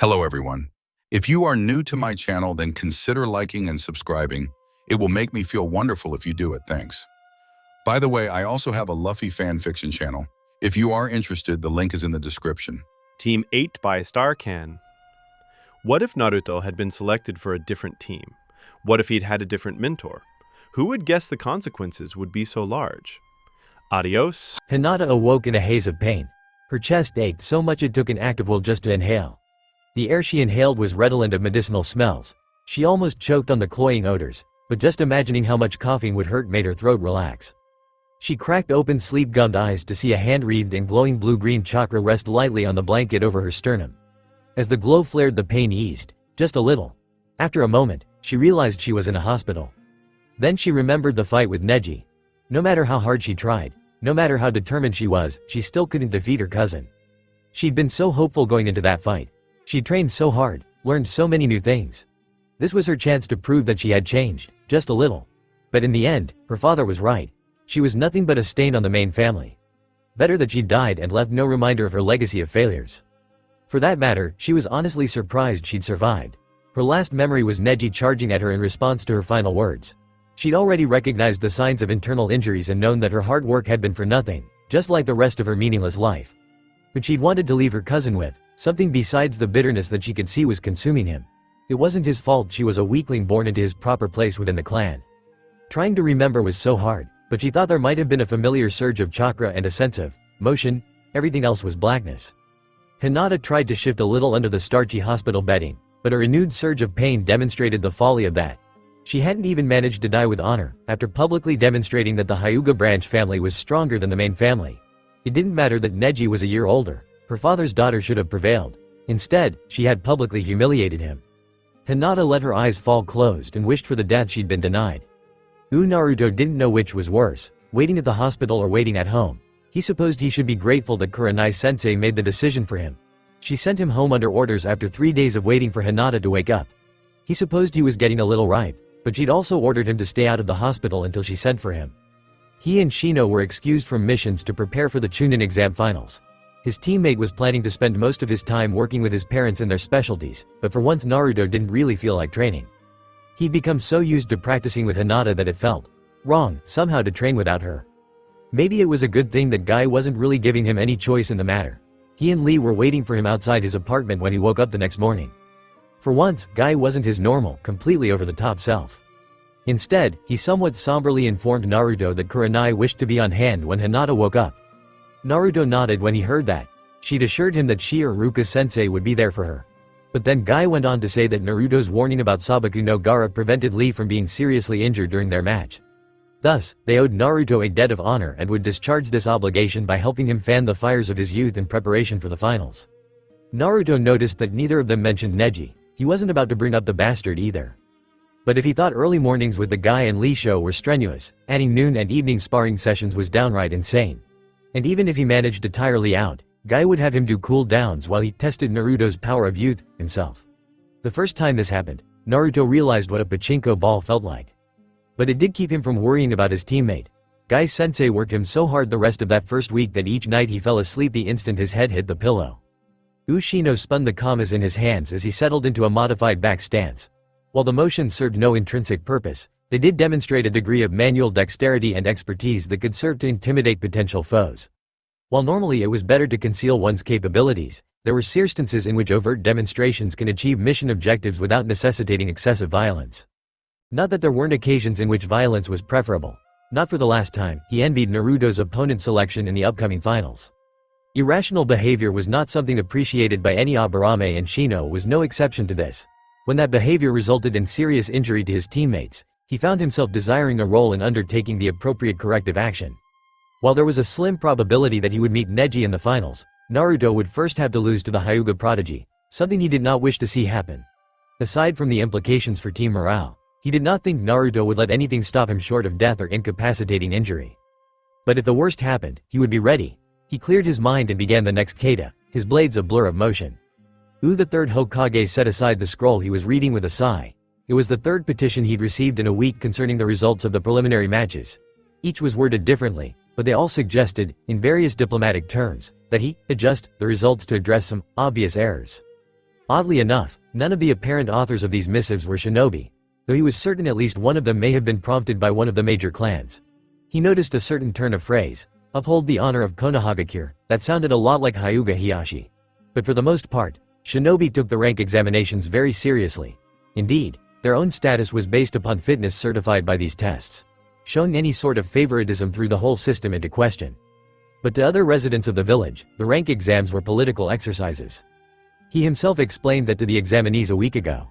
Hello everyone. If you are new to my channel, then consider liking and subscribing. It will make me feel wonderful if you do it, thanks. By the way, I also have a Luffy fan fiction channel. If you are interested, the link is in the description. Team 8 by Starcan. What if Naruto had been selected for a different team? What if he'd had a different mentor? Who would guess the consequences would be so large? Adios. Hinata awoke in a haze of pain. Her chest ached so much it took an act of will just to inhale. The air she inhaled was redolent of medicinal smells. She almost choked on the cloying odors, but just imagining how much coughing would hurt made her throat relax. She cracked open sleep-gummed eyes to see a hand wreathed in glowing blue-green chakra rest lightly on the blanket over her sternum. As the glow flared, the pain eased, just a little. After a moment, she realized she was in a hospital. Then she remembered the fight with Neji. No matter how hard she tried, no matter how determined she was, she still couldn't defeat her cousin. She'd been so hopeful going into that fight. She'd trained so hard, learned so many new things. This was her chance to prove that she had changed, just a little. But in the end, her father was right. She was nothing but a stain on the main family. Better that she died and left no reminder of her legacy of failures. For that matter, she was honestly surprised she'd survived. Her last memory was Neji charging at her in response to her final words. She'd already recognized the signs of internal injuries and known that her hard work had been for nothing, just like the rest of her meaningless life. But she'd wanted to leave her cousin with something besides the bitterness that she could see was consuming him. It wasn't his fault she was a weakling born into his proper place within the clan. Trying to remember was so hard, but she thought there might have been a familiar surge of chakra and a sense of motion. Everything else was blackness. Hinata tried to shift a little under the starchy hospital bedding, but a renewed surge of pain demonstrated the folly of that. She hadn't even managed to die with honor, after publicly demonstrating that the Hyuga branch family was stronger than the main family. It didn't matter that Neji was a year older. Her father's daughter should have prevailed. Instead, she had publicly humiliated him. Hinata let her eyes fall closed and wished for the death she'd been denied. Naruto didn't know which was worse, waiting at the hospital or waiting at home. He supposed he should be grateful that Kurenai-sensei made the decision for him. She sent him home under orders after 3 days of waiting for Hinata to wake up. He supposed he was getting a little ripe, but she'd also ordered him to stay out of the hospital until she sent for him. He and Shino were excused from missions to prepare for the Chunin exam finals. His teammate was planning to spend most of his time working with his parents in their specialties, but for once Naruto didn't really feel like training. He'd become so used to practicing with Hinata that it felt wrong, somehow, to train without her. Maybe it was a good thing that Guy wasn't really giving him any choice in the matter. He and Lee were waiting for him outside his apartment when he woke up the next morning. For once, Guy wasn't his normal, completely over-the-top self. Instead, he somewhat somberly informed Naruto that Kurenai wished to be on hand when Hinata woke up. Naruto nodded when he heard that. She'd assured him that she or Ruka-sensei would be there for her. But then Guy went on to say that Naruto's warning about Sabaku no Gara prevented Lee from being seriously injured during their match. Thus, they owed Naruto a debt of honor and would discharge this obligation by helping him fan the fires of his youth in preparation for the finals. Naruto noticed that neither of them mentioned Neji. He wasn't about to bring up the bastard either. But if he thought early mornings with the Guy and Lee show were strenuous, adding noon and evening sparring sessions was downright insane. And even if he managed to tire Lee out, Guy would have him do cool downs while he tested Naruto's power of youth himself. The first time this happened, Naruto realized what a pachinko ball felt like. But it did keep him from worrying about his teammate. Guy-sensei worked him so hard the rest of that first week that each night he fell asleep the instant his head hit the pillow. Ushino spun the kamas in his hands as he settled into a modified back stance. While the motion served no intrinsic purpose, they did demonstrate a degree of manual dexterity and expertise that could serve to intimidate potential foes. While normally it was better to conceal one's capabilities, there were circumstances in which overt demonstrations can achieve mission objectives without necessitating excessive violence. Not that there weren't occasions in which violence was preferable. Not for the last time, he envied Naruto's opponent selection in the upcoming finals. Irrational behavior was not something appreciated by any Aburame, and Shino was no exception to this. When that behavior resulted in serious injury to his teammates, he found himself desiring a role in undertaking the appropriate corrective action. While there was a slim probability that he would meet Neji in the finals, Naruto would first have to lose to the Hyuga prodigy, something he did not wish to see happen. Aside from the implications for team morale, he did not think Naruto would let anything stop him short of death or incapacitating injury. But if the worst happened, he would be ready. He cleared his mind and began the next kata, his blades a blur of motion. The third Hokage set aside the scroll he was reading with a sigh. It was the third petition he'd received in a week concerning the results of the preliminary matches. Each was worded differently, but they all suggested, in various diplomatic terms, that he adjust the results to address some obvious errors. Oddly enough, none of the apparent authors of these missives were shinobi, though he was certain at least one of them may have been prompted by one of the major clans. He noticed a certain turn of phrase, "uphold the honor of konohagakure," that sounded a lot like hyuga hiyashi. But for the most part, shinobi took the rank examinations very seriously. Indeed, their own status was based upon fitness certified by these tests, showing any sort of favoritism through the whole system into question. But to other residents of the village, the rank exams were political exercises. He himself explained that to the examinees a week ago.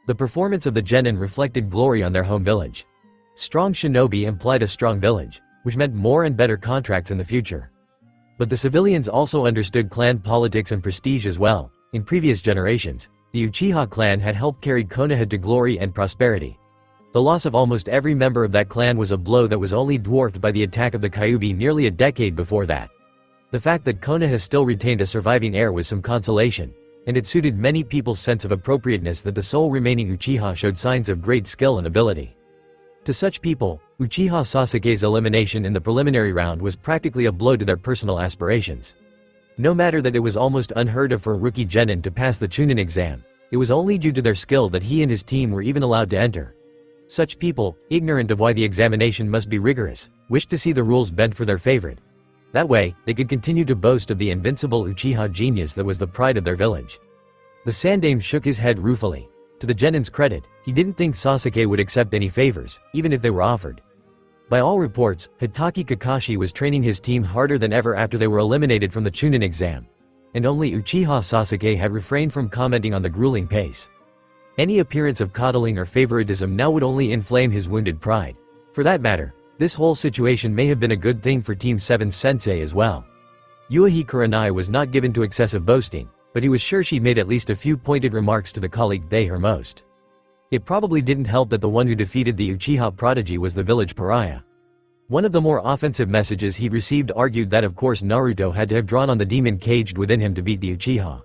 The performance of the genin reflected glory on their home village. Strong shinobi implied a strong village, which meant more and better contracts in the future. But the civilians also understood clan politics and prestige as well. In previous generations, the Uchiha clan had helped carry Konoha to glory and prosperity. The loss of almost every member of that clan was a blow that was only dwarfed by the attack of the Kyuubi nearly a decade before that. The fact that Konoha still retained a surviving heir was some consolation, and it suited many people's sense of appropriateness that the sole remaining Uchiha showed signs of great skill and ability. To such people, Uchiha Sasuke's elimination in the preliminary round was practically a blow to their personal aspirations. No matter that it was almost unheard of for a rookie genin to pass the Chunin exam, it was only due to their skill that he and his team were even allowed to enter. Such people, ignorant of why the examination must be rigorous, wished to see the rules bent for their favorite. That way, they could continue to boast of the invincible Uchiha genius that was the pride of their village. The Sandaime shook his head ruefully. To the genin's credit, he didn't think Sasuke would accept any favors, even if they were offered. By all reports, Hitaki Kakashi was training his team harder than ever after they were eliminated from the Chunin exam. And only Uchiha Sasuke had refrained from commenting on the grueling pace. Any appearance of coddling or favoritism now would only inflame his wounded pride. For that matter, this whole situation may have been a good thing for Team 7's sensei as well. Yuihi Kuranai was not given to excessive boasting, but he was sure she made at least a few pointed remarks to the colleague they her most. It probably didn't help that the one who defeated the Uchiha prodigy was the village pariah. One of the more offensive messages he received argued that of course Naruto had to have drawn on the demon caged within him to beat the Uchiha.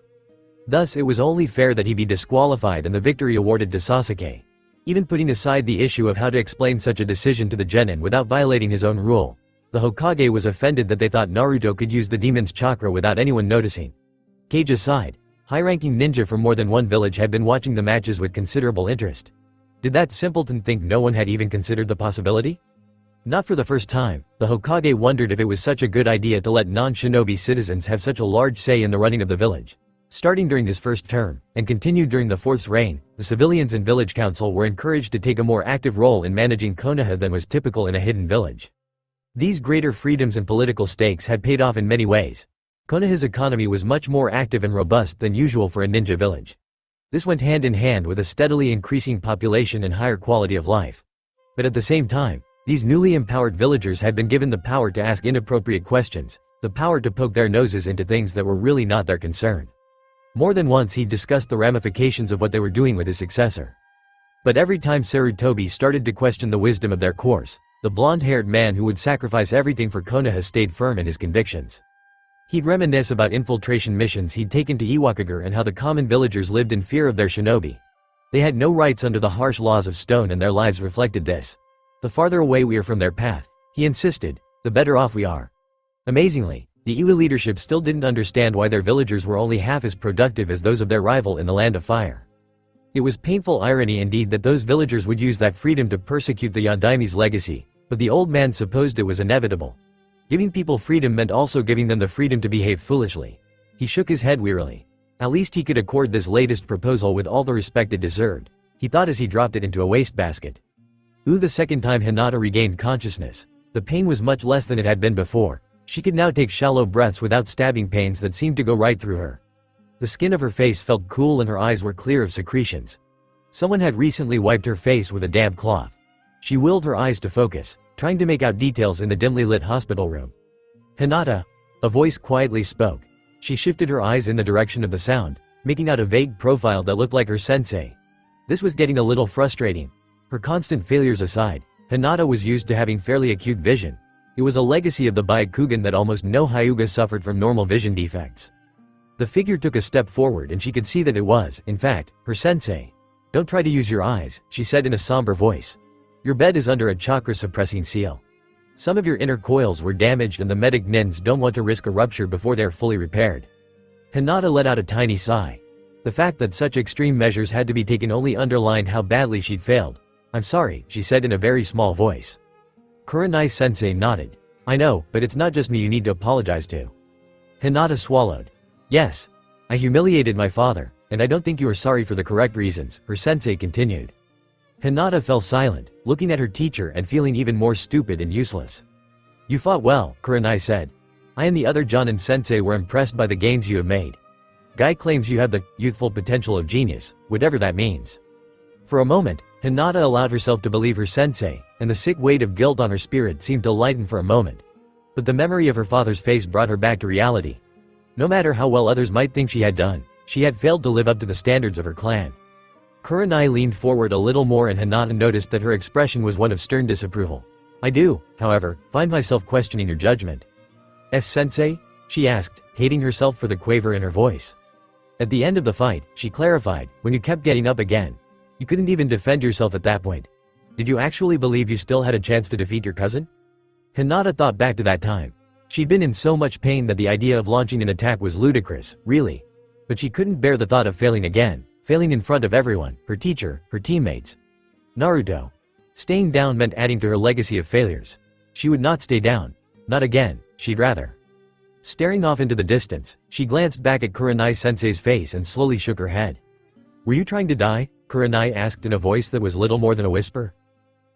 Thus it was only fair that he be disqualified and the victory awarded to Sasuke. Even putting aside the issue of how to explain such a decision to the genin without violating his own rule, the Hokage was offended that they thought Naruto could use the demon's chakra without anyone noticing. Cage aside, high-ranking ninja from more than one village had been watching the matches with considerable interest. Did that simpleton think no one had even considered the possibility? Not for the first time, the Hokage wondered if it was such a good idea to let non-shinobi citizens have such a large say in the running of the village. Starting during his first term, and continued during the fourth's reign, the civilians and village council were encouraged to take a more active role in managing Konoha than was typical in a hidden village. These greater freedoms and political stakes had paid off in many ways. Konoha's economy was much more active and robust than usual for a ninja village. This went hand in hand with a steadily increasing population and higher quality of life. But at the same time, these newly empowered villagers had been given the power to ask inappropriate questions, the power to poke their noses into things that were really not their concern. More than once he discussed the ramifications of what they were doing with his successor. But every time Sarutobi started to question the wisdom of their course, the blonde-haired man who would sacrifice everything for Konoha stayed firm in his convictions. He'd reminisce about infiltration missions he'd taken to Iwakage and how the common villagers lived in fear of their shinobi. They had no rights under the harsh laws of stone and their lives reflected this. The farther away we are from their path, he insisted, the better off we are. Amazingly, the Iwa leadership still didn't understand why their villagers were only half as productive as those of their rival in the Land of Fire. It was painful irony indeed that those villagers would use that freedom to persecute the Yondaime's legacy, but the old man supposed it was inevitable. Giving people freedom meant also giving them the freedom to behave foolishly. He shook his head wearily. At least he could accord this latest proposal with all the respect it deserved, he thought as he dropped it into a wastebasket. The second time Hinata regained consciousness, the pain was much less than it had been before. She could now take shallow breaths without stabbing pains that seemed to go right through her. The skin of her face felt cool and her eyes were clear of secretions. Someone had recently wiped her face with a damp cloth. She willed her eyes to focus, trying to make out details in the dimly lit hospital room. "Hinata," a voice quietly spoke. She shifted her eyes in the direction of the sound, making out a vague profile that looked like her sensei. This was getting a little frustrating. Her constant failures aside, Hinata was used to having fairly acute vision. It was a legacy of the Byakugan that almost no Hyuga suffered from normal vision defects. The figure took a step forward and she could see that it was, in fact, her sensei. "Don't try to use your eyes," she said in a somber voice. "Your bed is under a chakra-suppressing seal. Some of your inner coils were damaged and the medic nins don't want to risk a rupture before they are fully repaired." Hinata let out a tiny sigh. The fact that such extreme measures had to be taken only underlined how badly she'd failed. "I'm sorry," she said in a very small voice. Kuranai-sensei nodded. "I know, but it's not just me you need to apologize to." Hinata swallowed. "Yes. I humiliated my father, and I don't think you are sorry for the correct reasons," her sensei continued. Hinata fell silent, looking at her teacher and feeling even more stupid and useless. "You fought well," Kuranai said. "I and the other Jonin sensei were impressed by the gains you have made. Guy claims you have the youthful potential of genius, whatever that means." For a moment, Hinata allowed herself to believe her sensei, and the sick weight of guilt on her spirit seemed to lighten for a moment. But the memory of her father's face brought her back to reality. No matter how well others might think she had done, she had failed to live up to the standards of her clan. Kuranai leaned forward a little more and Hinata noticed that her expression was one of stern disapproval. "I do, however, find myself questioning your judgment." "Sensei?" she asked, hating herself for the quaver in her voice. At the end of the fight, she clarified, "When you kept getting up again. You couldn't even defend yourself at that point. Did you actually believe you still had a chance to defeat your cousin?" Hinata thought back to that time. She'd been in so much pain that the idea of launching an attack was ludicrous, really. But she couldn't bear the thought of failing again, failing in front of everyone, her teacher, her teammates. Naruto. Staying down meant adding to her legacy of failures. She would not stay down. Not again, she'd rather. Staring off into the distance, she glanced back at Kuranai-sensei's face and slowly shook her head. "Were you trying to die?" Kuranai asked in a voice that was little more than a whisper.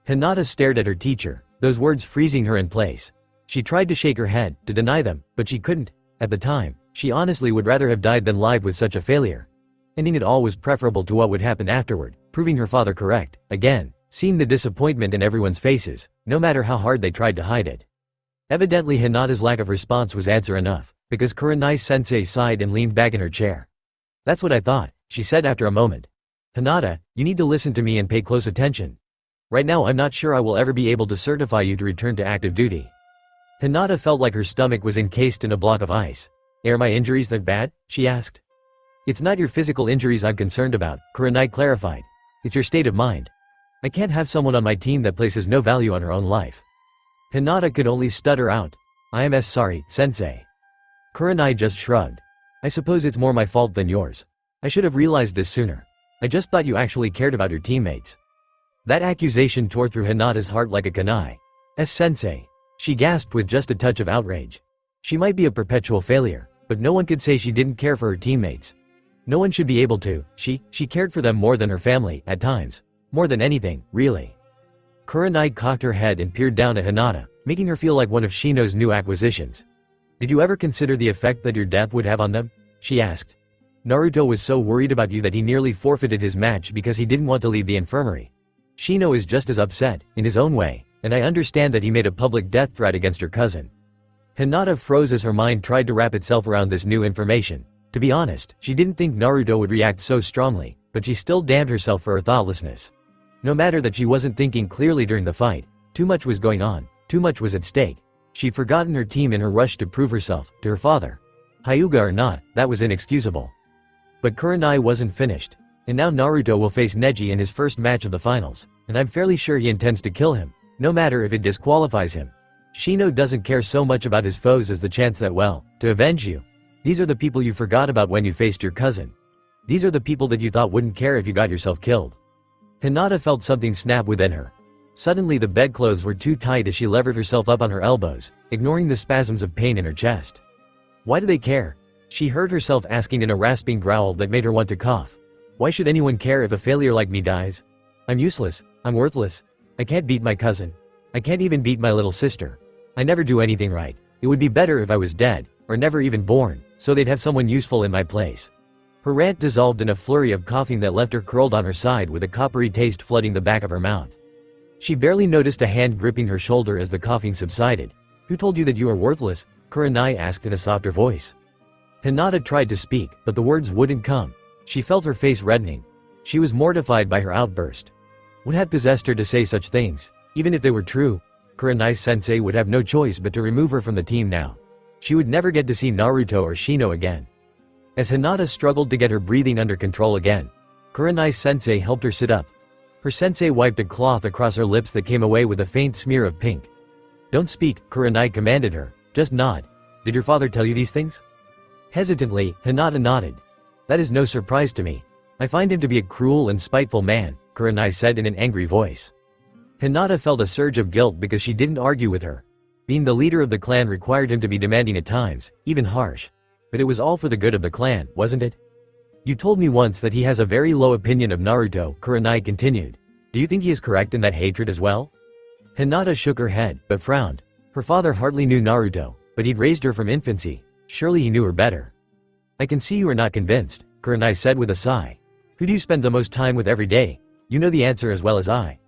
Hinata stared at her teacher, those words freezing her in place. She tried to shake her head, to deny them, but she couldn't. At the time, she honestly would rather have died than live with such a failure. Ending it all was preferable to what would happen afterward, proving her father correct, again, seeing the disappointment in everyone's faces, no matter how hard they tried to hide it. Evidently Hinata's lack of response was answer enough, because Kuranai-sensei sighed and leaned back in her chair. "That's what I thought," she said after a moment. "Hinata, you need to listen to me and pay close attention. Right now I'm not sure I will ever be able to certify you to return to active duty." Hinata felt like her stomach was encased in a block of ice. "Are my injuries that bad?" she asked. "It's not your physical injuries I'm concerned about," Kuranai clarified. "It's your state of mind. I can't have someone on my team that places no value on her own life." Hinata could only stutter out, "I am sorry, sensei." Kuranai just shrugged. "I suppose it's more my fault than yours. I should have realized this sooner. I just thought you actually cared about your teammates." That accusation tore through Hinata's heart like a kunai. "Sensei." She gasped with just a touch of outrage. She might be a perpetual failure, but no one could say she didn't care for her teammates. No one should be able to. She cared for them more than her family, at times. More than anything, really. Kuranai cocked her head and peered down at Hinata, making her feel like one of Shino's new acquisitions. "Did you ever consider the effect that your death would have on them?" she asked. "Naruto was so worried about you that he nearly forfeited his match because he didn't want to leave the infirmary. Shino is just as upset, in his own way, and I understand that he made a public death threat against your cousin." Hinata froze as her mind tried to wrap itself around this new information. To be honest, she didn't think Naruto would react so strongly, but she still damned herself for her thoughtlessness. No matter that she wasn't thinking clearly during the fight, too much was going on, too much was at stake. She'd forgotten her team in her rush to prove herself, to her father. Hyuga or not, that was inexcusable. But Kuranai wasn't finished. And now Naruto will face Neji in his first match of the finals, and I'm fairly sure he intends to kill him, no matter if it disqualifies him. Shino doesn't care so much about his foes as the chance that, well, to avenge you. These are the people you forgot about when you faced your cousin. These are the people that you thought wouldn't care if you got yourself killed. Hinata felt something snap within her. Suddenly the bedclothes were too tight as she levered herself up on her elbows, ignoring the spasms of pain in her chest. Why do they care? She heard herself asking in a rasping growl that made her want to cough. Why should anyone care if a failure like me dies? I'm useless, I'm worthless. I can't beat my cousin. I can't even beat my little sister. I never do anything right. It would be better if I was dead, or never even born, so they'd have someone useful in my place. Her rant dissolved in a flurry of coughing that left her curled on her side with a coppery taste flooding the back of her mouth. She barely noticed a hand gripping her shoulder as the coughing subsided. Who told you that you are worthless? Kuranai asked in a softer voice. Hinata tried to speak, but the words wouldn't come. She felt her face reddening. She was mortified by her outburst. What had possessed her to say such things? Even if they were true, Kuranai-sensei would have no choice but to remove her from the team now. She would never get to see Naruto or Shino again. As Hinata struggled to get her breathing under control again, Kuranai-sensei helped her sit up. Her sensei wiped a cloth across her lips that came away with a faint smear of pink. "Don't speak," Kuranai commanded her. "Just nod. Did your father tell you these things?" Hesitantly, Hinata nodded. That is no surprise to me. I find him to be a cruel and spiteful man, Kurenai said in an angry voice. Hinata felt a surge of guilt because she didn't argue with her. Being the leader of the clan required him to be demanding at times, even harsh. But it was all for the good of the clan, wasn't it? You told me once that he has a very low opinion of Naruto, Kurenai continued. Do you think he is correct in that hatred as well? Hinata shook her head, but frowned. Her father hardly knew Naruto, but he'd raised her from infancy. Surely he knew her better. I can see you are not convinced, Kurenai said with a sigh. Who do you spend the most time with every day? You know the answer as well as I.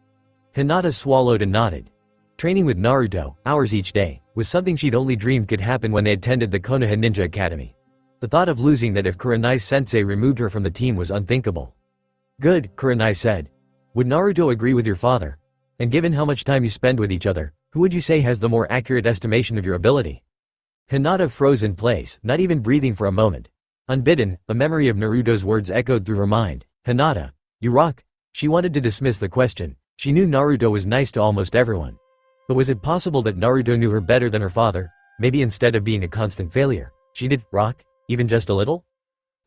Hinata swallowed and nodded. Training with Naruto, hours each day, was something she'd only dreamed could happen when they attended the Konoha Ninja Academy. The thought of losing that if Kurenai-sensei removed her from the team was unthinkable. Good, Kurenai said. Would Naruto agree with your father? And given how much time you spend with each other, who would you say has the more accurate estimation of your ability? Hinata froze in place, not even breathing for a moment. Unbidden, a memory of Naruto's words echoed through her mind. Hinata, you rock. She wanted to dismiss the question. She knew Naruto was nice to almost everyone. But was it possible that Naruto knew her better than her father? Maybe instead of being a constant failure, she did rock, even just a little?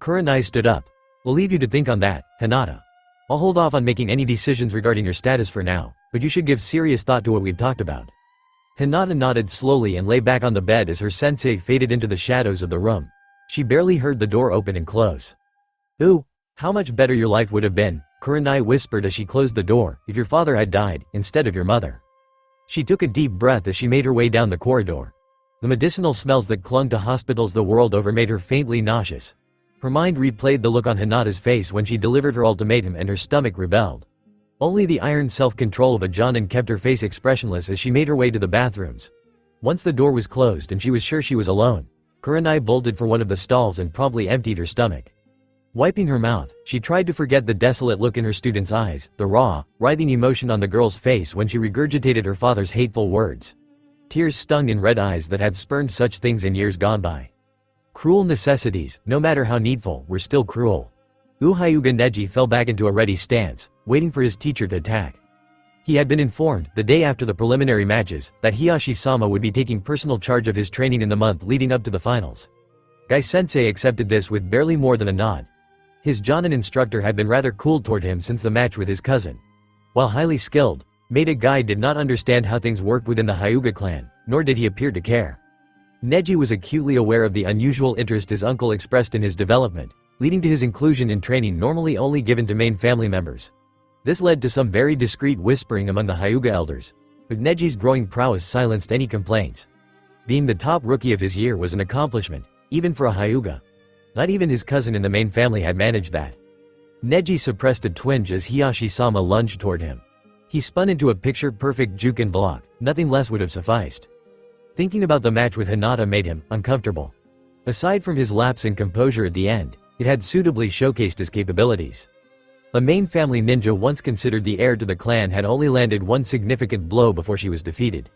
Kurenai stood up. We'll leave you to think on that, Hinata. I'll hold off on making any decisions regarding your status for now, but you should give serious thought to what we've talked about. Hinata nodded slowly and lay back on the bed as her sensei faded into the shadows of the room. She barely heard the door open and close. Ooh, how much better your life would have been, Kurenai whispered as she closed the door, if your father had died, instead of your mother. She took a deep breath as she made her way down the corridor. The medicinal smells that clung to hospitals the world over made her faintly nauseous. Her mind replayed the look on Hinata's face when she delivered her ultimatum and her stomach rebelled. Only the iron self-control of a Jonin kept her face expressionless as she made her way to the bathrooms. Once the door was closed and she was sure she was alone, Kurenai bolted for one of the stalls and promptly emptied her stomach. Wiping her mouth, she tried to forget the desolate look in her student's eyes, the raw, writhing emotion on the girl's face when she regurgitated her father's hateful words. Tears stung in red eyes that had spurned such things in years gone by. Cruel necessities, no matter how needful, were still cruel. Hyuga Neji fell back into a ready stance, waiting for his teacher to attack. He had been informed, the day after the preliminary matches, that Hiyashi-sama would be taking personal charge of his training in the month leading up to the finals. Gai-sensei accepted this with barely more than a nod. His Jonin instructor had been rather cool toward him since the match with his cousin. While highly skilled, Maeda Gai did not understand how things worked within the Hyuga clan, nor did he appear to care. Neji was acutely aware of the unusual interest his uncle expressed in his development, leading to his inclusion in training normally only given to main family members. This led to some very discreet whispering among the Hyuga elders, but Neji's growing prowess silenced any complaints. Being the top rookie of his year was an accomplishment, even for a Hyuga. Not even his cousin in the main family had managed that. Neji suppressed a twinge as Hiyashi-sama lunged toward him. He spun into a picture-perfect Juken block, nothing less would have sufficed. Thinking about the match with Hinata made him uncomfortable. Aside from his lapse in composure at the end, it had suitably showcased his capabilities. A main family ninja once considered the heir to the clan had only landed one significant blow before she was defeated.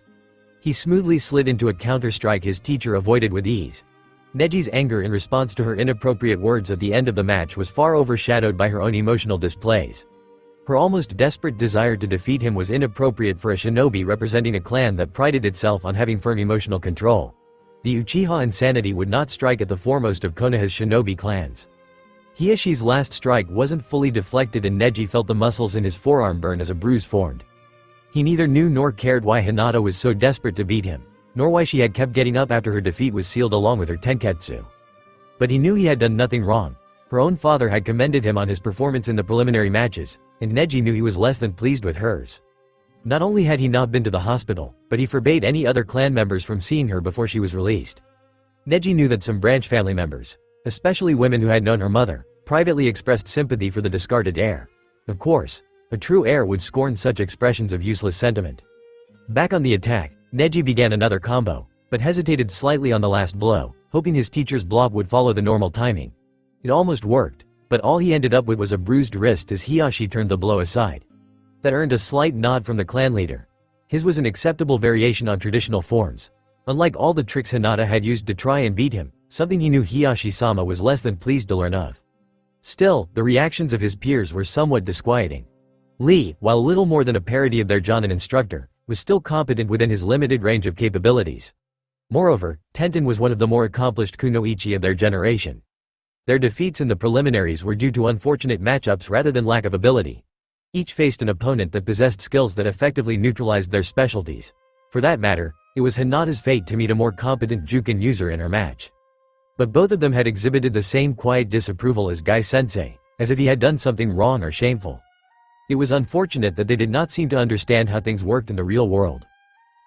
He smoothly slid into a counter-strike his teacher avoided with ease. Neji's anger in response to her inappropriate words at the end of the match was far overshadowed by her own emotional displays. Her almost desperate desire to defeat him was inappropriate for a shinobi representing a clan that prided itself on having firm emotional control. The uchiha insanity would not strike at the foremost of Konoha's shinobi clans. Hiyashi's last strike wasn't fully deflected and Neji felt the muscles in his forearm burn as a bruise formed. He neither knew nor cared why Hinata was so desperate to beat him, nor why she had kept getting up after her defeat was sealed along with her tenketsu. But he knew he had done nothing wrong. Her own father had commended him on his performance in the preliminary matches, and Neji knew he was less than pleased with hers. Not only had he not been to the hospital, but he forbade any other clan members from seeing her before she was released. Neji knew that some branch family members, especially women who had known her mother, privately expressed sympathy for the discarded heir. Of course, a true heir would scorn such expressions of useless sentiment. Back on the attack, Neji began another combo, but hesitated slightly on the last blow, hoping his teacher's blob would follow the normal timing. It almost worked, but all he ended up with was a bruised wrist as Hiyashi turned the blow aside. That earned a slight nod from the clan leader. His was an acceptable variation on traditional forms. Unlike all the tricks Hinata had used to try and beat him, something he knew Hiyashi-sama was less than pleased to learn of. Still, the reactions of his peers were somewhat disquieting. Lee, while little more than a parody of their Jonin instructor, was still competent within his limited range of capabilities. Moreover, Tenten was one of the more accomplished kunoichi of their generation. Their defeats in the preliminaries were due to unfortunate matchups rather than lack of ability. Each faced an opponent that possessed skills that effectively neutralized their specialties. For that matter, it was Hinata's fate to meet a more competent Juken user in her match. But both of them had exhibited the same quiet disapproval as Gai-sensei, as if he had done something wrong or shameful. It was unfortunate that they did not seem to understand how things worked in the real world.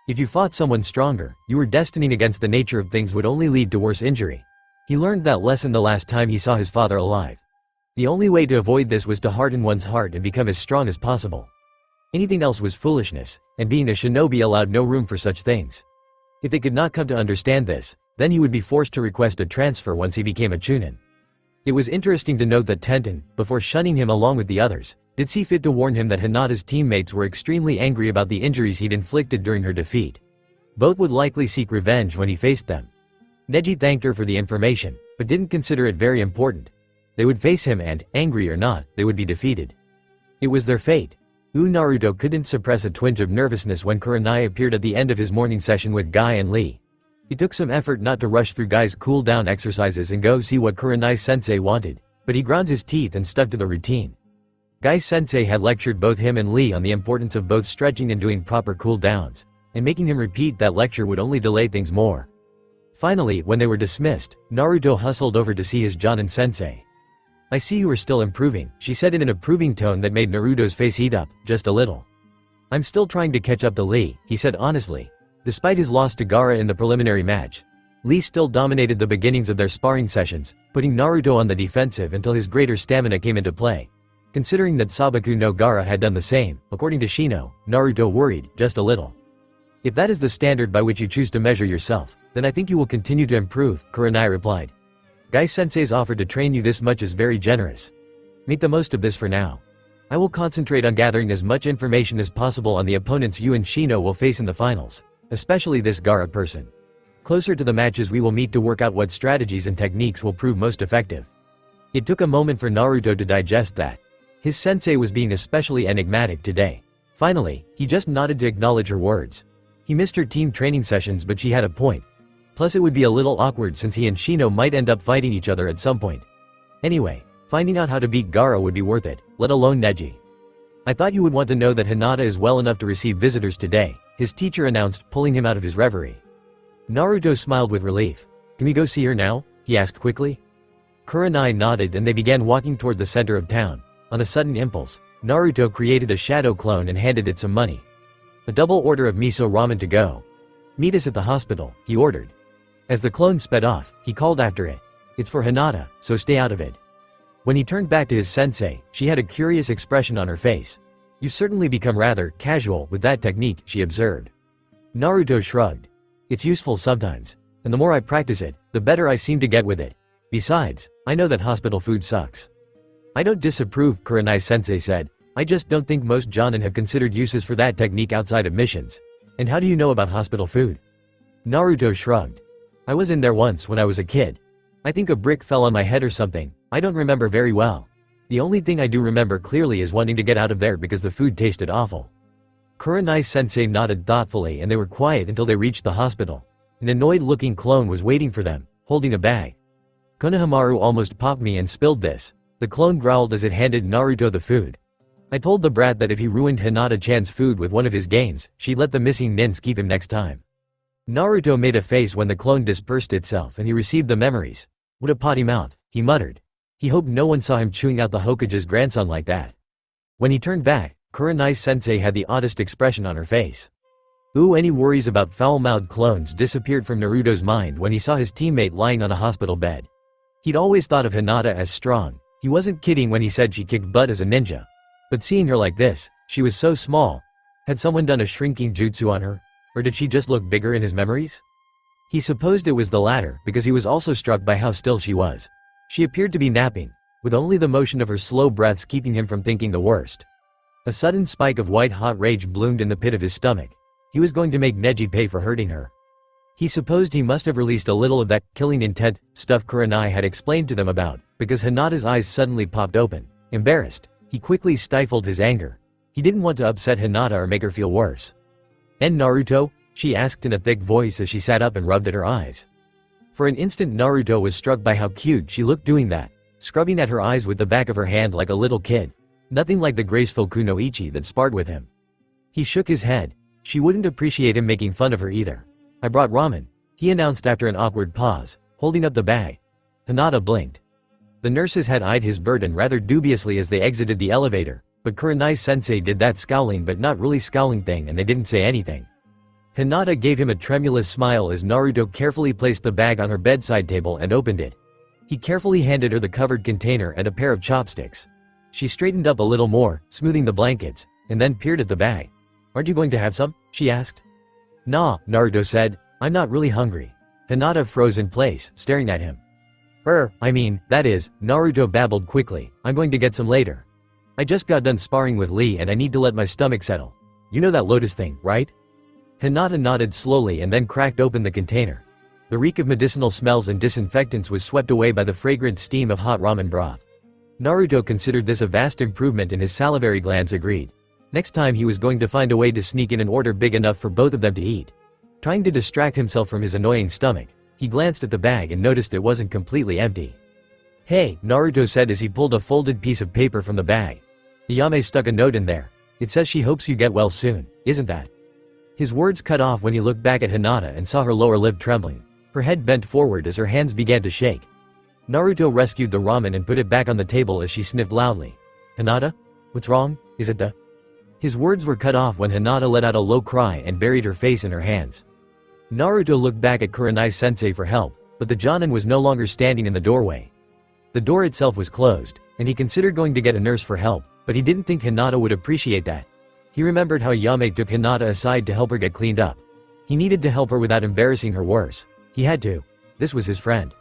If you fought someone stronger, you were destined against the nature of things would only lead to worse injury. He learned that lesson the last time he saw his father alive. The only way to avoid this was to harden one's heart and become as strong as possible. Anything else was foolishness, and being a shinobi allowed no room for such things. If they could not come to understand this, then he would be forced to request a transfer once he became a chunin. It was interesting to note that Tenten, before shunning him along with the others, did see fit to warn him that Hinata's teammates were extremely angry about the injuries he'd inflicted during her defeat. Both would likely seek revenge when he faced them. Neji thanked her for the information, but didn't consider it very important. They would face him and, angry or not, they would be defeated. It was their fate. Naruto couldn't suppress a twinge of nervousness when Kurenai appeared at the end of his morning session with Guy and Lee. It took some effort not to rush through Guy's cool-down exercises and go see what Kurenai-sensei wanted, but he ground his teeth and stuck to the routine. Guy-sensei had lectured both him and Lee on the importance of both stretching and doing proper cool-downs, and making him repeat that lecture would only delay things more. Finally, when they were dismissed, Naruto hustled over to see his Jonin-sensei. "I see you are still improving," she said in an approving tone that made Naruto's face heat up, just a little. "I'm still trying to catch up to Lee," he said honestly. Despite his loss to Gaara in the preliminary match, Lee still dominated the beginnings of their sparring sessions, putting Naruto on the defensive until his greater stamina came into play. Considering that Sabaku no Gaara had done the same, according to Shino, Naruto worried, just a little. "If that is the standard by which you choose to measure yourself, then I think you will continue to improve," Kurenai replied. "Guy-sensei's offer to train you this much is very generous. Make the most of this for now. I will concentrate on gathering as much information as possible on the opponents you and Shino will face in the finals, especially this Gaara person. Closer to the matches we will meet to work out what strategies and techniques will prove most effective." It took a moment for Naruto to digest that. His sensei was being especially enigmatic today. Finally, he just nodded to acknowledge her words. He missed her team training sessions, but she had a point. Plus it would be a little awkward since he and Shino might end up fighting each other at some point. Anyway, finding out how to beat Gaara would be worth it, let alone Neji. "I thought you would want to know that Hinata is well enough to receive visitors today," his teacher announced, pulling him out of his reverie. Naruto smiled with relief. "Can we go see her now?" he asked quickly. Kurenai nodded and they began walking toward the center of town. On a sudden impulse, Naruto created a shadow clone and handed it some money. "A double order of miso ramen to go. Meet us at the hospital," he ordered. As the clone sped off, he called after it. "It's for Hinata, so stay out of it." When he turned back to his sensei, she had a curious expression on her face. "You've certainly become rather casual with that technique," she observed. Naruto shrugged. "It's useful sometimes, and the more I practice it, the better I seem to get with it. Besides, I know that hospital food sucks." "I don't disapprove," Kurenai-sensei said. "I just don't think most jonin have considered uses for that technique outside of missions. And how do you know about hospital food?" Naruto shrugged. "I was in there once when I was a kid. I think a brick fell on my head or something. I don't remember very well. The only thing I do remember clearly is wanting to get out of there because the food tasted awful." Kurenai-sensei nodded thoughtfully and they were quiet until they reached the hospital. An annoyed-looking clone was waiting for them, holding a bag. "Konohamaru almost popped me and spilled this," the clone growled as it handed Naruto the food. "I told the brat that if he ruined Hinata-chan's food with one of his games, she'd let the missing nins keep him next time." Naruto made a face when the clone dispersed itself and he received the memories. "What a potty mouth," he muttered. He hoped no one saw him chewing out the Hokage's grandson like that. When he turned back, Kurenai-sensei had the oddest expression on her face. Any worries about foul-mouthed clones disappeared from Naruto's mind when he saw his teammate lying on a hospital bed. He'd always thought of Hinata as strong. He wasn't kidding when he said she kicked butt as a ninja. But seeing her like this, she was so small. Had someone done a shrinking jutsu on her? Or did she just look bigger in his memories? He supposed it was the latter because he was also struck by how still she was. She appeared to be napping, with only the motion of her slow breaths keeping him from thinking the worst. A sudden spike of white-hot rage bloomed in the pit of his stomach. He was going to make Neji pay for hurting her. He supposed he must have released a little of that killing intent stuff Kurenai had explained to them about, because Hinata's eyes suddenly popped open. Embarrassed, he quickly stifled his anger. He didn't want to upset Hinata or make her feel worse. "And Naruto?" she asked in a thick voice as she sat up and rubbed at her eyes. For an instant Naruto was struck by how cute she looked doing that, scrubbing at her eyes with the back of her hand like a little kid. Nothing like the graceful kunoichi that sparred with him. He shook his head. She wouldn't appreciate him making fun of her either. "I brought ramen," he announced after an awkward pause, holding up the bag. Hinata blinked. The nurses had eyed his burden rather dubiously as they exited the elevator, but Kurenai-sensei did that scowling but not really scowling thing and they didn't say anything. Hinata gave him a tremulous smile as Naruto carefully placed the bag on her bedside table and opened it. He carefully handed her the covered container and a pair of chopsticks. She straightened up a little more, smoothing the blankets, and then peered at the bag. "Aren't you going to have some?" she asked. "Nah," Naruto said, "I'm not really hungry." Hinata froze in place, staring at him. That is," Naruto babbled quickly, "I'm going to get some later. I just got done sparring with Lee and I need to let my stomach settle. You know that lotus thing, right?" Hinata nodded slowly and then cracked open the container. The reek of medicinal smells and disinfectants was swept away by the fragrant steam of hot ramen broth. Naruto considered this a vast improvement and his salivary glands agreed. Next time he was going to find a way to sneak in an order big enough for both of them to eat. Trying to distract himself from his annoying stomach, he glanced at the bag and noticed it wasn't completely empty. "Hey," Naruto said as he pulled a folded piece of paper from the bag. "Ayame stuck a note in there. It says she hopes you get well soon, isn't that?" His words cut off when he looked back at Hinata and saw her lower lip trembling. Her head bent forward as her hands began to shake. Naruto rescued the ramen and put it back on the table as she sniffed loudly. "Hinata? What's wrong? Is it the—" His words were cut off when Hinata let out a low cry and buried her face in her hands. Naruto looked back at Kurenai-sensei for help, but the Jonin was no longer standing in the doorway. The door itself was closed, and he considered going to get a nurse for help, but he didn't think Hinata would appreciate that. He remembered how Yame took Hinata aside to help her get cleaned up. He needed to help her without embarrassing her worse. He had to. This was his friend.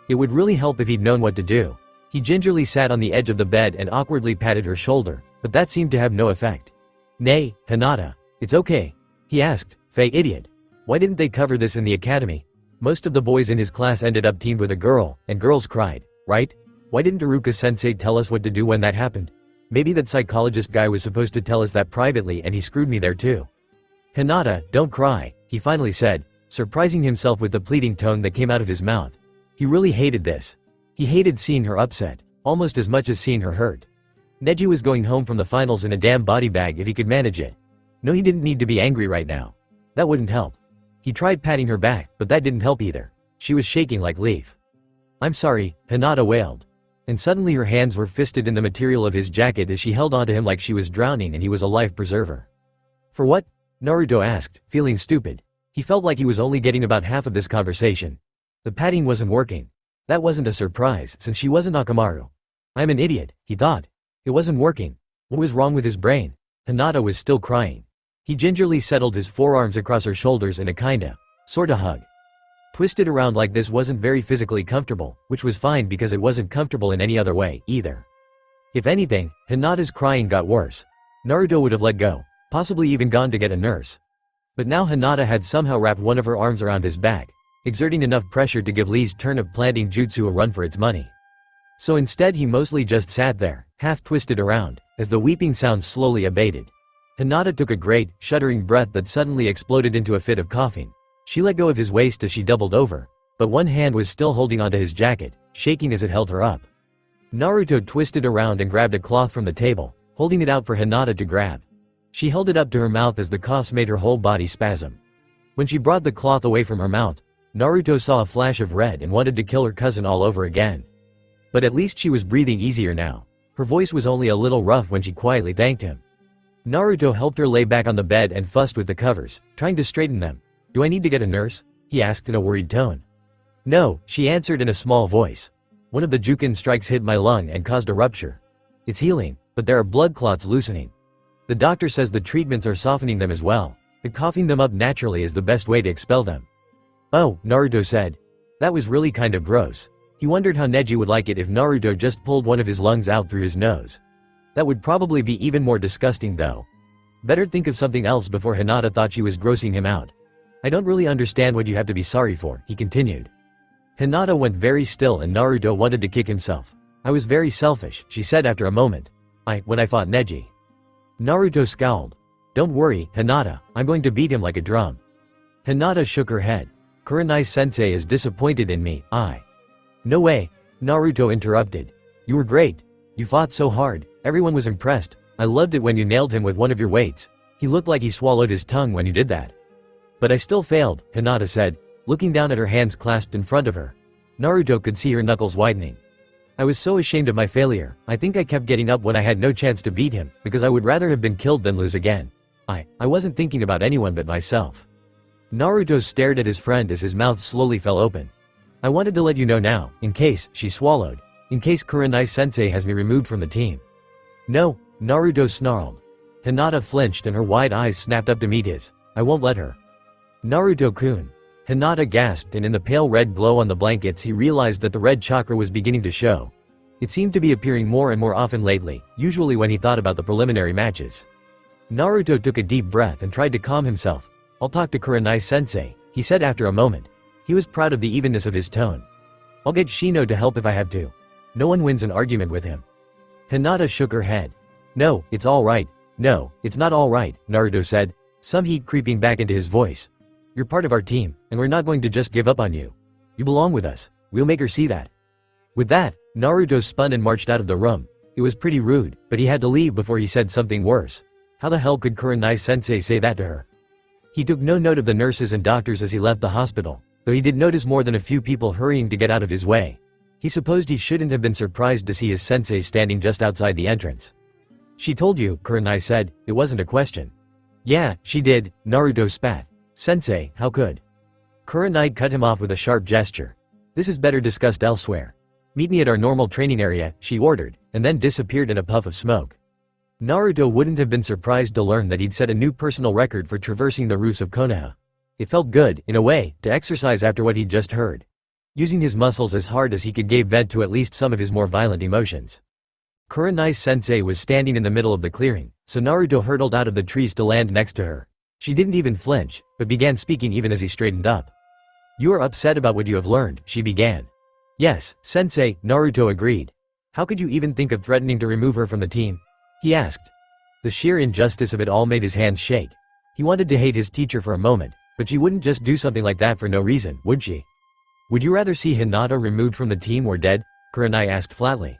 It would really help if he'd known what to do. He gingerly sat on the edge of the bed and awkwardly patted her shoulder, but that seemed to have no effect. "Nay, Hinata, it's okay," he asked. "Fey idiot. Why didn't they cover this in the academy? Most of the boys in his class ended up teamed with a girl, and girls cried, right? Why didn't Iruka-sensei tell us what to do when that happened? Maybe that psychologist guy was supposed to tell us that privately and he screwed me there too." "Hinata, don't cry," he finally said, surprising himself with the pleading tone that came out of his mouth. He really hated this. He hated seeing her upset, almost as much as seeing her hurt. Neji was going home from the finals in a damn body bag if he could manage it. No, he didn't need to be angry right now. That wouldn't help. He tried patting her back, but that didn't help either. She was shaking like leaf. "I'm sorry," Hinata wailed. And suddenly her hands were fisted in the material of his jacket as she held onto him like she was drowning and he was a life preserver. "For what?" Naruto asked, feeling stupid. He felt like he was only getting about half of this conversation. The patting wasn't working. That wasn't a surprise, since she wasn't Akamaru. "I'm an idiot," he thought. It wasn't working. What was wrong with his brain? Hinata was still crying. He gingerly settled his forearms across her shoulders in a sorta hug. Twisted around like this wasn't very physically comfortable, which was fine because it wasn't comfortable in any other way, either. If anything, Hinata's crying got worse. Naruto would have let go, possibly even gone to get a nurse. But now Hinata had somehow wrapped one of her arms around his back, exerting enough pressure to give Lee's turnip planting jutsu a run for its money. So instead he mostly just sat there, half twisted around, as the weeping sounds slowly abated. Hinata took a great, shuddering breath that suddenly exploded into a fit of coughing. She let go of his waist as she doubled over, but one hand was still holding onto his jacket, shaking as it held her up. Naruto twisted around and grabbed a cloth from the table, holding it out for Hinata to grab. She held it up to her mouth as the coughs made her whole body spasm. When she brought the cloth away from her mouth, Naruto saw a flash of red and wanted to kill her cousin all over again. But at least she was breathing easier now. Her voice was only a little rough when she quietly thanked him. Naruto helped her lay back on the bed and fussed with the covers, trying to straighten them. "Do I need to get a nurse?" he asked in a worried tone. "No," she answered in a small voice. "One of the Jukin strikes hit my lung and caused a rupture. It's healing, but there are blood clots loosening. The doctor says the treatments are softening them as well, but coughing them up naturally is the best way to expel them." "Oh," Naruto said. That was really kind of gross. He wondered how Neji would like it if Naruto just pulled one of his lungs out through his nose. That would probably be even more disgusting though. Better think of something else before Hinata thought she was grossing him out. "I don't really understand what you have to be sorry for," he continued. Hinata went very still and Naruto wanted to kick himself. "I was very selfish," she said after a moment. When I fought Neji." Naruto scowled. "Don't worry, Hinata, I'm going to beat him like a drum." Hinata shook her head. Kuranai-sensei is disappointed in me, No way, Naruto interrupted. You were great. You fought so hard, everyone was impressed. I loved it when you nailed him with one of your weights. He looked like he swallowed his tongue when you did that. But I still failed, Hinata said, looking down at her hands clasped in front of her. Naruto could see her knuckles widening. I was so ashamed of my failure, I think I kept getting up when I had no chance to beat him, because I would rather have been killed than lose again. I wasn't thinking about anyone but myself. Naruto stared at his friend as his mouth slowly fell open. I wanted to let you know now, in case, she swallowed. In case Kuranai-sensei has me removed from the team. No, Naruto snarled. Hinata flinched and her wide eyes snapped up to meet his. I won't let her. Naruto-kun. Hinata gasped, and in the pale red glow on the blankets he realized that the red chakra was beginning to show. It seemed to be appearing more and more often lately, usually when he thought about the preliminary matches. Naruto took a deep breath and tried to calm himself. I'll talk to Kuranai-sensei, he said after a moment. He was proud of the evenness of his tone. I'll get Shino to help if I have to. No one wins an argument with him. Hinata shook her head. No, it's all right. No, it's not all right, Naruto said, some heat creeping back into his voice. You're part of our team, and we're not going to just give up on you. You belong with us. We'll make her see that. With that, Naruto spun and marched out of the room. It was pretty rude, but he had to leave before he said something worse. How the hell could Kuranai-sensei say that to her? He took no note of the nurses and doctors as he left the hospital, though he did notice more than a few people hurrying to get out of his way. He supposed he shouldn't have been surprised to see his sensei standing just outside the entrance. She told you, Kuranai said, it wasn't a question. Yeah, she did, Naruto spat. Sensei, how could? Kuranai cut him off with a sharp gesture. This is better discussed elsewhere. Meet me at our normal training area, she ordered, and then disappeared in a puff of smoke. Naruto wouldn't have been surprised to learn that he'd set a new personal record for traversing the roofs of Konoha. It felt good, in a way, to exercise after what he'd just heard. Using his muscles as hard as he could gave vent to at least some of his more violent emotions. Kuranai-sensei was standing in the middle of the clearing, so Naruto hurtled out of the trees to land next to her. She didn't even flinch, but began speaking even as he straightened up. You are upset about what you have learned, she began. Yes, sensei, Naruto agreed. How could you even think of threatening to remove her from the team? He asked. The sheer injustice of it all made his hands shake. He wanted to hate his teacher for a moment, but she wouldn't just do something like that for no reason, would she? Would you rather see Hinata removed from the team or dead? Kuranai asked flatly.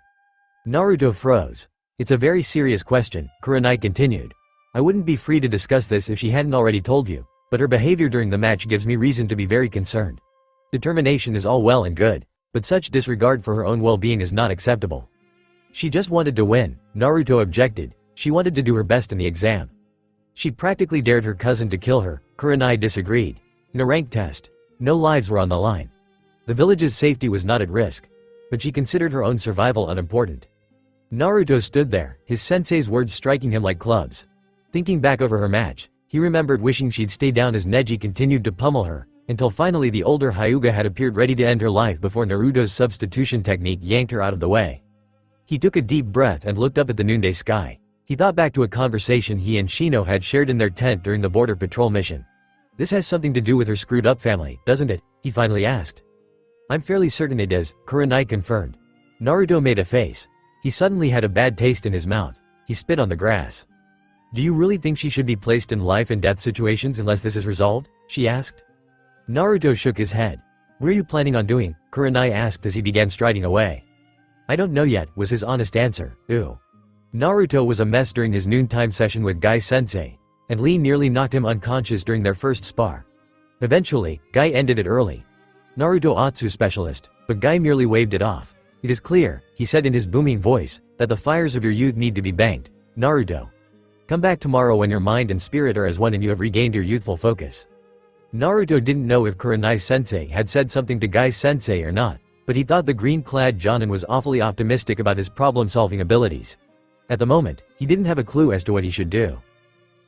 Naruto froze. It's a very serious question, Kuranai continued. I wouldn't be free to discuss this if she hadn't already told you, but her behavior during the match gives me reason to be very concerned. Determination is all well and good, but such disregard for her own well-being is not acceptable. She just wanted to win, Naruto objected. She wanted to do her best in the exam. She practically dared her cousin to kill her, Kuranai disagreed. In a rank test, no lives were on the line. The village's safety was not at risk, but she considered her own survival unimportant. Naruto stood there, his sensei's words striking him like clubs. Thinking back over her match, he remembered wishing she'd stay down as Neji continued to pummel her, until finally the older Hyuga had appeared ready to end her life before Naruto's substitution technique yanked her out of the way. He took a deep breath and looked up at the noonday sky. He thought back to a conversation he and Shino had shared in their tent during the border patrol mission. This has something to do with her screwed-up family, doesn't it? He finally asked. I'm fairly certain it is, Kuranai confirmed. Naruto made a face. He suddenly had a bad taste in his mouth. He spit on the grass. Do you really think she should be placed in life and death situations unless this is resolved? She asked. Naruto shook his head. What are you planning on doing? Kuranai asked as he began striding away. I don't know yet, was his honest answer. Ew. Naruto was a mess during his noontime session with Guy-sensei, and Lee nearly knocked him unconscious during their first spar. Eventually, Guy ended it early. Naruto Atsu specialist, but Guy merely waved it off. It is clear, he said in his booming voice, that the fires of your youth need to be banked. Naruto. Come back tomorrow when your mind and spirit are as one and you have regained your youthful focus. Naruto didn't know if Kuranai-sensei had said something to Guy-sensei or not, but he thought the green-clad Jonin was awfully optimistic about his problem-solving abilities. At the moment, he didn't have a clue as to what he should do.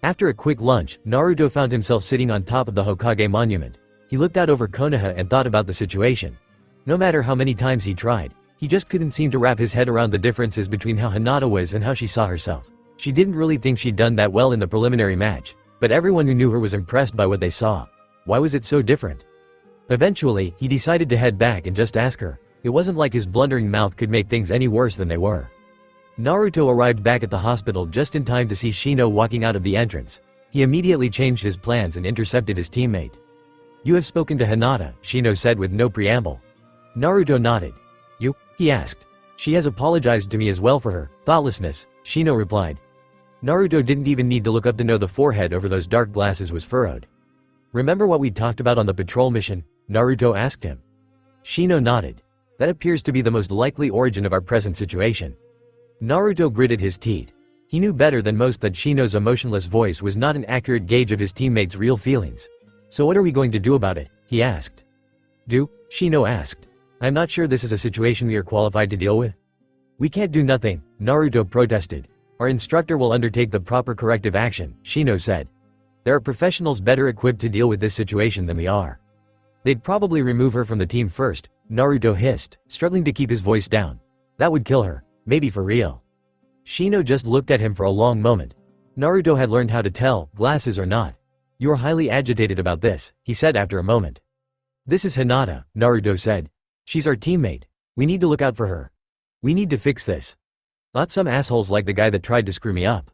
After a quick lunch, Naruto found himself sitting on top of the Hokage monument. He looked out over Konoha and thought about the situation. No matter how many times he tried, he just couldn't seem to wrap his head around the differences between how Hinata was and how she saw herself. She didn't really think she'd done that well in the preliminary match, but everyone who knew her was impressed by what they saw. Why was it so different? Eventually, he decided to head back and just ask her. It wasn't like his blundering mouth could make things any worse than they were. Naruto arrived back at the hospital just in time to see Shino walking out of the entrance. He immediately changed his plans and intercepted his teammate. You have spoken to Hinata, Shino said with no preamble. Naruto nodded. You? He asked. She has apologized to me as well for her thoughtlessness, Shino replied. Naruto didn't even need to look up to know the forehead over those dark glasses was furrowed. Remember what we talked about on the patrol mission? Naruto asked him. Shino nodded. That appears to be the most likely origin of our present situation. Naruto gritted his teeth. He knew better than most that Shino's emotionless voice was not an accurate gauge of his teammates' real feelings. So what are we going to do about it? He asked. Do? Shino asked. I'm not sure this is a situation we are qualified to deal with. We can't do nothing, Naruto protested. Our instructor will undertake the proper corrective action, Shino said. There are professionals better equipped to deal with this situation than we are. They'd probably remove her from the team first, Naruto hissed, struggling to keep his voice down. That would kill her, maybe for real. Shino just looked at him for a long moment. Naruto had learned how to tell, glasses or not. You're highly agitated about this, he said after a moment. This is Hinata, Naruto said. She's our teammate. We need to look out for her. We need to fix this. Not some assholes like the guy that tried to screw me up.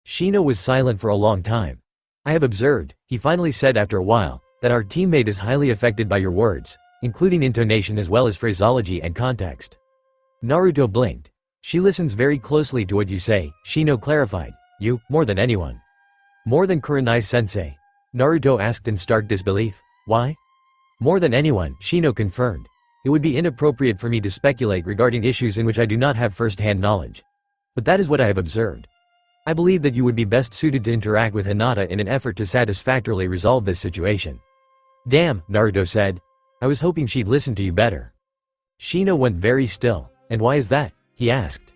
Shino was silent for a long time. I have observed, he finally said after a while, that our teammate is highly affected by your words, including intonation as well as phraseology and context. Naruto blinked. She listens very closely to what you say, Shino clarified. You, more than anyone. More than Kurenai-sensei? Naruto asked in stark disbelief. Why? More than anyone, Shino confirmed. It would be inappropriate for me to speculate regarding issues in which I do not have first-hand knowledge. But that is what I have observed. I believe that you would be best suited to interact with Hinata in an effort to satisfactorily resolve this situation. Damn, Naruto said. I was hoping she'd listen to you better. Shino went very still. And why is that? He asked.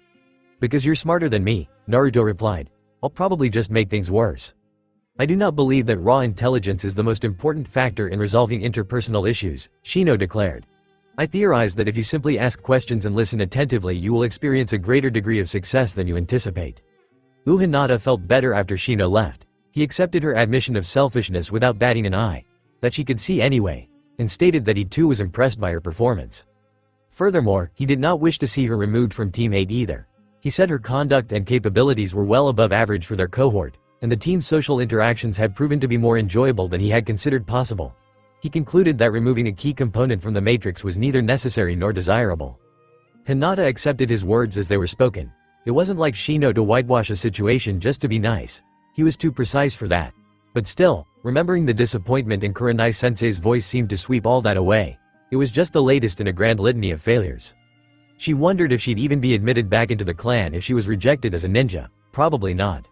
Because you're smarter than me, Naruto replied. I'll probably just make things worse. I do not believe that raw intelligence is the most important factor in resolving interpersonal issues, Shino declared. I theorize that if you simply ask questions and listen attentively you will experience a greater degree of success than you anticipate. Hinata felt better after Shino left. He accepted her admission of selfishness without batting an eye, that she could see anyway, and stated that he too was impressed by her performance. Furthermore, he did not wish to see her removed from Team 8 either. He said her conduct and capabilities were well above average for their cohort, and the team's social interactions had proven to be more enjoyable than he had considered possible. He concluded that removing a key component from the matrix was neither necessary nor desirable. Hinata accepted his words as they were spoken. It wasn't like Shino to whitewash a situation just to be nice. He was too precise for that. But still, remembering the disappointment in Kurenai-sensei's voice seemed to sweep all that away. It was just the latest in a grand litany of failures. She wondered if she'd even be admitted back into the clan if she was rejected as a ninja. Probably not.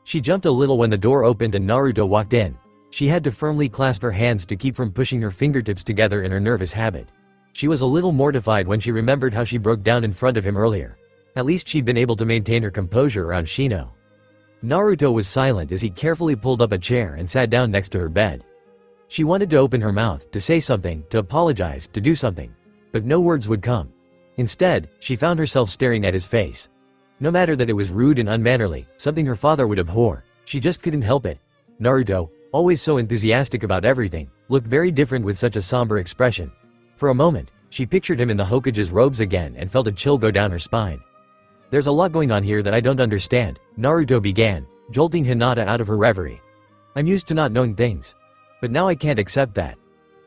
She jumped a little when the door opened and Naruto walked in. She had to firmly clasp her hands to keep from pushing her fingertips together in her nervous habit. She was a little mortified when she remembered how she broke down in front of him earlier. At least she'd been able to maintain her composure around Shino. Naruto was silent as he carefully pulled up a chair and sat down next to her bed. She wanted to open her mouth, to say something, to apologize, to do something. But no words would come. Instead, she found herself staring at his face. No matter that it was rude and unmannerly, something her father would abhor, she just couldn't help it. Naruto, always so enthusiastic about everything, looked very different with such a somber expression. For a moment, she pictured him in the Hokage's robes again and felt a chill go down her spine. There's a lot going on here that I don't understand, Naruto began, jolting Hinata out of her reverie. I'm used to not knowing things. But now I can't accept that.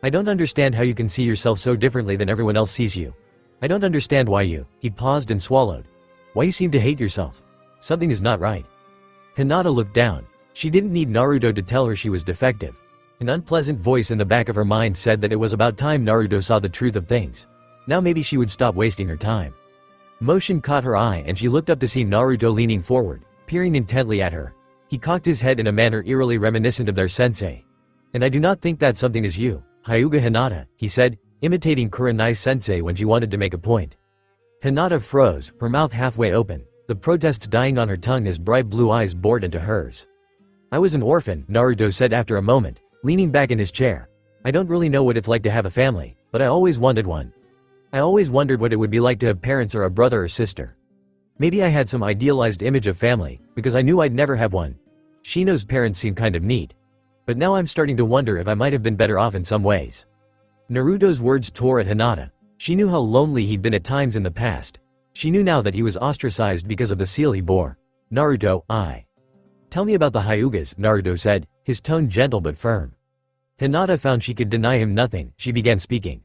I don't understand how you can see yourself so differently than everyone else sees you. I don't understand why you, he paused and swallowed. Why you seem to hate yourself. Something is not right. Hinata looked down. She didn't need Naruto to tell her she was defective. An unpleasant voice in the back of her mind said that it was about time Naruto saw the truth of things. Now maybe she would stop wasting her time. Motion caught her eye and she looked up to see Naruto leaning forward, peering intently at her. He cocked his head in a manner eerily reminiscent of their sensei. And I do not think that something is you, Hyuga Hinata, he said, imitating Kurenai-sensei when she wanted to make a point. Hinata froze, her mouth halfway open, the protests dying on her tongue as bright blue eyes bored into hers. I was an orphan, Naruto said after a moment, leaning back in his chair. I don't really know what it's like to have a family, but I always wanted one. I always wondered what it would be like to have parents or a brother or sister. Maybe I had some idealized image of family, because I knew I'd never have one. Shino's parents seemed kind of neat. But now I'm starting to wonder if I might have been better off in some ways. Naruto's words tore at Hinata. She knew how lonely he'd been at times in the past. She knew now that he was ostracized because of the seal he bore. Naruto, Tell me about the Hyugas, Naruto said, his tone gentle but firm. Hinata found she could deny him nothing. She began speaking.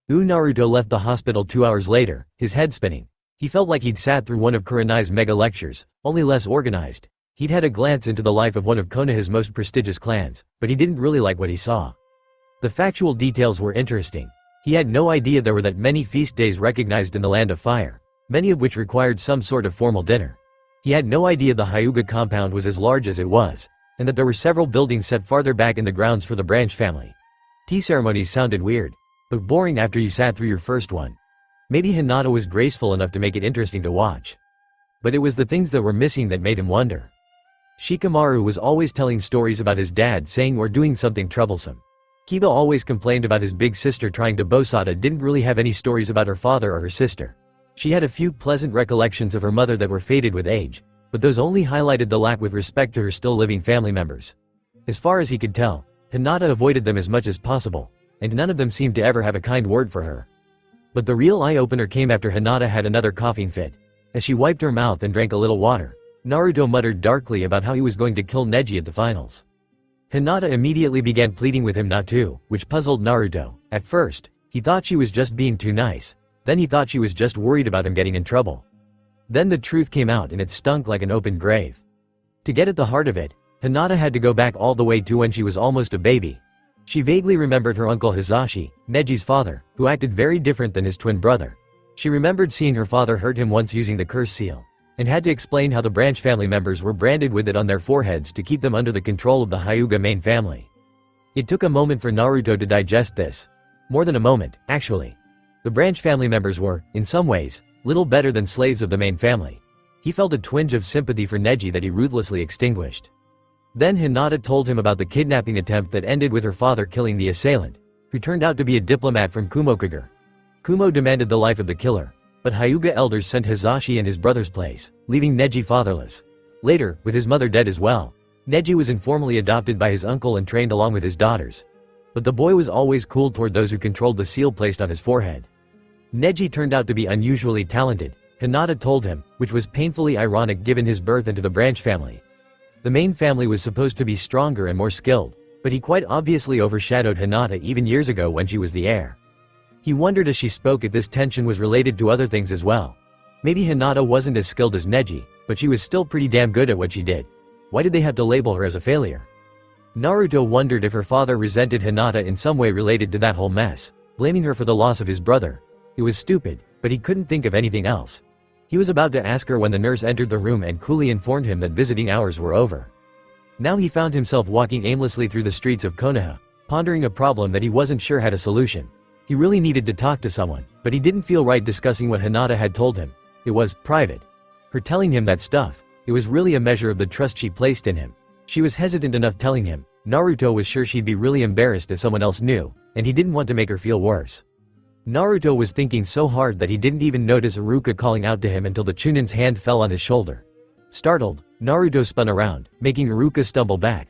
Naruto left the hospital 2 hours later, his head spinning. He felt like he'd sat through one of Kurenai's mega lectures, only less organized. He'd had a glance into the life of one of Konoha's most prestigious clans, but he didn't really like what he saw. The factual details were interesting. He had no idea there were that many feast days recognized in the Land of Fire, many of which required some sort of formal dinner. He had no idea the Hyuga compound was as large as it was, and that there were several buildings set farther back in the grounds for the branch family. Tea ceremonies sounded weird, but boring after you sat through your first one. Maybe Hinata was graceful enough to make it interesting to watch. But it was the things that were missing that made him wonder. Shikamaru was always telling stories about his dad saying or doing something troublesome. Kiba always complained about his big sister trying to Bosata didn't really have any stories about her father or her sister. She had a few pleasant recollections of her mother that were faded with age, but those only highlighted the lack with respect to her still living family members. As far as he could tell, Hinata avoided them as much as possible, and none of them seemed to ever have a kind word for her. But the real eye-opener came after Hinata had another coughing fit. As she wiped her mouth and drank a little water, Naruto muttered darkly about how he was going to kill Neji at the finals. Hinata immediately began pleading with him not to, which puzzled Naruto. At first, he thought she was just being too nice. Then he thought she was just worried about him getting in trouble. Then the truth came out and it stunk like an open grave. To get at the heart of it, Hinata had to go back all the way to when she was almost a baby. She vaguely remembered her uncle Hisashi, Neji's father, who acted very different than his twin brother. She remembered seeing her father hurt him once using the curse seal, and had to explain how the branch family members were branded with it on their foreheads to keep them under the control of the Hyuga main family. It took a moment for Naruto to digest this. More than a moment, actually. The branch family members were, in some ways, little better than slaves of the main family. He felt a twinge of sympathy for Neji that he ruthlessly extinguished. Then Hinata told him about the kidnapping attempt that ended with her father killing the assailant, who turned out to be a diplomat from Kumokage. Kumo demanded the life of the killer, but Hyuga elders sent Hisashi in his brother's place, leaving Neji fatherless. Later, with his mother dead as well, Neji was informally adopted by his uncle and trained along with his daughters. But the boy was always cool toward those who controlled the seal placed on his forehead. Neji turned out to be unusually talented, Hinata told him, which was painfully ironic given his birth into the branch family. The main family was supposed to be stronger and more skilled, but he quite obviously overshadowed Hinata even years ago when she was the heir. He wondered as she spoke if this tension was related to other things as well. Maybe Hinata wasn't as skilled as Neji, but she was still pretty damn good at what she did. Why did they have to label her as a failure? Naruto wondered if her father resented Hinata in some way related to that whole mess, blaming her for the loss of his brother. It was stupid, but he couldn't think of anything else. He was about to ask her when the nurse entered the room and coolly informed him that visiting hours were over. Now he found himself walking aimlessly through the streets of Konoha, pondering a problem that he wasn't sure had a solution. He really needed to talk to someone, but he didn't feel right discussing what Hinata had told him. It was private. Her telling him that stuff, it was really a measure of the trust she placed in him. She was hesitant enough telling him. Naruto was sure she'd be really embarrassed if someone else knew, and he didn't want to make her feel worse. Naruto was thinking so hard that he didn't even notice Iruka calling out to him until the Chunin's hand fell on his shoulder. Startled, Naruto spun around, making Iruka stumble back.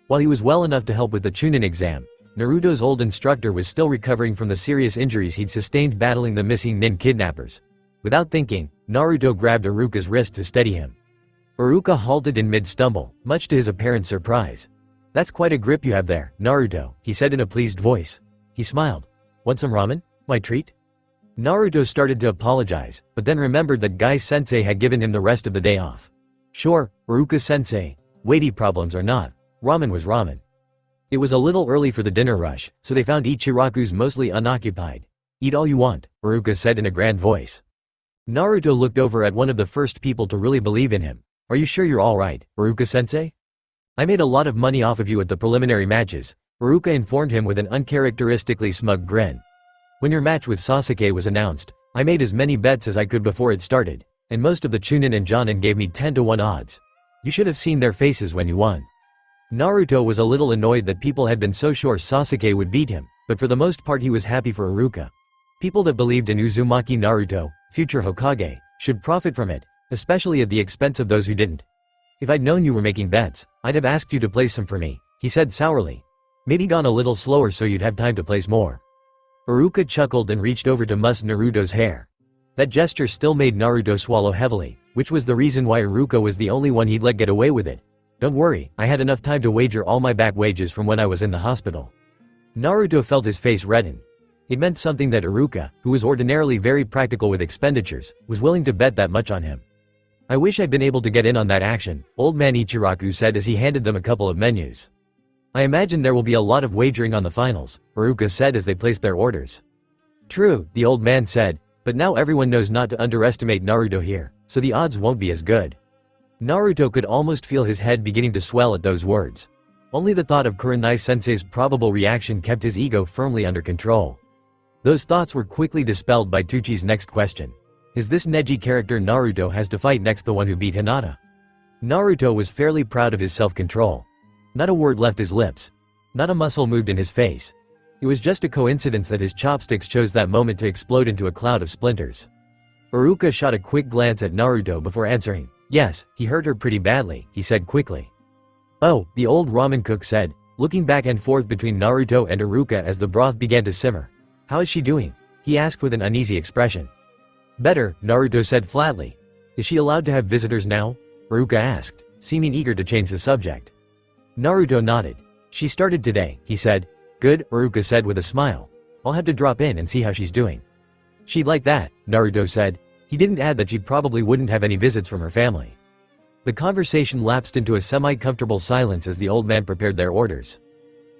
While he was well enough to help with the Chunin exam, Naruto's old instructor was still recovering from the serious injuries he'd sustained battling the missing nin kidnappers. Without thinking, Naruto grabbed Iruka's wrist to steady him. Iruka halted in mid-stumble, much to his apparent surprise. "That's quite a grip you have there, Naruto," he said in a pleased voice. He smiled. "Want some ramen? My treat?" Naruto started to apologize, but then remembered that Guy-sensei had given him the rest of the day off. Sure, Iruka-sensei. Weighty problems or not, ramen was ramen. It was a little early for the dinner rush, so they found Ichiraku's mostly unoccupied. "Eat all you want," Iruka said in a grand voice. Naruto looked over at one of the first people to really believe in him. "Are you sure you're alright, Iruka-sensei? I made a lot of money off of you at the preliminary matches," Iruka informed him with an uncharacteristically smug grin. "When your match with Sasuke was announced, I made as many bets as I could before it started, and most of the Chunin and Jonin gave me 10-to-1 odds. You should have seen their faces when you won." Naruto was a little annoyed that people had been so sure Sasuke would beat him, but for the most part he was happy for Iruka. People that believed in Uzumaki Naruto, future Hokage, should profit from it, especially at the expense of those who didn't. "If I'd known you were making bets, I'd have asked you to place some for me," he said sourly. "Maybe gone a little slower so you'd have time to place more." Iruka chuckled and reached over to muss Naruto's hair. That gesture still made Naruto swallow heavily, which was the reason why Iruka was the only one he'd let get away with it. "Don't worry, I had enough time to wager all my back wages from when I was in the hospital." Naruto felt his face redden. It meant something that Iruka, who was ordinarily very practical with expenditures, was willing to bet that much on him. "I wish I'd been able to get in on that action," Old Man Ichiraku said as he handed them a couple of menus. "I imagine there will be a lot of wagering on the finals," Iruka said as they placed their orders. "True," the old man said, "but now everyone knows not to underestimate Naruto here, so the odds won't be as good." Naruto could almost feel his head beginning to swell at those words. Only the thought of Kurenai-sensei's probable reaction kept his ego firmly under control. Those thoughts were quickly dispelled by Tuchi's next question. Is this Neji character Naruto has to fight next the one who beat Hinata? Naruto was fairly proud of his self-control. Not a word left his lips. Not a muscle moved in his face. It was just a coincidence that his chopsticks chose that moment to explode into a cloud of splinters. Iruka shot a quick glance at Naruto before answering. "Yes, he hurt her pretty badly," he said quickly. "Oh," the old ramen cook said, looking back and forth between Naruto and Iruka as the broth began to simmer. "How is she doing?" he asked with an uneasy expression. "Better," Naruto said flatly. "Is she allowed to have visitors now?" Iruka asked, seeming eager to change the subject. Naruto nodded. "She started today," he said. "Good," Iruka said with a smile. "I'll have to drop in and see how she's doing." "She'd like that," Naruto said. He didn't add that she probably wouldn't have any visits from her family. The conversation lapsed into a semi-comfortable silence as the old man prepared their orders.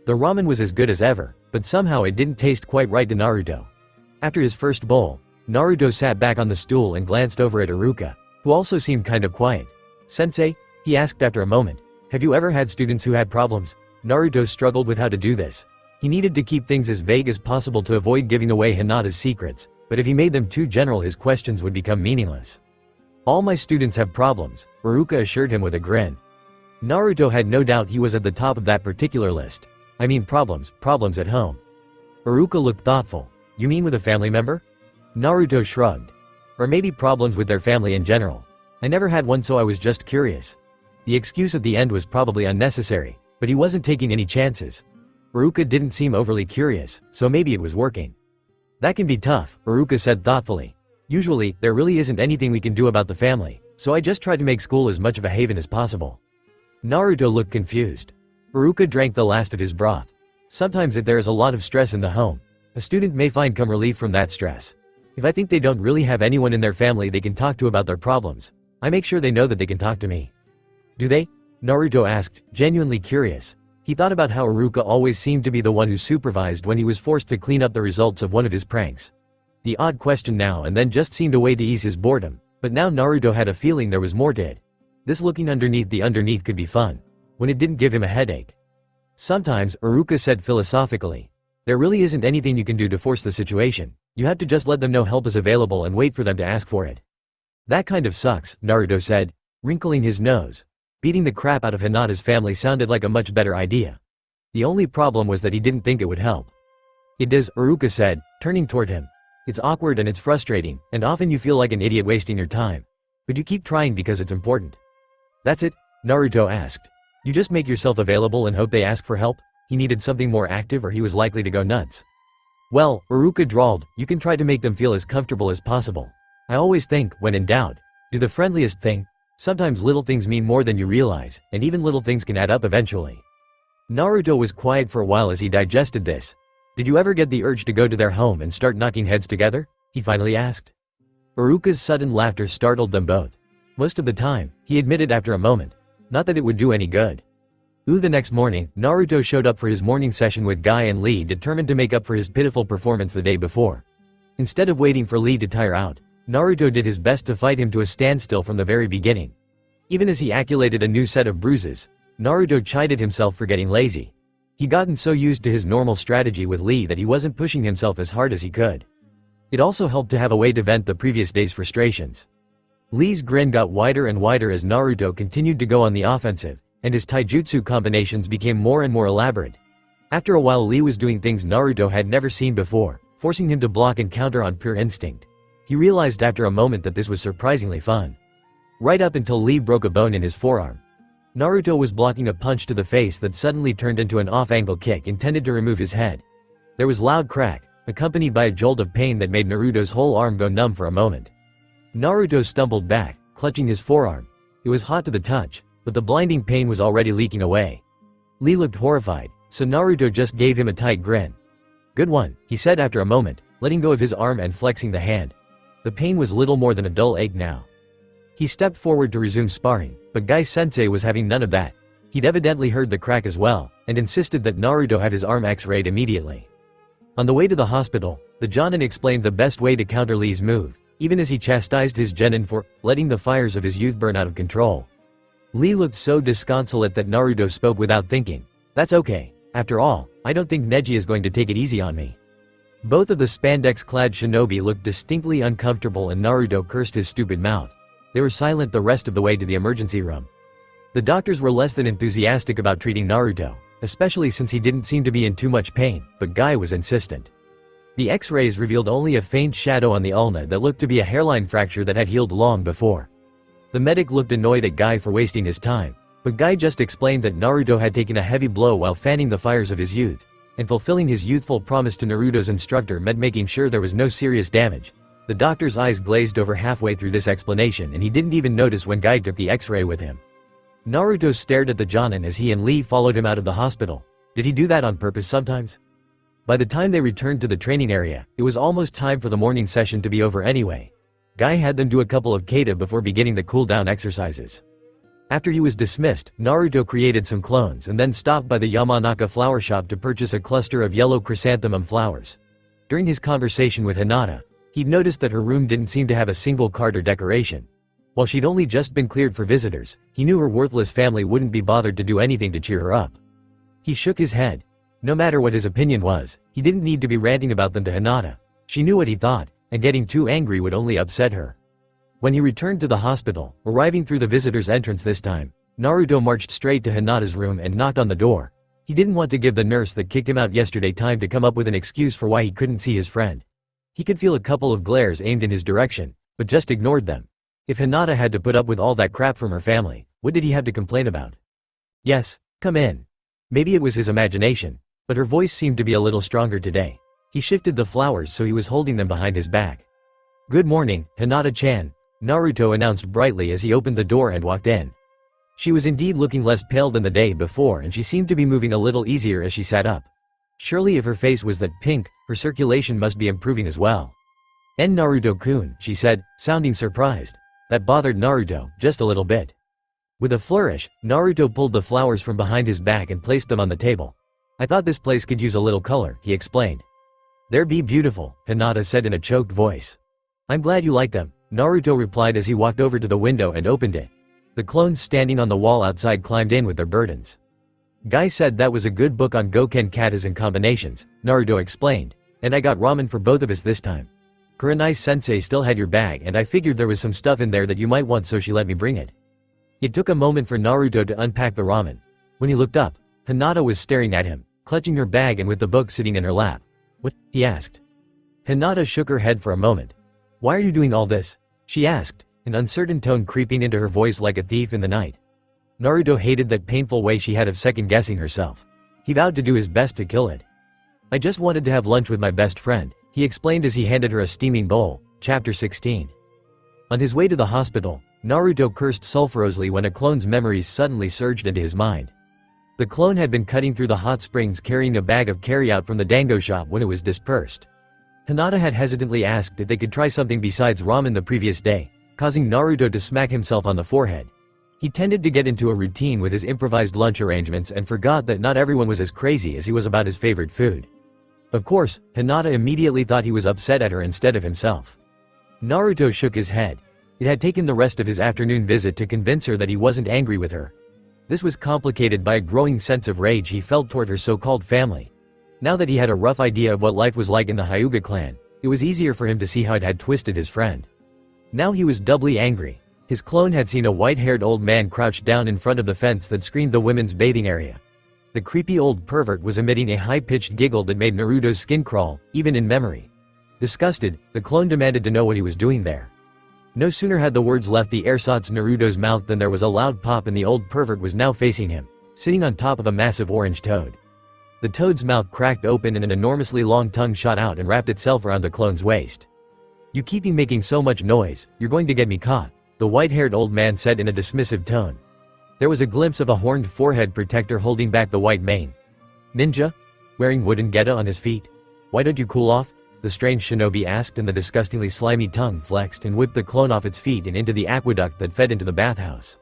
The ramen was as good as ever, but somehow it didn't taste quite right to Naruto. After his first bowl, Naruto sat back on the stool and glanced over at Iruka, who also seemed kind of quiet. "Sensei?" he asked after a moment. "Have you ever had students who had problems?" Naruto struggled with how to do this. He needed to keep things as vague as possible to avoid giving away Hinata's secrets, but if he made them too general his questions would become meaningless. "All my students have problems," Iruka assured him with a grin. Naruto had no doubt he was at the top of that particular list. I mean problems at home. Iruka looked thoughtful. "You mean with a family member?" Naruto shrugged. "Or maybe problems with their family in general. I never had one, so I was just curious." The excuse at the end was probably unnecessary, but he wasn't taking any chances. Iruka didn't seem overly curious, so maybe it was working. "That can be tough," Iruka said thoughtfully. "Usually, there really isn't anything we can do about the family, so I just try to make school as much of a haven as possible." Naruto looked confused. Iruka drank the last of his broth. "Sometimes if there is a lot of stress in the home, a student may find some relief from that stress. If I think they don't really have anyone in their family they can talk to about their problems, I make sure they know that they can talk to me." "Do they?" Naruto asked, genuinely curious. He thought about how Iruka always seemed to be the one who supervised when he was forced to clean up the results of one of his pranks. The odd question now and then just seemed a way to ease his boredom, but now Naruto had a feeling there was more to it. This looking underneath the underneath could be fun, when it didn't give him a headache. "Sometimes," Iruka said philosophically, "there really isn't anything you can do to force the situation. You have to just let them know help is available and wait for them to ask for it." "That kind of sucks," Naruto said, wrinkling his nose. Beating the crap out of Hinata's family sounded like a much better idea. The only problem was that he didn't think it would help. "It does," Iruka said, turning toward him. "It's awkward and it's frustrating, and often you feel like an idiot wasting your time. But you keep trying because it's important." "That's it?" Naruto asked. "You just make yourself available and hope they ask for help?" He needed something more active or he was likely to go nuts. "Well," Iruka drawled, "you can try to make them feel as comfortable as possible. I always think, when in doubt, do the friendliest thing. Sometimes little things mean more than you realize, and even little things can add up eventually." Naruto was quiet for a while as he digested this. "Did you ever get the urge to go to their home and start knocking heads together?" he finally asked. Iruka's sudden laughter startled them both. "Most of the time," he admitted after a moment. "Not that it would do any good." The next morning, Naruto showed up for his morning session with Guy and Lee, determined to make up for his pitiful performance the day before. Instead of waiting for Lee to tire out, Naruto did his best to fight him to a standstill from the very beginning. Even as he accumulated a new set of bruises, Naruto chided himself for getting lazy. He'd gotten so used to his normal strategy with Lee that he wasn't pushing himself as hard as he could. It also helped to have a way to vent the previous day's frustrations. Lee's grin got wider and wider as Naruto continued to go on the offensive, and his taijutsu combinations became more and more elaborate. After a while Lee was doing things Naruto had never seen before, forcing him to block and counter on pure instinct. He realized after a moment that this was surprisingly fun. Right up until Lee broke a bone in his forearm. Naruto was blocking a punch to the face that suddenly turned into an off-angle kick intended to remove his head. There was loud crack, accompanied by a jolt of pain that made Naruto's whole arm go numb for a moment. Naruto stumbled back, clutching his forearm. It was hot to the touch, but the blinding pain was already leaking away. Lee looked horrified, so Naruto just gave him a tight grin. "Good one," he said after a moment, letting go of his arm and flexing the hand. The pain was little more than a dull ache now. He stepped forward to resume sparring, but Guy-sensei was having none of that. He'd evidently heard the crack as well, and insisted that Naruto have his arm x-rayed immediately. On the way to the hospital, the Jonin explained the best way to counter Lee's move, even as he chastised his genin for letting the fires of his youth burn out of control. Lee looked so disconsolate that Naruto spoke without thinking. "That's okay. After all, I don't think Neji is going to take it easy on me." Both of the spandex-clad shinobi looked distinctly uncomfortable and Naruto cursed his stupid mouth. They were silent the rest of the way to the emergency room. The doctors were less than enthusiastic about treating Naruto, especially since he didn't seem to be in too much pain, but Guy was insistent. The X-rays revealed only a faint shadow on the ulna that looked to be a hairline fracture that had healed long before. The medic looked annoyed at Guy for wasting his time, but Guy just explained that Naruto had taken a heavy blow while fanning the fires of his youth, and fulfilling his youthful promise to Naruto's instructor meant making sure there was no serious damage. The doctor's eyes glazed over halfway through this explanation and he didn't even notice when Guy took the X-ray with him. Naruto stared at the Jonin as he and Lee followed him out of the hospital. Did he do that on purpose sometimes? By the time they returned to the training area, it was almost time for the morning session to be over anyway. Guy had them do a couple of kata before beginning the cool-down exercises. After he was dismissed, Naruto created some clones and then stopped by the Yamanaka flower shop to purchase a cluster of yellow chrysanthemum flowers. During his conversation with Hinata, he'd noticed that her room didn't seem to have a single card or decoration. While she'd only just been cleared for visitors, he knew her worthless family wouldn't be bothered to do anything to cheer her up. He shook his head. No matter what his opinion was, he didn't need to be ranting about them to Hinata. She knew what he thought, and getting too angry would only upset her. When he returned to the hospital, arriving through the visitor's entrance this time, Naruto marched straight to Hinata's room and knocked on the door. He didn't want to give the nurse that kicked him out yesterday time to come up with an excuse for why he couldn't see his friend. He could feel a couple of glares aimed in his direction, but just ignored them. If Hinata had to put up with all that crap from her family, what did he have to complain about? "Yes, come in." Maybe it was his imagination, but her voice seemed to be a little stronger today. He shifted the flowers so he was holding them behind his back. "Good morning, Hinata-chan," Naruto announced brightly as he opened the door and walked in. She was indeed looking less pale than the day before and she seemed to be moving a little easier as she sat up. Surely if her face was that pink, her circulation must be improving as well. Naruto-kun," she said, sounding surprised. That bothered Naruto, just a little bit. With a flourish, Naruto pulled the flowers from behind his back and placed them on the table. "I thought this place could use a little color," he explained. "They're beautiful," Hinata said in a choked voice. "I'm glad you like them," Naruto replied as he walked over to the window and opened it. The clones standing on the wall outside climbed in with their burdens. "Guy said that was a good book on Goken katas and combinations," Naruto explained. "And I got ramen for both of us this time. Kuranai-sensei still had your bag and I figured there was some stuff in there that you might want so she let me bring it." It took a moment for Naruto to unpack the ramen. When he looked up, Hinata was staring at him, clutching her bag and with the book sitting in her lap. "What?" he asked. Hinata shook her head for a moment. "Why are you doing all this?" she asked, an uncertain tone creeping into her voice like a thief in the night. Naruto hated that painful way she had of second-guessing herself. He vowed to do his best to kill it. "I just wanted to have lunch with my best friend," he explained as he handed her a steaming bowl. Chapter 16. On his way to the hospital, Naruto cursed sulfurously when a clone's memories suddenly surged into his mind. The clone had been cutting through the hot springs carrying a bag of carryout from the dango shop when it was dispersed. Hinata had hesitantly asked if they could try something besides ramen the previous day, causing Naruto to smack himself on the forehead. He tended to get into a routine with his improvised lunch arrangements and forgot that not everyone was as crazy as he was about his favorite food. Of course, Hinata immediately thought he was upset at her instead of himself. Naruto shook his head. It had taken the rest of his afternoon visit to convince her that he wasn't angry with her. This was complicated by a growing sense of rage he felt toward her so-called family. Now that he had a rough idea of what life was like in the Hyuga clan, it was easier for him to see how it had twisted his friend. Now he was doubly angry. His clone had seen a white-haired old man crouched down in front of the fence that screened the women's bathing area. The creepy old pervert was emitting a high-pitched giggle that made Naruto's skin crawl, even in memory. Disgusted, the clone demanded to know what he was doing there. No sooner had the words left the ersatz Naruto's mouth than there was a loud pop and the old pervert was now facing him, sitting on top of a massive orange toad. The toad's mouth cracked open and an enormously long tongue shot out and wrapped itself around the clone's waist. "You keep making so much noise, you're going to get me caught," the white-haired old man said in a dismissive tone. There was a glimpse of a horned forehead protector holding back the white mane. Ninja? Wearing wooden geta on his feet? Why don't you cool off? The strange shinobi asked, and the disgustingly slimy tongue flexed and whipped the clone off its feet and into the aqueduct that fed into the bathhouse.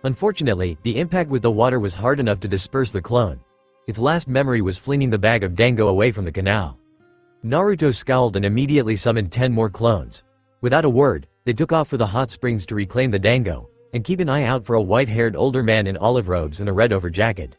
Unfortunately, the impact with the water was hard enough to disperse the clone. Its last memory was flinging the bag of dango away from the canal. Naruto scowled and immediately summoned 10 more clones. Without a word, they took off for the hot springs to reclaim the dango, and keep an eye out for a white-haired older man in olive robes and a red overjacket.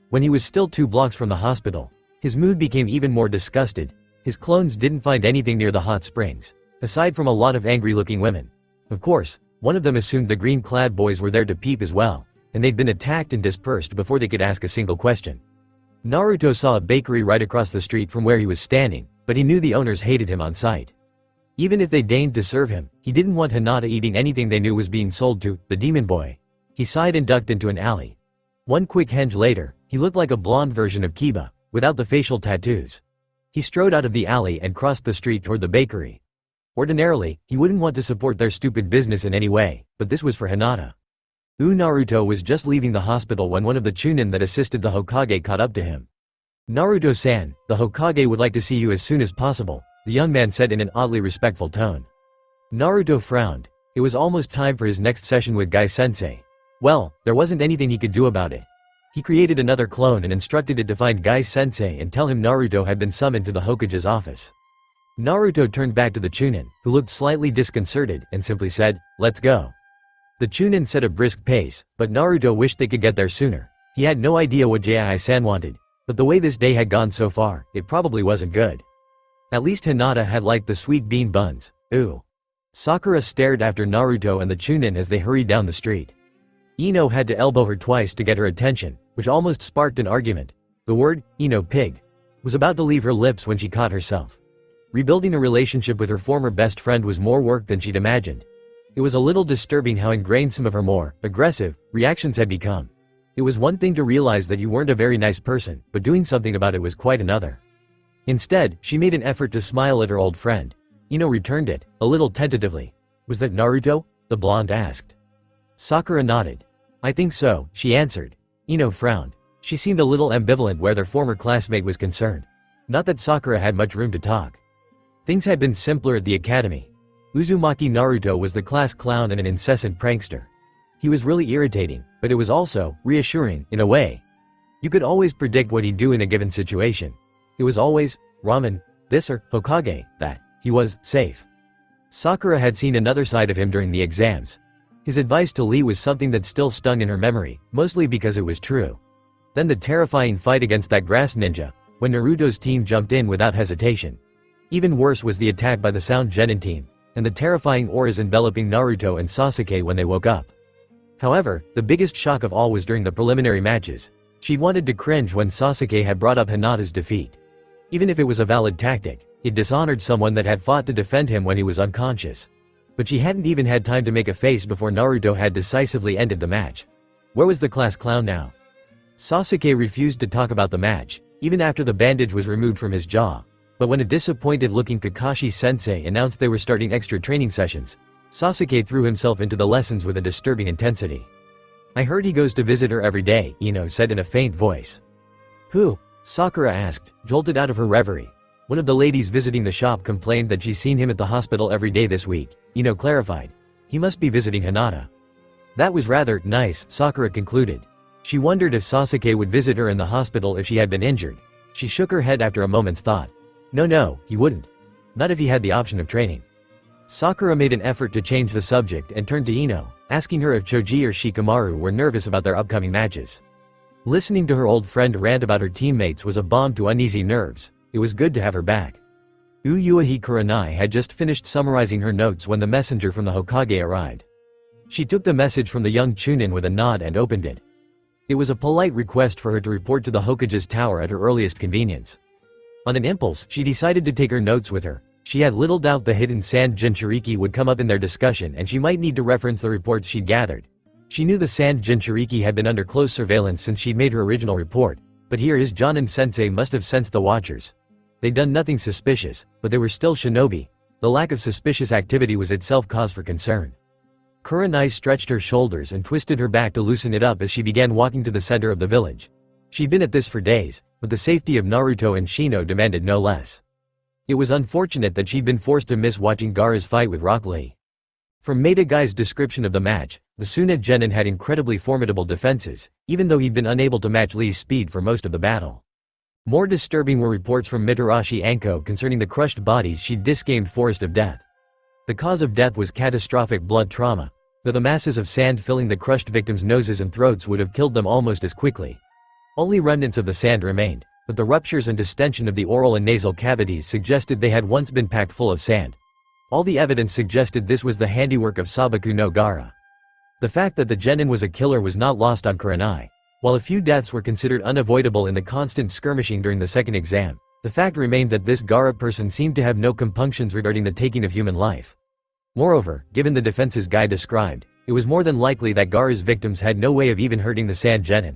When he was still 2 blocks from the hospital, his mood became even more disgusted. His clones didn't find anything near the hot springs, aside from a lot of angry-looking women. Of course, one of them assumed the green-clad boys were there to peep as well, and they'd been attacked and dispersed before they could ask a single question. Naruto saw a bakery right across the street from where he was standing, but he knew the owners hated him on sight. Even if they deigned to serve him, he didn't want Hinata eating anything they knew was being sold to the demon boy. He sighed and ducked into an alley. One quick henge later, he looked like a blonde version of Kiba, without the facial tattoos. He strode out of the alley and crossed the street toward the bakery. Ordinarily, he wouldn't want to support their stupid business in any way, but this was for Hinata. Naruto was just leaving the hospital when one of the chunin that assisted the Hokage caught up to him. "Naruto-san, the Hokage would like to see you as soon as possible," the young man said in an oddly respectful tone. Naruto frowned. It was almost time for his next session with Gai-sensei. Well, there wasn't anything he could do about it. He created another clone and instructed it to find Gai-sensei and tell him Naruto had been summoned to the Hokage's office. Naruto turned back to the chunin, who looked slightly disconcerted, and simply said, "Let's go." The chunin set a brisk pace, but Naruto wished they could get there sooner. He had no idea what Jiraiya-san wanted, but the way this day had gone so far, it probably wasn't good. At least Hinata had liked the sweet bean buns. Ooh. Sakura stared after Naruto and the chunin as they hurried down the street. Ino had to elbow her twice to get her attention, which almost sparked an argument. The word, Ino pig, was about to leave her lips when she caught herself. Rebuilding a relationship with her former best friend was more work than she'd imagined. It was a little disturbing how ingrained some of her more aggressive reactions had become. It was one thing to realize that you weren't a very nice person, but doing something about it was quite another. Instead, she made an effort to smile at her old friend. Ino returned it, a little tentatively. "Was that Naruto?" the blonde asked. Sakura nodded. "I think so," she answered. Ino frowned. She seemed a little ambivalent where their former classmate was concerned. Not that Sakura had much room to talk. Things had been simpler at the academy. Uzumaki Naruto was the class clown and an incessant prankster. He was really irritating, but it was also reassuring, in a way. You could always predict what he'd do in a given situation. It was always, ramen, this or Hokage, that. He was safe. Sakura had seen another side of him during the exams. His advice to Lee was something that still stung in her memory, mostly because it was true. Then the terrifying fight against that grass ninja, when Naruto's team jumped in without hesitation. Even worse was the attack by the Sound Genin team, and the terrifying auras enveloping Naruto and Sasuke when they woke up. However, the biggest shock of all was during the preliminary matches. She'd wanted to cringe when Sasuke had brought up Hinata's defeat. Even if it was a valid tactic, it dishonored someone that had fought to defend him when he was unconscious. But she hadn't even had time to make a face before Naruto had decisively ended the match. Where was the class clown now? Sasuke refused to talk about the match, even after the bandage was removed from his jaw. But when a disappointed-looking Kakashi-sensei announced they were starting extra training sessions, Sasuke threw himself into the lessons with a disturbing intensity. "I heard he goes to visit her every day," Ino said in a faint voice. "Who?" Sakura asked, jolted out of her reverie. "One of the ladies visiting the shop complained that she's seen him at the hospital every day this week," Ino clarified. "He must be visiting Hinata." That was rather nice, Sakura concluded. She wondered if Sasuke would visit her in the hospital if she had been injured. She shook her head after a moment's thought. No, he wouldn't. Not if he had the option of training. Sakura made an effort to change the subject and turned to Ino, asking her if Choji or Shikamaru were nervous about their upcoming matches. Listening to her old friend rant about her teammates was a balm to uneasy nerves. It was good to have her back. Uyuahi Kuranai had just finished summarizing her notes when the messenger from the Hokage arrived. She took the message from the young chunin with a nod and opened it. It was a polite request for her to report to the Hokage's tower at her earliest convenience. On an impulse, she decided to take her notes with her. She had little doubt the hidden sand jinchuriki would come up in their discussion and she might need to reference the reports she'd gathered. She knew the sand jinchuriki had been under close surveillance since she'd made her original report, but here his Jonin-sensei must have sensed the watchers. They'd done nothing suspicious, but they were still shinobi. The lack of suspicious activity was itself cause for concern. Kuranai stretched her shoulders and twisted her back to loosen it up as she began walking to the center of the village. She'd been at this for days, but the safety of Naruto and Shino demanded no less. It was unfortunate that she'd been forced to miss watching Gaara's fight with Rock Lee. From Guy's description of the match, the Tsunade Genin had incredibly formidable defenses, even though he'd been unable to match Lee's speed for most of the battle. More disturbing were reports from Mitarashi Anko concerning the crushed bodies she'd disgamed Forest of Death. The cause of death was catastrophic blood trauma, though the masses of sand filling the crushed victims' noses and throats would have killed them almost as quickly. Only remnants of the sand remained, but the ruptures and distension of the oral and nasal cavities suggested they had once been packed full of sand. All the evidence suggested this was the handiwork of Sabaku no Gaara. The fact that the genin was a killer was not lost on Kuranai. While a few deaths were considered unavoidable in the constant skirmishing during the second exam, the fact remained that this Gaara person seemed to have no compunctions regarding the taking of human life. Moreover, given the defenses Guy described, it was more than likely that Gaara's victims had no way of even hurting the sand genin.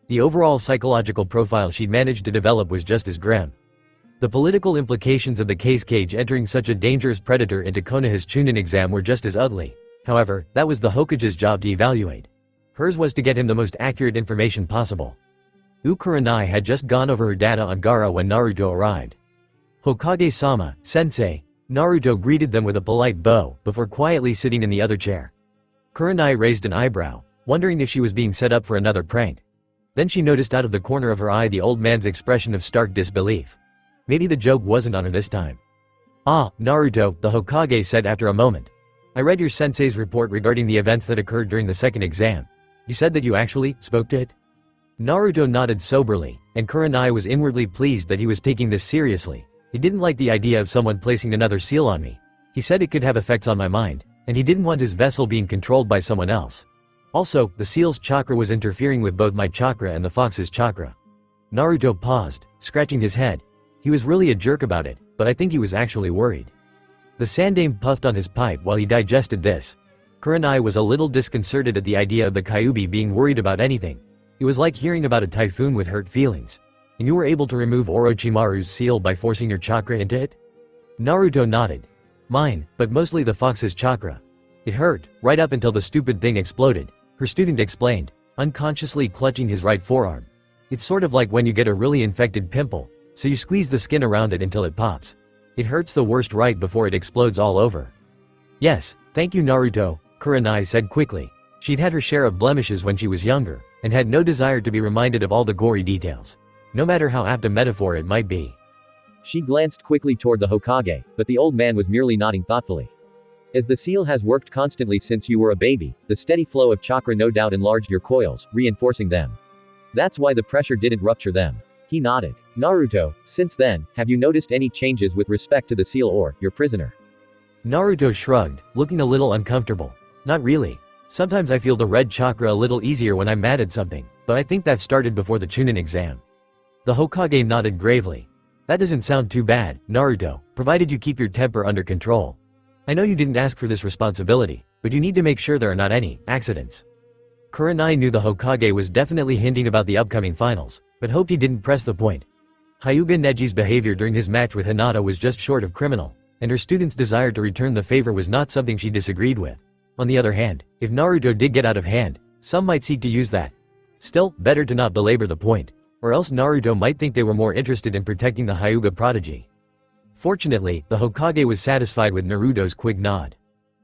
The overall psychological profile she'd managed to develop was just as grim. The political implications of the case Cage entering such a dangerous predator into Konoha's Chunin exam were just as ugly. However, that was the Hokage's job to evaluate. Hers was to get him the most accurate information possible. Kuranai had just gone over her data on Gaara when Naruto arrived. "Hokage-sama, sensei." Naruto greeted them with a polite bow, before quietly sitting in the other chair. Kuranai raised an eyebrow, wondering if she was being set up for another prank. Then she noticed out of the corner of her eye the old man's expression of stark disbelief. Maybe the joke wasn't on her this time. "Ah, Naruto," the Hokage said after a moment. "I read your sensei's report regarding the events that occurred during the second exam. You said that you actually spoke to it?" Naruto nodded soberly, and Kuranai was inwardly pleased that he was taking this seriously. He didn't like the idea of someone placing another seal on me. He said it could have effects on my mind, and he didn't want his vessel being controlled by someone else. Also, the seal's chakra was interfering with both my chakra and the fox's chakra. Naruto paused, scratching his head. He was really a jerk about it, but I think he was actually worried. The Sandame puffed on his pipe while he digested this. Kuranai was a little disconcerted at the idea of the Kyuubi being worried about anything. It was like hearing about a typhoon with hurt feelings. "And you were able to remove Orochimaru's seal by forcing your chakra into it?" Naruto nodded. "Mine, but mostly the fox's chakra. It hurt, right up until the stupid thing exploded," her student explained, unconsciously clutching his right forearm. "It's sort of like when you get a really infected pimple, so you squeeze the skin around it until it pops. It hurts the worst right before it explodes all over." "Yes, thank you Naruto," Kuranai said quickly. She'd had her share of blemishes when she was younger, and had no desire to be reminded of all the gory details, no matter how apt a metaphor it might be. She glanced quickly toward the Hokage, but the old man was merely nodding thoughtfully. "As the seal has worked constantly since you were a baby, the steady flow of chakra no doubt enlarged your coils, reinforcing them. That's why the pressure didn't rupture them." He nodded. "Naruto, since then, have you noticed any changes with respect to the seal or your prisoner?" Naruto shrugged, looking a little uncomfortable. "Not really. Sometimes I feel the red chakra a little easier when I'm mad at something, but I think that started before the Chunin exam." The Hokage nodded gravely. "That doesn't sound too bad, Naruto, provided you keep your temper under control. I know you didn't ask for this responsibility, but you need to make sure there are not any accidents." Kuranai knew the Hokage was definitely hinting about the upcoming finals, but hoped he didn't press the point. Hyuga Neji's behavior during his match with Hinata was just short of criminal, and her student's desire to return the favor was not something she disagreed with. On the other hand, if Naruto did get out of hand, some might seek to use that. Still, better to not belabor the point, or else Naruto might think they were more interested in protecting the Hyuga prodigy. Fortunately, the Hokage was satisfied with Naruto's quick nod.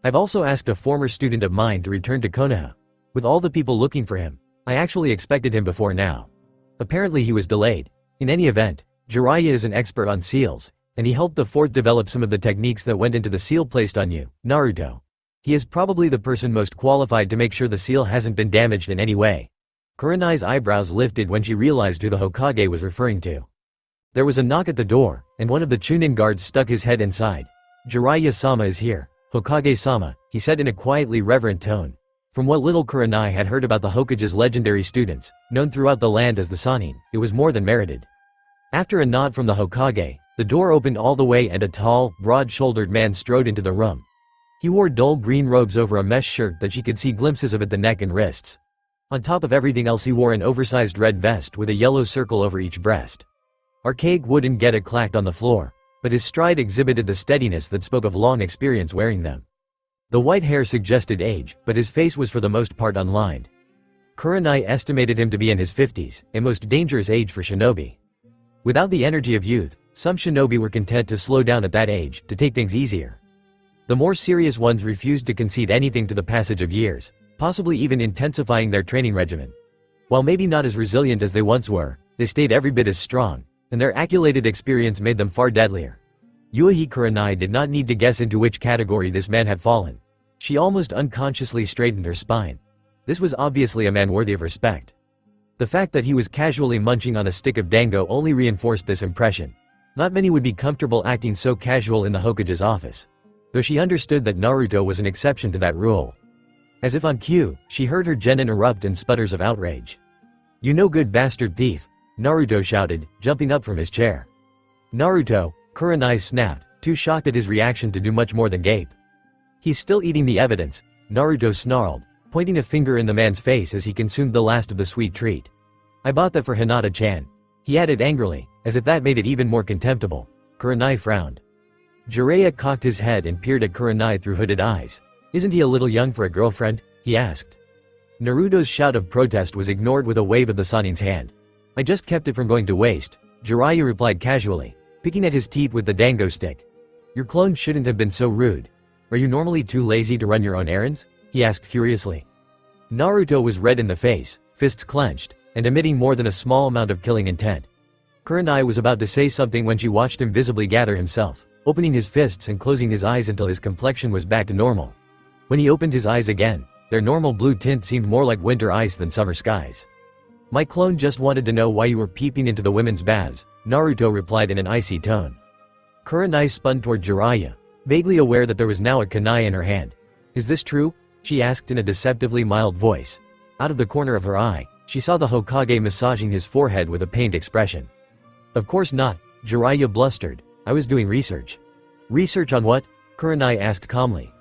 "I've also asked a former student of mine to return to Konoha. With all the people looking for him, I actually expected him before now. Apparently he was delayed. In any event, Jiraiya is an expert on seals, and he helped the fourth develop some of the techniques that went into the seal placed on you, Naruto. He is probably the person most qualified to make sure the seal hasn't been damaged in any way." Kuranai's eyebrows lifted when she realized who the Hokage was referring to. There was a knock at the door, and one of the Chunin guards stuck his head inside. "Jiraiya-sama is here, Hokage-sama," he said in a quietly reverent tone. From what little Kuranai had heard about the Hokage's legendary students, known throughout the land as the Sannin, it was more than merited. After a nod from the Hokage, the door opened all the way and a tall, broad-shouldered man strode into the room. He wore dull green robes over a mesh shirt that she could see glimpses of at the neck and wrists. On top of everything else he wore an oversized red vest with a yellow circle over each breast. Archaic wooden geta clacked on the floor, but his stride exhibited the steadiness that spoke of long experience wearing them. The white hair suggested age, but his face was for the most part unlined. Kuranai estimated him to be in his 50s, a most dangerous age for shinobi. Without the energy of youth, some shinobi were content to slow down at that age, to take things easier. The more serious ones refused to concede anything to the passage of years, possibly even intensifying their training regimen. While maybe not as resilient as they once were, they stayed every bit as strong, and their accumulated experience made them far deadlier. Yuichi Kuranai did not need to guess into which category this man had fallen. She almost unconsciously straightened her spine. This was obviously a man worthy of respect. The fact that he was casually munching on a stick of dango only reinforced this impression. Not many would be comfortable acting so casual in the Hokage's office. Though she understood that Naruto was an exception to that rule. As if on cue, she heard her genin erupt in sputters of outrage. "You no good bastard thief," Naruto shouted, jumping up from his chair. "Naruto," Kuranai snapped, too shocked at his reaction to do much more than gape. "He's still eating the evidence," Naruto snarled, pointing a finger in the man's face as he consumed the last of the sweet treat. "I bought that for Hinata-chan," he added angrily, as if that made it even more contemptible. Kuranai frowned. Jiraiya cocked his head and peered at Kuranai through hooded eyes. "Isn't he a little young for a girlfriend?" he asked. Naruto's shout of protest was ignored with a wave of the Sanin's hand. "I just kept it from going to waste," Jiraiya replied casually, picking at his teeth with the dango stick. "Your clone shouldn't have been so rude. Are you normally too lazy to run your own errands?" he asked curiously. Naruto was red in the face, fists clenched, and emitting more than a small amount of killing intent. Kuranai was about to say something when she watched him visibly gather himself, opening his fists and closing his eyes until his complexion was back to normal. When he opened his eyes again, their normal blue tint seemed more like winter ice than summer skies. "My clone just wanted to know why you were peeping into the women's baths," Naruto replied in an icy tone. Kuranai spun toward Jiraiya, vaguely aware that there was now a kunai in her hand. "Is this true?" she asked in a deceptively mild voice. Out of the corner of her eye, she saw the Hokage massaging his forehead with a pained expression. "Of course not," Jiraiya blustered. "I was doing research." "Research on what?" Kuranai asked calmly.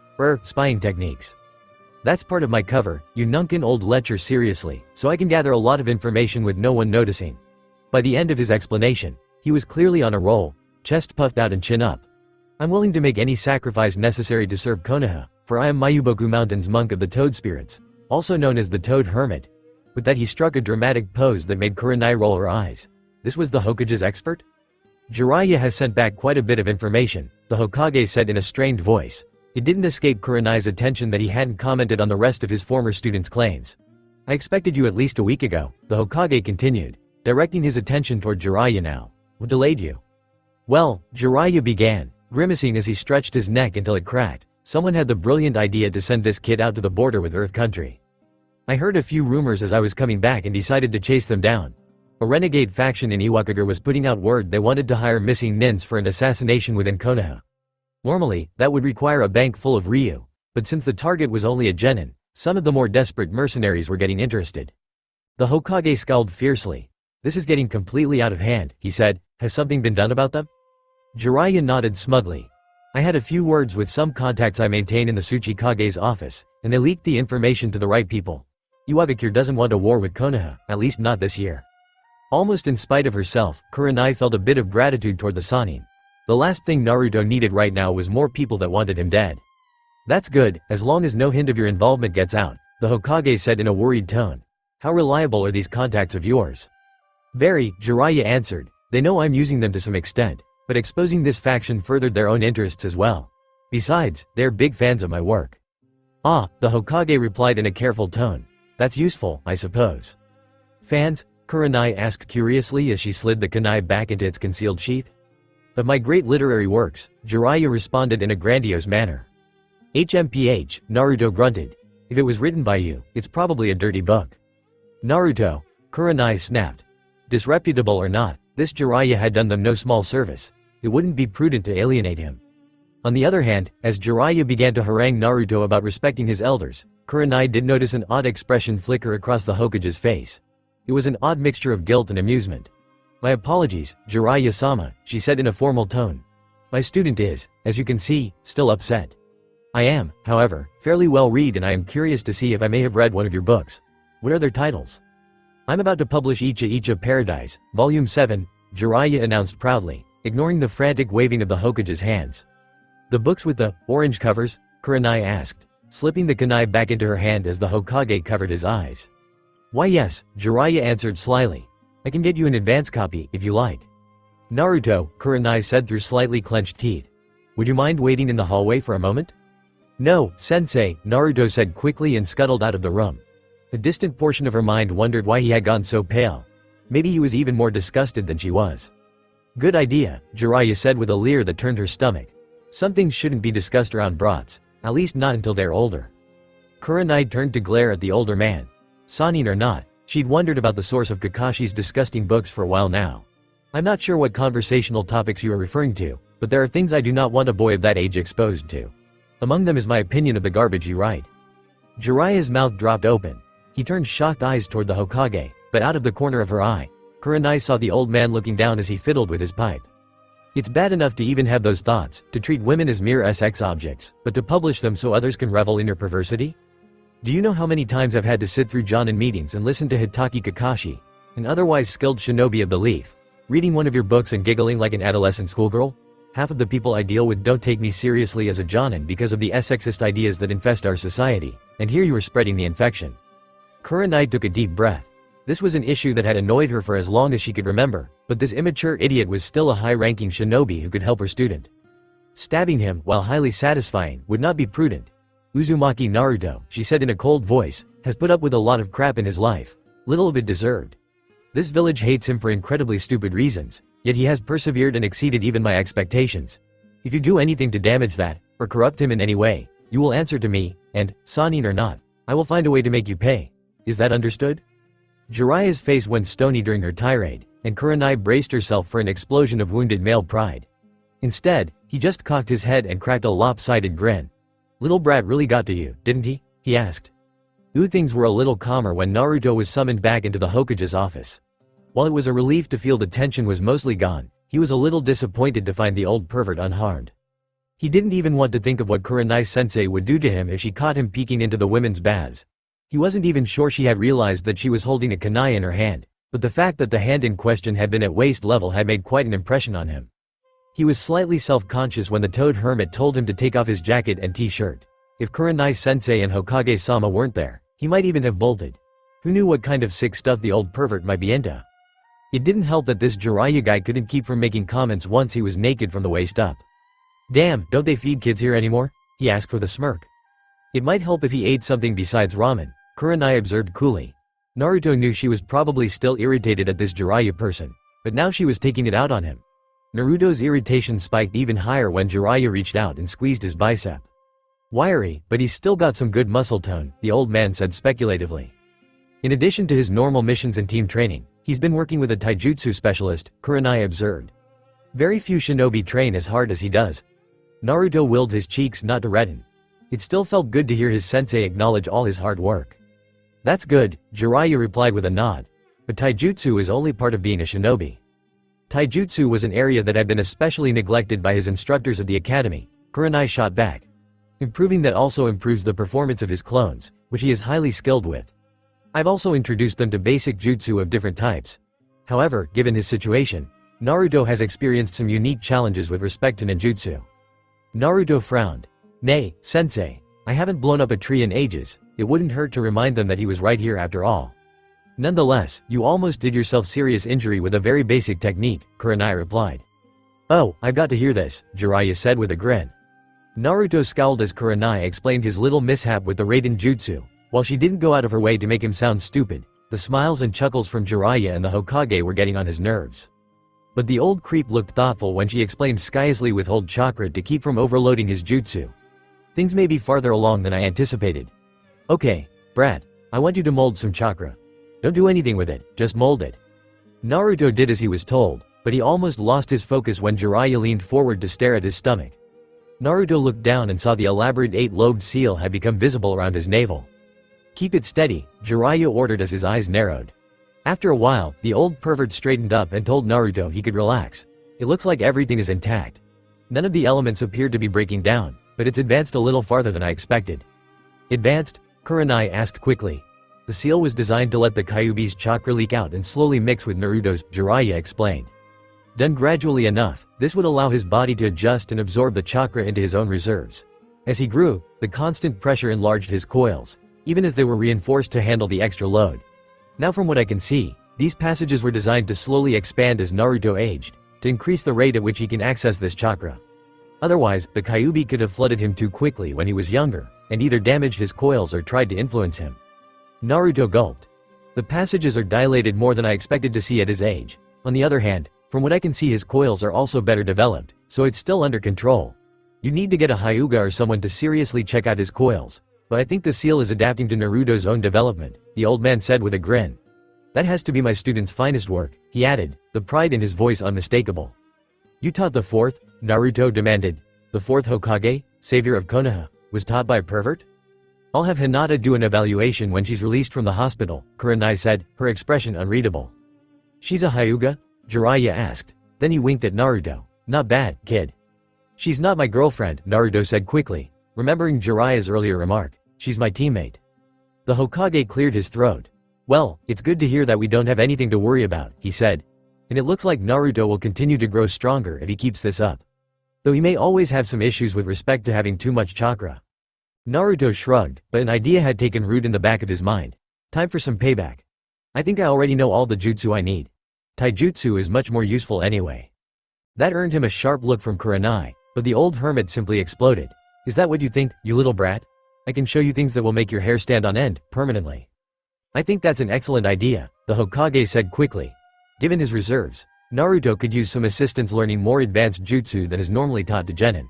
Spying techniques." "That's part of my cover, you nunkin old lecher, seriously, so I can gather a lot of information with no one noticing." By the end of his explanation, he was clearly on a roll, chest puffed out and chin up. "I'm willing to make any sacrifice necessary to serve Konoha, for I am Mayuboku Mountain's monk of the Toad Spirits, also known as the Toad Hermit." With that he struck a dramatic pose that made Kuranai roll her eyes. This was the Hokage's expert? "Jiraiya has sent back quite a bit of information," the Hokage said in a strained voice. It didn't escape Kuranai's attention that he hadn't commented on the rest of his former students' claims. "I expected you at least a week ago," the Hokage continued, directing his attention toward Jiraiya now. "What delayed you?" "Well," Jiraiya began, grimacing as he stretched his neck until it cracked, "someone had the brilliant idea to send this kid out to the border with Earth Country. I heard a few rumors as I was coming back and decided to chase them down. A renegade faction in Iwakage was putting out word they wanted to hire missing nins for an assassination within Konoha. Normally, that would require a bank full of ryu, but since the target was only a genin, some of the more desperate mercenaries were getting interested." The Hokage scowled fiercely. "This is getting completely out of hand," he said. "Has something been done about them?" Jiraiya nodded smugly. "I had a few words with some contacts I maintain in the Tsuchikage's office, and they leaked the information to the right people. Iwagakure doesn't want a war with Konoha, at least not this year." Almost in spite of herself, Kuranai felt a bit of gratitude toward the Sanin. The last thing Naruto needed right now was more people that wanted him dead. "That's good, as long as no hint of your involvement gets out," the Hokage said in a worried tone. "How reliable are these contacts of yours?" "Very," Jiraiya answered. "They know I'm using them to some extent, but exposing this faction furthered their own interests as well. Besides, they're big fans of my work." "Ah," the Hokage replied in a careful tone. "That's useful, I suppose." "Fans?" Kuranai asked curiously as she slid the kunai back into its concealed sheath. "Of my great literary works," Jiraiya responded in a grandiose manner. "HMPH," Naruto grunted. "If it was written by you, it's probably a dirty book." "Naruto," Kuranai snapped. Disreputable or not, this Jiraiya had done them no small service. It wouldn't be prudent to alienate him. On the other hand, as Jiraiya began to harangue Naruto about respecting his elders, Kuranai did notice an odd expression flicker across the Hokage's face. It was an odd mixture of guilt and amusement. "My apologies, Jiraiya-sama," she said in a formal tone. "My student is, as you can see, still upset. I am, however, fairly well read and I am curious to see if I may have read one of your books. What are their titles?" "I'm about to publish Uchiha Paradise, Volume 7, Jiraiya announced proudly, ignoring the frantic waving of the Hokage's hands. "The books with the orange covers?" Kuranai asked, slipping the kunai back into her hand as the Hokage covered his eyes. Why yes, Jiraiya answered slyly. I can get you an advance copy, if you like. Naruto, Kuranai said through slightly clenched teeth. Would you mind waiting in the hallway for a moment? No, sensei, Naruto said quickly and scuttled out of the room. A distant portion of her mind wondered why he had gone so pale. Maybe he was even more disgusted than she was. Good idea, Jiraiya said with a leer that turned her stomach. Some things shouldn't be discussed around brats, at least not until they're older. Kuranai turned to glare at the older man. Sanin or not, she'd wondered about the source of Kakashi's disgusting books for a while now. I'm not sure what conversational topics you are referring to, but there are things I do not want a boy of that age exposed to. Among them is my opinion of the garbage you write. Jiraiya's mouth dropped open. He turned shocked eyes toward the Hokage, but out of the corner of her eye, Kuranai saw the old man looking down as he fiddled with his pipe. It's bad enough to even have those thoughts, to treat women as mere sex objects, but to publish them so others can revel in your perversity? Do you know how many times I've had to sit through Jonin meetings and listen to Hitaki Kakashi, an otherwise skilled shinobi of the leaf, reading one of your books and giggling like an adolescent schoolgirl? Half of the people I deal with don't take me seriously as a Jonin because of the sexist ideas that infest our society, and here you are spreading the infection. Kuranai took a deep breath. This was an issue that had annoyed her for as long as she could remember, but this immature idiot was still a high-ranking shinobi who could help her student. Stabbing him, while highly satisfying, would not be prudent. Uzumaki Naruto, she said in a cold voice, has put up with a lot of crap in his life. Little of it deserved. This village hates him for incredibly stupid reasons, yet he has persevered and exceeded even my expectations. If you do anything to damage that, or corrupt him in any way, you will answer to me, and, Sanin or not, I will find a way to make you pay. Is that understood? Jiraiya's face went stony during her tirade, and Kuranai braced herself for an explosion of wounded male pride. Instead, he just cocked his head and cracked a lopsided grin. Little brat really got to you, didn't he? He asked. Things were a little calmer when Naruto was summoned back into the Hokage's office. While it was a relief to feel the tension was mostly gone, he was a little disappointed to find the old pervert unharmed. He didn't even want to think of what Kuranai-sensei would do to him if she caught him peeking into the women's baths. He wasn't even sure she had realized that she was holding a kunai in her hand, but the fact that the hand in question had been at waist level had made quite an impression on him. He was slightly self-conscious when the toad hermit told him to take off his jacket and t-shirt. If Kuranai-sensei and Hokage-sama weren't there, he might even have bolted. Who knew what kind of sick stuff the old pervert might be into? It didn't help that this Jiraiya guy couldn't keep from making comments once he was naked from the waist up. Damn, don't they feed kids here anymore? He asked with a smirk. It might help if he ate something besides ramen, Kuranai observed coolly. Naruto knew she was probably still irritated at this Jiraiya person, but now she was taking it out on him. Naruto's irritation spiked even higher when Jiraiya reached out and squeezed his bicep. Wiry, but he's still got some good muscle tone, the old man said speculatively. In addition to his normal missions and team training, he's been working with a taijutsu specialist, Kuranai observed. Very few shinobi train as hard as he does. Naruto willed his cheeks not to redden. It still felt good to hear his sensei acknowledge all his hard work. That's good, Jiraiya replied with a nod. But taijutsu is only part of being a shinobi. Taijutsu was an area that had been especially neglected by his instructors of the academy, Kuranai shot back. Improving that also improves the performance of his clones, which he is highly skilled with. I've also introduced them to basic jutsu of different types. However, given his situation, Naruto has experienced some unique challenges with respect to ninjutsu. Naruto frowned. Nay, sensei, I haven't blown up a tree in ages, it wouldn't hurt to remind them that he was right here after all. Nonetheless, you almost did yourself serious injury with a very basic technique, Kuranai replied. Oh, I've got to hear this, Jiraiya said with a grin. Naruto scowled as Kuranai explained his little mishap with the Raiden Jutsu. While she didn't go out of her way to make him sound stupid, the smiles and chuckles from Jiraiya and the Hokage were getting on his nerves. But the old creep looked thoughtful when she explained Skyasly withhold chakra to keep from overloading his jutsu. Things may be farther along than I anticipated. Okay, brat, I want you to mold some chakra. Don't do anything with it, just mold it. Naruto did as he was told, but he almost lost his focus when Jiraiya leaned forward to stare at his stomach. Naruto looked down and saw the elaborate 8-lobed seal had become visible around his navel. Keep it steady, Jiraiya ordered as his eyes narrowed. After a while, the old pervert straightened up and told Naruto he could relax. It looks like everything is intact. None of the elements appeared to be breaking down, but it's advanced a little farther than I expected. Advanced? Kuranai asked quickly. The seal was designed to let the Kyuubi's chakra leak out and slowly mix with Naruto's, Jiraiya explained. Done gradually enough, this would allow his body to adjust and absorb the chakra into his own reserves. As he grew, the constant pressure enlarged his coils, even as they were reinforced to handle the extra load. Now from what I can see, these passages were designed to slowly expand as Naruto aged, to increase the rate at which he can access this chakra. Otherwise, the Kyuubi could have flooded him too quickly when he was younger, and either damaged his coils or tried to influence him. Naruto gulped. The passages are dilated more than I expected to see at his age. On the other hand, from what I can see his coils are also better developed, so it's still under control. You need to get a Hyuga or someone to seriously check out his coils. But I think the seal is adapting to Naruto's own development, the old man said with a grin. That has to be my student's finest work, he added, the pride in his voice unmistakable. You taught the fourth? Naruto demanded. The fourth Hokage, savior of Konoha, was taught by a pervert? I'll have Hinata do an evaluation when she's released from the hospital, Kurenai said, her expression unreadable. She's a Hyuga? Jiraiya asked. Then he winked at Naruto. Not bad, kid. She's not my girlfriend, Naruto said quickly, remembering Jiraiya's earlier remark. She's my teammate. The Hokage cleared his throat. Well, it's good to hear that we don't have anything to worry about, he said. And it looks like Naruto will continue to grow stronger if he keeps this up. Though he may always have some issues with respect to having too much chakra. Naruto shrugged, but an idea had taken root in the back of his mind. Time for some payback. I think I already know all the jutsu I need. Taijutsu is much more useful anyway. That earned him a sharp look from Kurenai, but the old hermit simply exploded. Is that what you think, you little brat? I can show you things that will make your hair stand on end, permanently. I think that's an excellent idea, the Hokage said quickly. Given his reserves, Naruto could use some assistance learning more advanced jutsu than is normally taught to genin.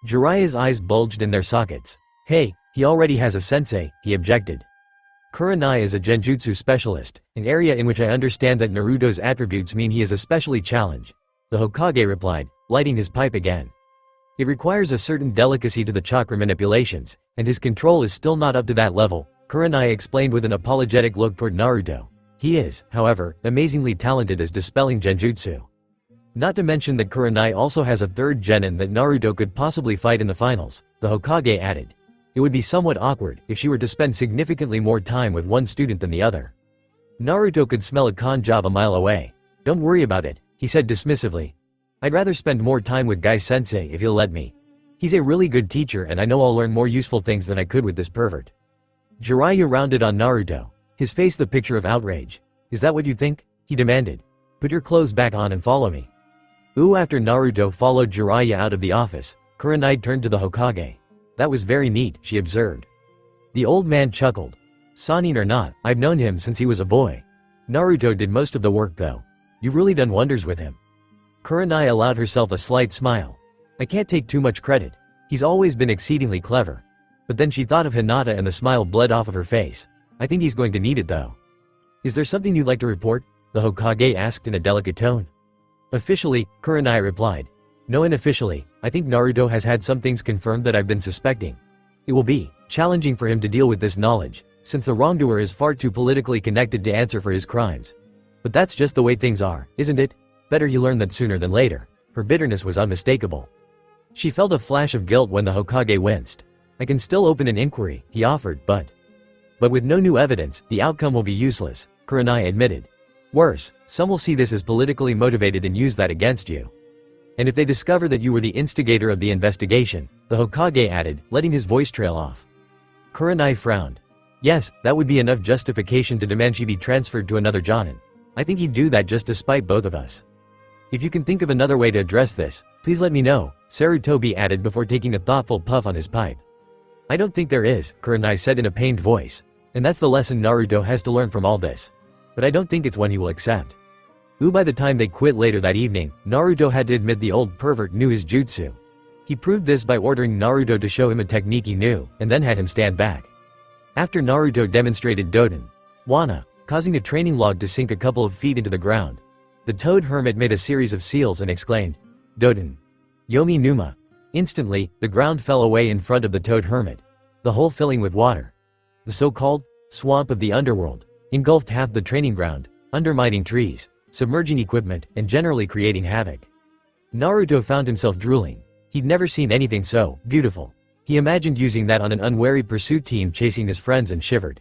Jiraiya's eyes bulged in their sockets. Hey, he already has a sensei, he objected. Kurenai is a genjutsu specialist, an area in which I understand that Naruto's attributes mean he is especially challenged. The Hokage replied, lighting his pipe again. It requires a certain delicacy to the chakra manipulations, and his control is still not up to that level, Kurenai explained with an apologetic look toward Naruto. He is, however, amazingly talented as dispelling genjutsu. Not to mention that Kurenai also has a third genin that Naruto could possibly fight in the finals, the Hokage added. It would be somewhat awkward if she were to spend significantly more time with one student than the other. Naruto could smell a con job a mile away. Don't worry about it, he said dismissively. I'd rather spend more time with Guy Sensei if he'll let me. He's a really good teacher and I know I'll learn more useful things than I could with this pervert. Jiraiya rounded on Naruto, his face the picture of outrage. Is that what you think? He demanded. Put your clothes back on and follow me. After Naruto followed Jiraiya out of the office, Kurenai turned to the Hokage. That was very neat, she observed. The old man chuckled. Sanin or not, I've known him since he was a boy. Naruto did most of the work though. You've really done wonders with him. Kurenai allowed herself a slight smile. I can't take too much credit. He's always been exceedingly clever. But then she thought of Hinata and the smile bled off of her face. I think he's going to need it though. Is there something you'd like to report? The Hokage asked in a delicate tone. Officially, Kurenai replied. No, unofficially, I think Naruto has had some things confirmed that I've been suspecting. It will be challenging for him to deal with this knowledge, since the wrongdoer is far too politically connected to answer for his crimes. But that's just the way things are, isn't it? Better you learn that sooner than later. Her bitterness was unmistakable. She felt a flash of guilt when the Hokage winced. I can still open an inquiry, he offered, but with no new evidence, the outcome will be useless, Kurenai admitted. Worse, some will see this as politically motivated and use that against you. And if they discover that you were the instigator of the investigation, the Hokage added, letting his voice trail off. Kurenai frowned. Yes, that would be enough justification to demand she be transferred to another jonin. I think he'd do that just to spite both of us. If you can think of another way to address this, please let me know, Sarutobi added before taking a thoughtful puff on his pipe. I don't think there is, Kurenai said in a pained voice. And that's the lesson Naruto has to learn from all this. But I don't think it's one he will accept. By the time they quit later that evening, Naruto had to admit the old pervert knew his jutsu. He proved this by ordering Naruto to show him a technique he knew, and then had him stand back. After Naruto demonstrated Doden, Wana, causing a training log to sink a couple of feet into the ground, the toad hermit made a series of seals and exclaimed, Doden. Yomi Numa. Instantly, the ground fell away in front of the toad hermit, the hole filling with water. The so-called swamp of the underworld engulfed half the training ground, undermining trees, submerging equipment, and generally creating havoc. Naruto found himself drooling. He'd never seen anything so beautiful. He imagined using that on an unwary pursuit team chasing his friends and shivered.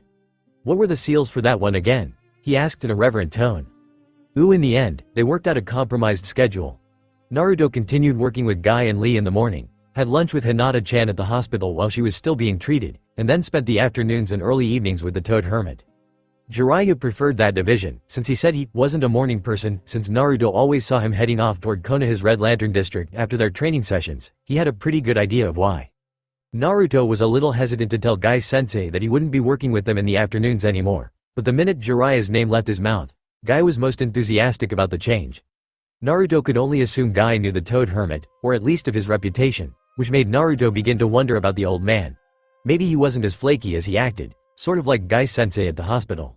What were the seals for that one again? He asked in a reverent tone. In the end, they worked out a compromised schedule. Naruto continued working with Guy and Lee in the morning, had lunch with Hinata-chan at the hospital while she was still being treated, and then spent the afternoons and early evenings with the toad hermit. Jiraiya preferred that division, since he said he wasn't a morning person. Since Naruto always saw him heading off toward Konoha's Red Lantern district after their training sessions, he had a pretty good idea of why. Naruto was a little hesitant to tell Guy-sensei that he wouldn't be working with them in the afternoons anymore, but the minute Jiraiya's name left his mouth, Guy was most enthusiastic about the change. Naruto could only assume Guy knew the Toad Hermit, or at least of his reputation, which made Naruto begin to wonder about the old man. Maybe he wasn't as flaky as he acted, sort of like Guy-sensei at the hospital.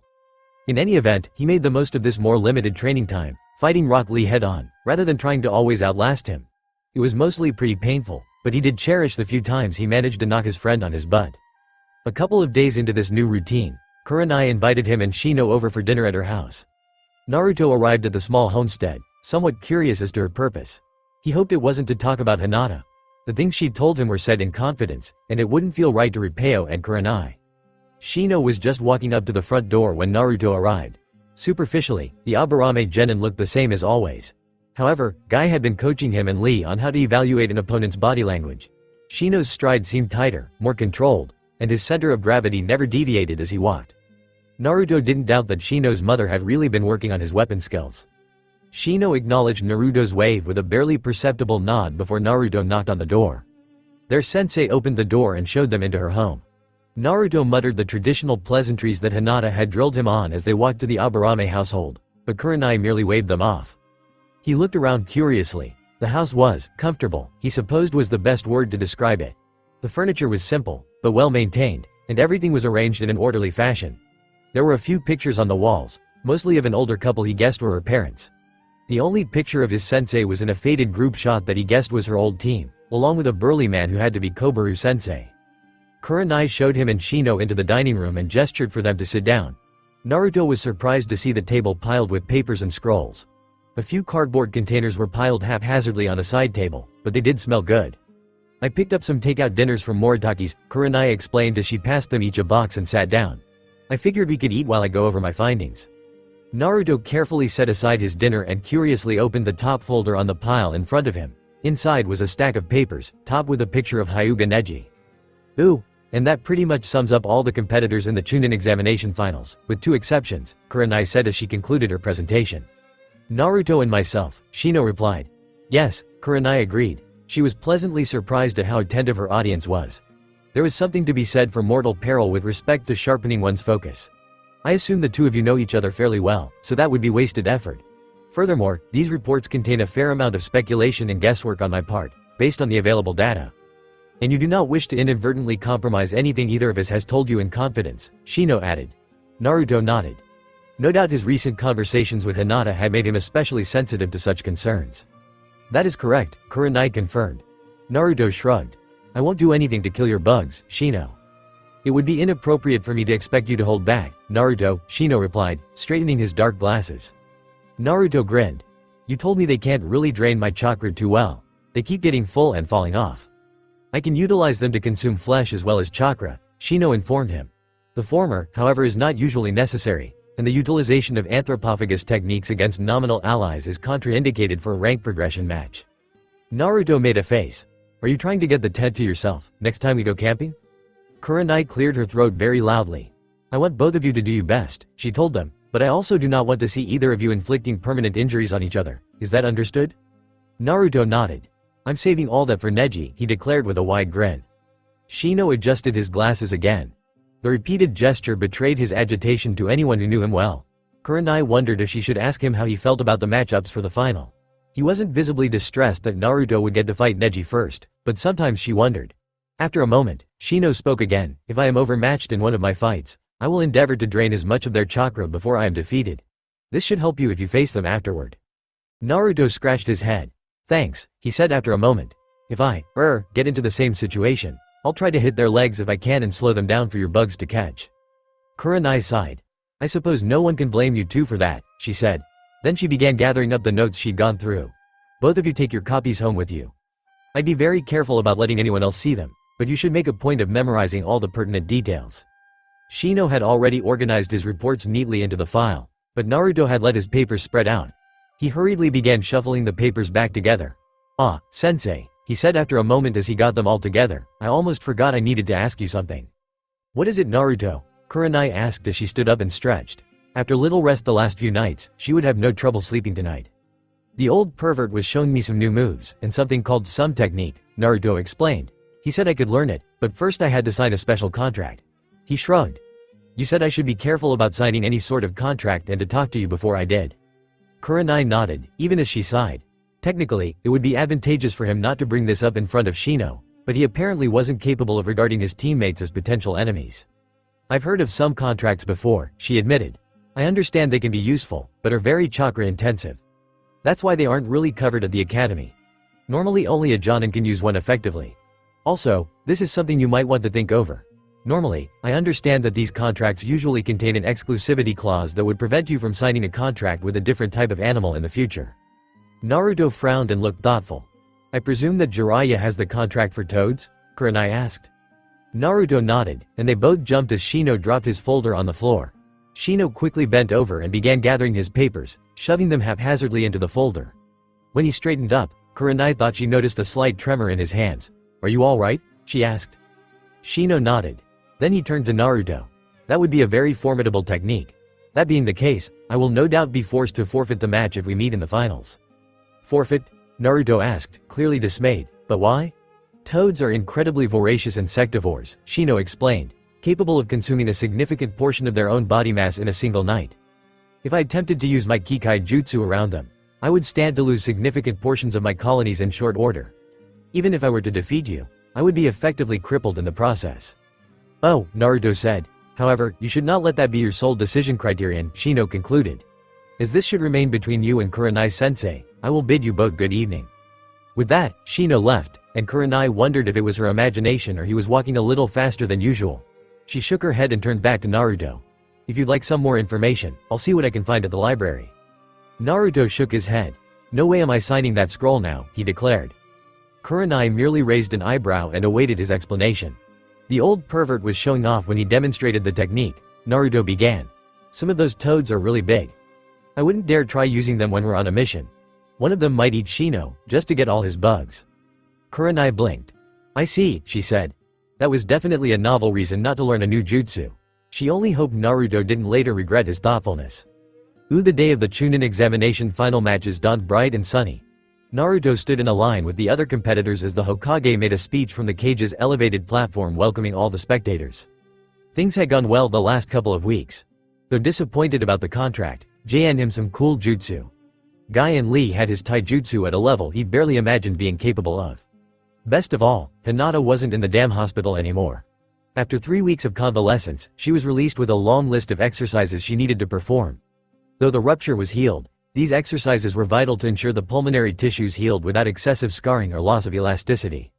In any event, he made the most of this more limited training time, fighting Rock Lee head-on, rather than trying to always outlast him. It was mostly pretty painful, but he did cherish the few times he managed to knock his friend on his butt. A couple of days into this new routine, Kurenai invited him and Shino over for dinner at her house. Naruto arrived at the small homestead, somewhat curious as to her purpose. He hoped it wasn't to talk about Hinata. The things she'd told him were said in confidence, and it wouldn't feel right to Repeo and Kurenai. Shino was just walking up to the front door when Naruto arrived. Superficially, the Aburame genin looked the same as always. However, Guy had been coaching him and Lee on how to evaluate an opponent's body language. Shino's stride seemed tighter, more controlled, and his center of gravity never deviated as he walked. Naruto didn't doubt that Shino's mother had really been working on his weapon skills. Shino acknowledged Naruto's wave with a barely perceptible nod before Naruto knocked on the door. Their sensei opened the door and showed them into her home. Naruto muttered the traditional pleasantries that Hinata had drilled him on as they walked to the Aburame household, but Kurenai merely waved them off. He looked around curiously. The house was comfortable, he supposed was the best word to describe it. The furniture was simple, but well maintained, and everything was arranged in an orderly fashion. There were a few pictures on the walls, mostly of an older couple he guessed were her parents. The only picture of his sensei was in a faded group shot that he guessed was her old team, along with a burly man who had to be Kobaru sensei. Kurenai showed him and Shino into the dining room and gestured for them to sit down. Naruto was surprised to see the table piled with papers and scrolls. A few cardboard containers were piled haphazardly on a side table, but they did smell good. I picked up some takeout dinners from Moritaki's, Kurenai explained as she passed them each a box and sat down. I figured we could eat while I go over my findings. Naruto carefully set aside his dinner and curiously opened the top folder on the pile in front of him. Inside was a stack of papers, topped with a picture of Hyuga Neji. Ooh. And that pretty much sums up all the competitors in the Chunin examination finals, with 2 exceptions, Kurenai said as she concluded her presentation. Naruto and myself, Shino replied. Yes, Kurenai agreed. She was pleasantly surprised at how attentive her audience was. There was something to be said for mortal peril with respect to sharpening one's focus. I assume the two of you know each other fairly well, so that would be wasted effort. Furthermore, these reports contain a fair amount of speculation and guesswork on my part, based on the available data. And you do not wish to inadvertently compromise anything either of us has told you in confidence, Shino added. Naruto nodded. No doubt his recent conversations with Hinata had made him especially sensitive to such concerns. That is correct, Kurenai confirmed. Naruto shrugged. I won't do anything to kill your bugs, Shino. It would be inappropriate for me to expect you to hold back, Naruto, Shino replied, straightening his dark glasses. Naruto grinned. You told me they can't really drain my chakra too well. They keep getting full and falling off. I can utilize them to consume flesh as well as chakra, Shino informed him. The former, however, is not usually necessary, and the utilization of anthropophagus techniques against nominal allies is contraindicated for a rank progression match. Naruto made a face. Are you trying to get the TED to yourself, next time we go camping? Kurenai cleared her throat very loudly. I want both of you to do your best, she told them, but I also do not want to see either of you inflicting permanent injuries on each other, is that understood? Naruto nodded. I'm saving all that for Neji, he declared with a wide grin. Shino adjusted his glasses again. The repeated gesture betrayed his agitation to anyone who knew him well. Kurenai wondered if she should ask him how he felt about the matchups for the final. He wasn't visibly distressed that Naruto would get to fight Neji first, but sometimes she wondered. After a moment, Shino spoke again. If I am overmatched in one of my fights, I will endeavor to drain as much of their chakra before I am defeated. This should help you if you face them afterward. Naruto scratched his head. Thanks, he said after a moment. If I, get into the same situation, I'll try to hit their legs if I can and slow them down for your bugs to catch. Kurenai sighed. I suppose no one can blame you two for that, she said. Then she began gathering up the notes she'd gone through. Both of you take your copies home with you. I'd be very careful about letting anyone else see them, but you should make a point of memorizing all the pertinent details. Shino had already organized his reports neatly into the file, but Naruto had let his papers spread out. He hurriedly began shuffling the papers back together. Ah, sensei, he said after a moment as he got them all together, I almost forgot I needed to ask you something. What is it, Naruto? Kurenai asked as she stood up and stretched. After little rest the last few nights, she would have no trouble sleeping tonight. The old pervert was showing me some new moves, and something called some technique, Naruto explained. He said I could learn it, but first I had to sign a special contract. He shrugged. You said I should be careful about signing any sort of contract and to talk to you before I did. Kuranai nodded, even as she sighed. Technically, it would be advantageous for him not to bring this up in front of Shino, but he apparently wasn't capable of regarding his teammates as potential enemies. I've heard of some contracts before, she admitted. I understand they can be useful, but are very chakra intensive. That's why they aren't really covered at the academy. Normally only a jonin can use one effectively. Also, this is something you might want to think over. Normally, I understand that these contracts usually contain an exclusivity clause that would prevent you from signing a contract with a different type of animal in the future. Naruto frowned and looked thoughtful. I presume that Jiraiya has the contract for toads? Kuranai asked. Naruto nodded, and they both jumped as Shino dropped his folder on the floor. Shino quickly bent over and began gathering his papers, shoving them haphazardly into the folder. When he straightened up, Kuranai thought she noticed a slight tremor in his hands. Are you all right? She asked. Shino nodded. Then he turned to Naruto. That would be a very formidable technique. That being the case, I will no doubt be forced to forfeit the match if we meet in the finals. Forfeit? Naruto asked, clearly dismayed. But why? Toads are incredibly voracious insectivores, Shino explained, capable of consuming a significant portion of their own body mass in a single night. If I attempted to use my Kikai jutsu around them, I would stand to lose significant portions of my colonies in short order. Even if I were to defeat you, I would be effectively crippled in the process. Oh, Naruto said. However, you should not let that be your sole decision criterion, Shino concluded. As this should remain between you and Kuranai-sensei, I will bid you both good evening. With that, Shino left, and Kuranai wondered if it was her imagination or he was walking a little faster than usual. She shook her head and turned back to Naruto. If you'd like some more information, I'll see what I can find at the library. Naruto shook his head. No way am I signing that scroll now, he declared. Kuranai merely raised an eyebrow and awaited his explanation. The old pervert was showing off when he demonstrated the technique. Naruto began. Some of those toads are really big. I wouldn't dare try using them when we're on a mission. One of them might eat Shino, just to get all his bugs. Kuranai blinked. I see, she said. That was definitely a novel reason not to learn a new jutsu. She only hoped Naruto didn't later regret his thoughtfulness. The day of the Chunin examination final matches dawned bright and sunny. Naruto stood in a line with the other competitors as the Hokage made a speech from the cage's elevated platform welcoming all the spectators. Things had gone well the last couple of weeks. Though disappointed about the contract, Jay and him some cool jutsu. Guy and Lee had his taijutsu at a level he'd barely imagined being capable of. Best of all, Hinata wasn't in the damn hospital anymore. After 3 weeks of convalescence, she was released with a long list of exercises she needed to perform. Though the rupture was healed, these exercises were vital to ensure the pulmonary tissues healed without excessive scarring or loss of elasticity.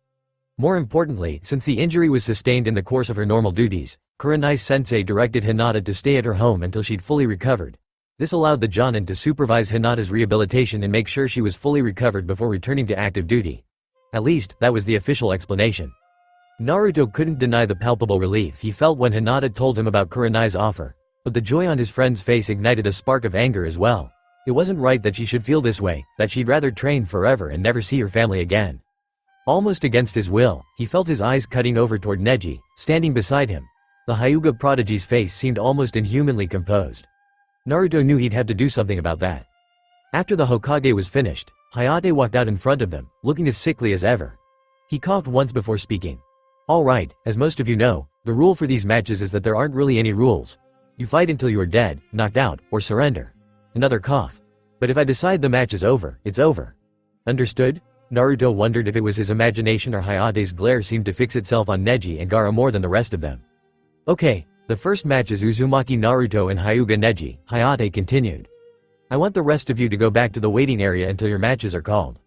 More importantly, since the injury was sustained in the course of her normal duties, Kuranai-sensei directed Hinata to stay at her home until she'd fully recovered. This allowed the Jonin to supervise Hinata's rehabilitation and make sure she was fully recovered before returning to active duty. At least, that was the official explanation. Naruto couldn't deny the palpable relief he felt when Hinata told him about Kuranai's offer, but the joy on his friend's face ignited a spark of anger as well. It wasn't right that she should feel this way, that she'd rather train forever and never see her family again. Almost against his will, he felt his eyes cutting over toward Neji, standing beside him. The Hyuga prodigy's face seemed almost inhumanly composed. Naruto knew he'd have to do something about that. After the Hokage was finished, Hayate walked out in front of them, looking as sickly as ever. He coughed once before speaking. Alright, as most of you know, the rule for these matches is that there aren't really any rules. You fight until you are dead, knocked out, or surrender. Another cough. But if I decide the match is over, it's over. Understood? Naruto wondered if it was his imagination or Hayate's glare seemed to fix itself on Neji and Gaara more than the rest of them. Okay, the first match is Uzumaki Naruto and Hyuga Neji, Hayate continued. I want the rest of you to go back to the waiting area until your matches are called.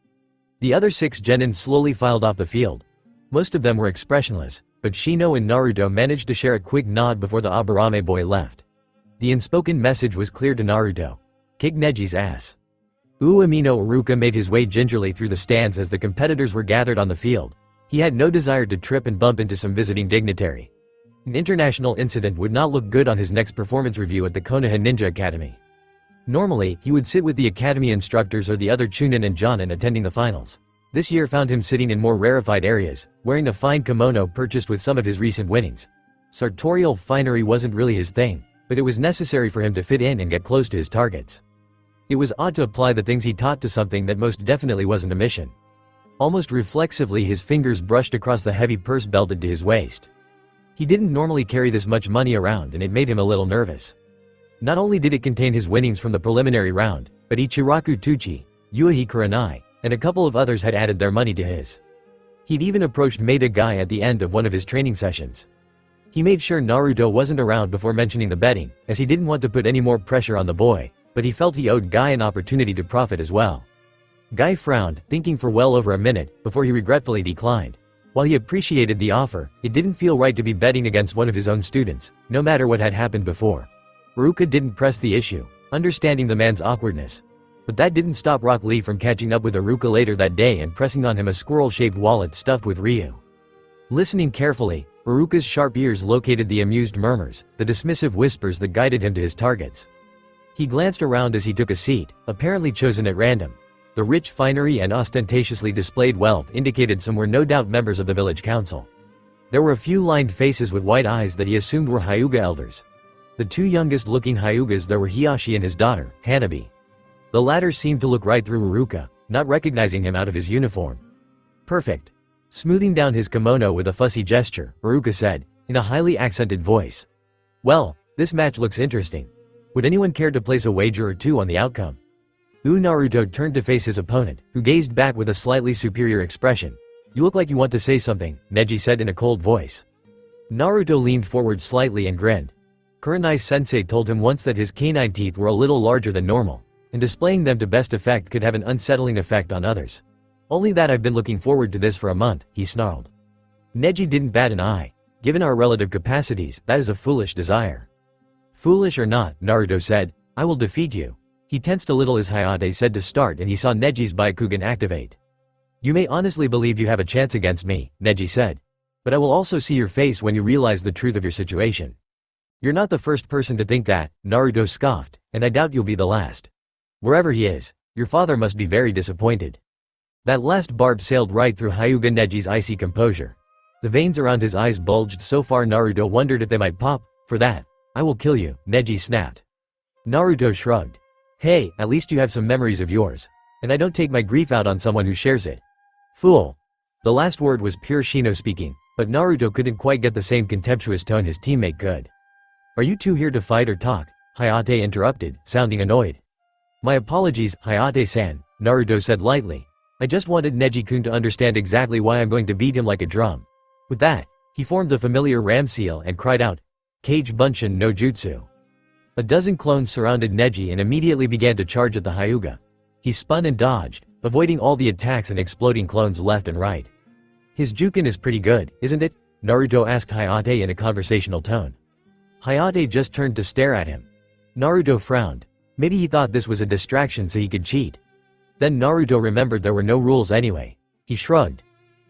The other 6 genin slowly filed off the field. Most of them were expressionless, but Shino and Naruto managed to share a quick nod before the Aburame boy left. The unspoken message was clear to Naruto. Kick Neji's ass. Uemino Iruka made his way gingerly through the stands as the competitors were gathered on the field. He had no desire to trip and bump into some visiting dignitary. An international incident would not look good on his next performance review at the Konoha Ninja Academy. Normally, he would sit with the academy instructors or the other Chunin and Jonin attending the finals. This year found him sitting in more rarefied areas, wearing a fine kimono purchased with some of his recent winnings. Sartorial finery wasn't really his thing. but it was necessary for him to fit in and get close to his targets. It was odd to apply the things he taught to something that most definitely wasn't a mission. Almost reflexively his fingers brushed across the heavy purse belted to his waist. He didn't normally carry this much money around and it made him a little nervous. Not only did it contain his winnings from the preliminary round, but Ichiraku Tuchi, Yuhi Kuranai, and a couple of others had added their money to his. He'd even approached Maida Guy at the end of one of his training sessions. He made sure Naruto wasn't around before mentioning the betting, as he didn't want to put any more pressure on the boy, but he felt he owed Guy an opportunity to profit as well. Guy frowned, thinking for well over a minute, before he regretfully declined. While he appreciated the offer, it didn't feel right to be betting against one of his own students, no matter what had happened before. Ruka didn't press the issue, understanding the man's awkwardness. But that didn't stop Rock Lee from catching up with Ruka later that day and pressing on him a squirrel-shaped wallet stuffed with Ryu. Listening carefully, Ruka's sharp ears located the amused murmurs, the dismissive whispers that guided him to his targets. He glanced around as he took a seat, apparently chosen at random. The rich finery and ostentatiously displayed wealth indicated some were no doubt members of the village council. There were a few lined faces with white eyes that he assumed were Hyuga elders. The two youngest-looking Hyugas there were Hiyashi and his daughter, Hanabi. The latter seemed to look right through Uruka, not recognizing him out of his uniform. Perfect. Smoothing down his kimono with a fussy gesture, Uruka said, in a highly accented voice. Well, this match looks interesting. Would anyone care to place a wager or two on the outcome? Naruto turned to face his opponent, who gazed back with a slightly superior expression. You look like you want to say something, Neji said in a cold voice. Naruto leaned forward slightly and grinned. Kuranai-sensei told him once that his canine teeth were a little larger than normal, and displaying them to best effect could have an unsettling effect on others. Only that I've been looking forward to this for a month, he snarled. Neji didn't bat an eye. Given our relative capacities, that is a foolish desire. Foolish or not, Naruto said, I will defeat you. He tensed a little as Hayate said to start and he saw Neji's Byakugan activate. You may honestly believe you have a chance against me, Neji said. But I will also see your face when you realize the truth of your situation. You're not the first person to think that, Naruto scoffed, and I doubt you'll be the last. Wherever he is, your father must be very disappointed. That last barb sailed right through Hyuga Neji's icy composure. The veins around his eyes bulged so far Naruto wondered if they might pop. For that, I will kill you, Neji snapped. Naruto shrugged. Hey, at least you have some memories of yours. And I don't take my grief out on someone who shares it. Fool. The last word was pure Shino speaking, but Naruto couldn't quite get the same contemptuous tone his teammate could. Are you two here to fight or talk? Hayate interrupted, sounding annoyed. My apologies, Hayate-san, Naruto said lightly. I just wanted Neji-kun to understand exactly why I'm going to beat him like a drum. With that, he formed the familiar ram seal and cried out, Kage Bunshin no Jutsu. A dozen clones surrounded Neji and immediately began to charge at the Hyuga. He spun and dodged, avoiding all the attacks and exploding clones left and right. His Juken is pretty good, isn't it? Naruto asked Hayate in a conversational tone. Hayate just turned to stare at him. Naruto frowned. Maybe he thought this was a distraction so he could cheat. Then Naruto remembered there were no rules anyway. He shrugged.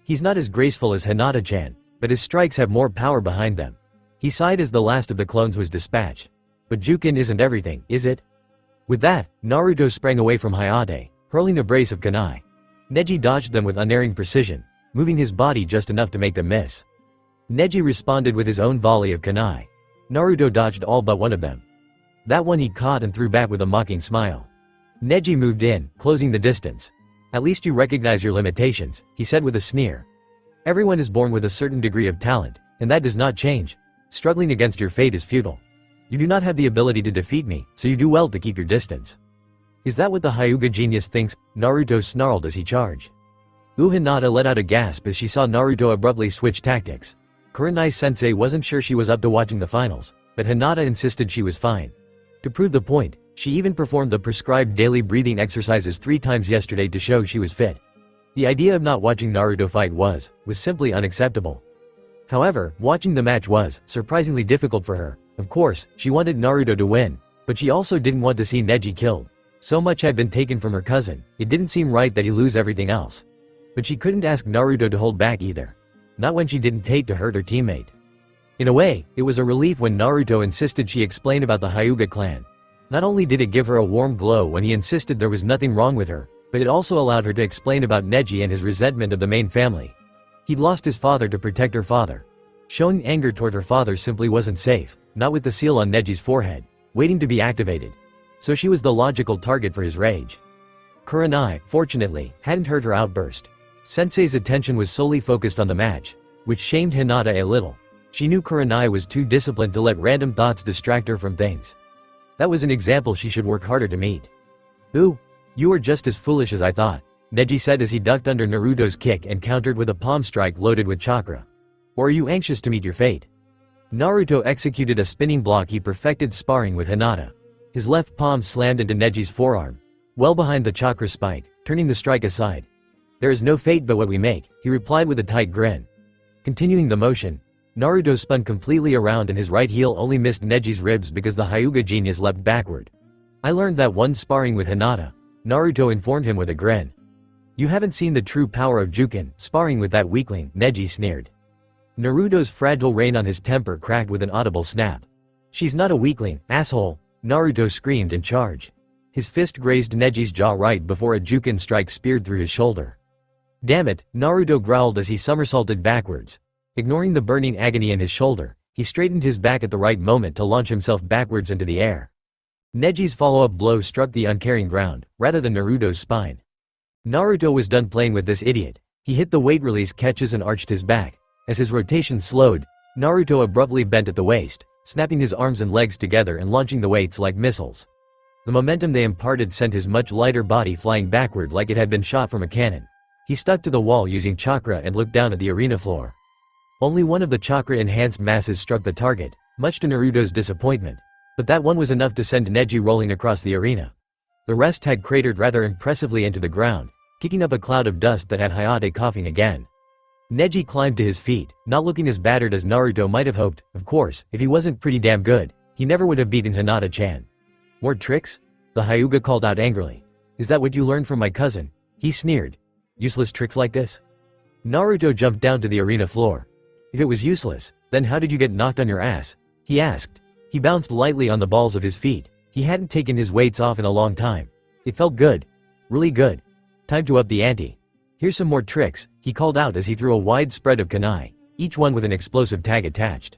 He's not as graceful as Hinata-chan, but his strikes have more power behind them. He sighed as the last of the clones was dispatched. But Juken isn't everything, is it? With that, Naruto sprang away from Hayate, hurling a brace of kunai. Neji dodged them with unerring precision, moving his body just enough to make them miss. Neji responded with his own volley of kunai. Naruto dodged all but one of them. That one he caught and threw back with a mocking smile. Neji moved in, closing the distance. At least you recognize your limitations, he said with a sneer. Everyone is born with a certain degree of talent, and that does not change. Struggling against your fate is futile. You do not have the ability to defeat me, so you do well to keep your distance. Is that what the Hyuga genius thinks? Naruto snarled as he charged. Hinata let out a gasp as she saw Naruto abruptly switch tactics. Kuranai-sensei wasn't sure she was up to watching the finals, but Hinata insisted she was fine. To prove the point, she even performed the prescribed daily breathing exercises 3 times yesterday to show she was fit. The idea of not watching Naruto fight was simply unacceptable. However, watching the match was surprisingly difficult for her. Of course, she wanted Naruto to win, but she also didn't want to see Neji killed. So much had been taken from her cousin, it didn't seem right that he lose everything else. But she couldn't ask Naruto to hold back either. Not when she didn't hate to hurt her teammate. In a way, it was a relief when Naruto insisted she explain about the Hyuga clan. Not only did it give her a warm glow when he insisted there was nothing wrong with her, but it also allowed her to explain about Neji and his resentment of the main family. He'd lost his father to protect her father. Showing anger toward her father simply wasn't safe, not with the seal on Neji's forehead, waiting to be activated. So she was the logical target for his rage. Kuranai, fortunately, hadn't heard her outburst. Sensei's attention was solely focused on the match, which shamed Hinata a little. She knew Kuranai was too disciplined to let random thoughts distract her from things. That was an example she should work harder to meet. "Ooh, you are just as foolish as I thought," Neji said as he ducked under Naruto's kick and countered with a palm strike loaded with chakra. "Or are you anxious to meet your fate?" Naruto executed a spinning block he perfected sparring with Hinata. His left palm slammed into Neji's forearm, well behind the chakra spike, turning the strike aside. "There is no fate but what we make," he replied with a tight grin. Continuing the motion, Naruto spun completely around and his right heel only missed Neji's ribs because the Hyuga genius leapt backward. "I learned that one sparring with Hinata," Naruto informed him with a grin. "You haven't seen the true power of Juken, sparring with that weakling," Neji sneered. Naruto's fragile rein on his temper cracked with an audible snap. "She's not a weakling, asshole," Naruto screamed in charge. His fist grazed Neji's jaw right before a Juken strike speared through his shoulder. "Damn it," Naruto growled as he somersaulted backwards. Ignoring the burning agony in his shoulder, he straightened his back at the right moment to launch himself backwards into the air. Neji's follow-up blow struck the uncaring ground, rather than Naruto's spine. Naruto was done playing with this idiot. He hit the weight release catches and arched his back. As his rotation slowed, Naruto abruptly bent at the waist, snapping his arms and legs together and launching the weights like missiles. The momentum they imparted sent his much lighter body flying backward like it had been shot from a cannon. He stuck to the wall using chakra and looked down at the arena floor. Only one of the chakra-enhanced masses struck the target, much to Naruto's disappointment. But that one was enough to send Neji rolling across the arena. The rest had cratered rather impressively into the ground, kicking up a cloud of dust that had Hayate coughing again. Neji climbed to his feet, not looking as battered as Naruto might have hoped. Of course, if he wasn't pretty damn good, he never would have beaten Hinata-chan. "More tricks?" the Hyuga called out angrily. "Is that what you learned from my cousin?" he sneered. "Useless tricks like this?" Naruto jumped down to the arena floor. "If it was useless, then how did you get knocked on your ass?" he asked. He bounced lightly on the balls of his feet. He hadn't taken his weights off in a long time. It felt good. Really good. Time to up the ante. "Here's some more tricks," he called out as he threw a wide spread of kunai, each one with an explosive tag attached.